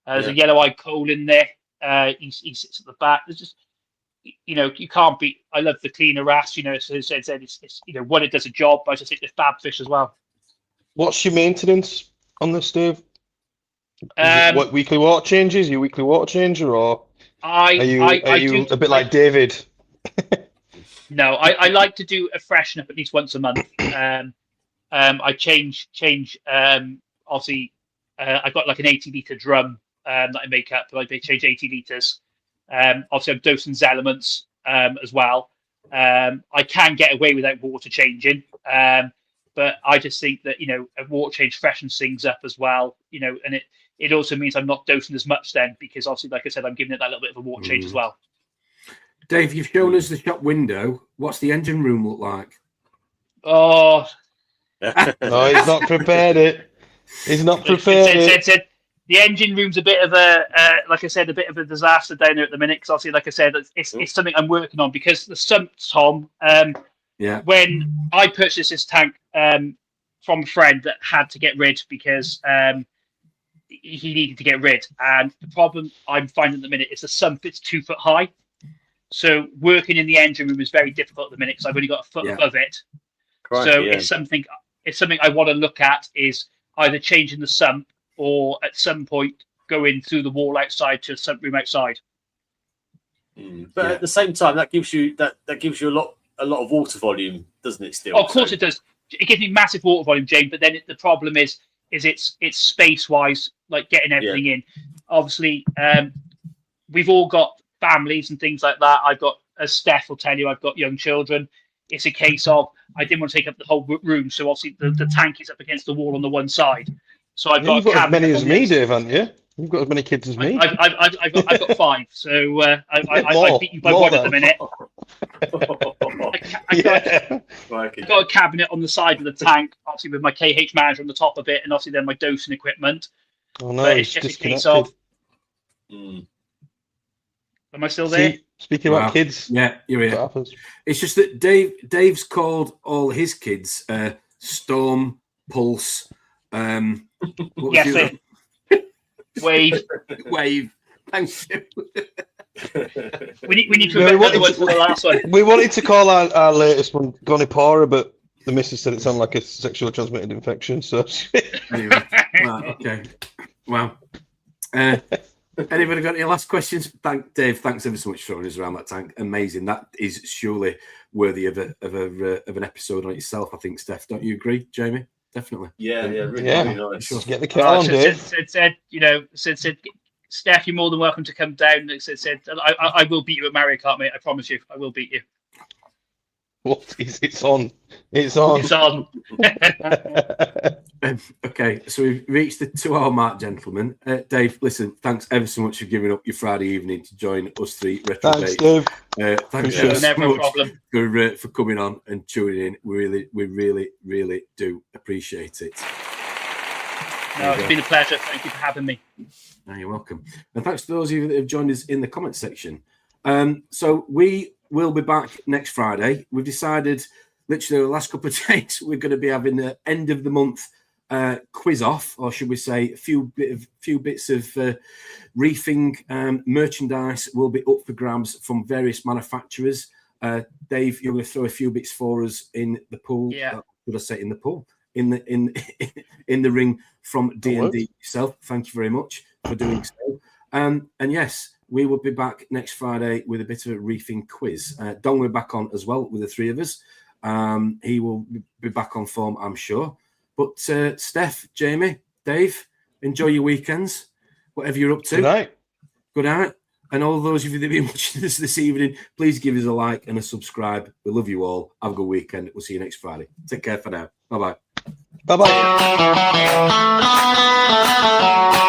There's a yellow-eyed coal in there. He sits at the back. There's just, you can't beat. I love the cleaner wrasse. So it's one, it does a job, but I just think there's fab fish as well. What's your maintenance on this, Dave? What weekly water changes? Are you a weekly water changer, or are you a bit like David? No, I like to do a freshen up at least once a month. I change. Obviously, I've got like an 80-litre drum that I make up. I change 80 litres. Obviously, I'm dosing elements as well. I can get away without water changing, but I just think that a water change freshens things up as well. And it also means I'm not dosing as much then, because obviously, like I said, I'm giving it that little bit of a water change as well. Dave, you've shown us the shop window. What's the engine room look like? Oh, no, he's not prepared it. He's not prepared it. The engine room's a bit of a, like I said, a bit of a disaster down there at the minute. Because obviously, like I said, it's something I'm working on, because the sump, Tom. When I purchased this tank from a friend that had to get rid because he needed to get rid, and the problem I'm finding at the minute is the sump. It's 2 foot high. So working in the engine room is very difficult at the minute because I've only got a foot above it. Correct, so it's something I want to look at, is either changing the sump or at some point going through the wall outside to a sump room outside. But at the same time, that gives you a lot of water volume, doesn't it? Still, of course it does. It gives me massive water volume, Jane. But then the problem is it's space wise, like getting everything in. Obviously, we've all got families and things like that. I've got, as Steph will tell you, I've got young children. It's a case of I didn't want to take up the whole room, so obviously the tank is up against the wall on the one side. So I've got as many as me, Dave, haven't you? You've got as many kids as me. I've got 5, so I beat you by one at the minute. I've got a cabinet on the side of the tank, obviously with my KH manager on the top of it, and obviously then my dosing equipment. Oh no, but it's just a case of. Am I still there? Speaking about kids, yeah, you're here. It's just that Dave's called all his kids Storm, Pulse, Wave. Thank you. We need to remember the words for the last one. We wanted to call our latest one Gonipora, but the missus said it sounded like a sexually transmitted infection. So anyway, okay, wow. Anybody got any last questions? Dave, thanks ever so much for showing us around that tank. Amazing. That is surely worthy of an episode on itself, I think, Steph. Don't you agree, Jamie? Definitely. Yeah, really nice. Sure. Get the car on, Dave. Said, Steph, you're more than welcome to come down. Said, I will beat you at Mario Kart, mate. I promise you, I will beat you. What is it's on? It's on. It's on. Okay, so we've reached the 2-hour mark, gentlemen. Dave, listen, thanks ever so much for giving up your Friday evening to join us three. Thanks, Dave. Thanks so much for coming on and tuning in. We really, really do appreciate it. No, it's been a pleasure. Thank you for having me. No, you're welcome. And thanks to those of you that have joined us in the comment section. So we will be back next Friday. We've decided literally the last couple of days we're going to be having the end of the month quiz off, or should we say a few bits of reefing merchandise will be up for grabs from various manufacturers. Dave, you're going to throw a few bits for us in the pool. Yeah. Would I say in the pool? In the ring from D&D yourself. Thank you very much for doing so. And yes, we will be back next Friday with a bit of a reefing quiz. Don will be back on as well with the three of us. He will be back on form, I'm sure. But Steph, Jamie, Dave, enjoy your weekends, whatever you're up to. Good night. Good night. And all those of you that have been watching this evening, please give us a like and a subscribe. We love you all. Have a good weekend. We'll see you next Friday. Take care for now. Bye-bye. Bye-bye.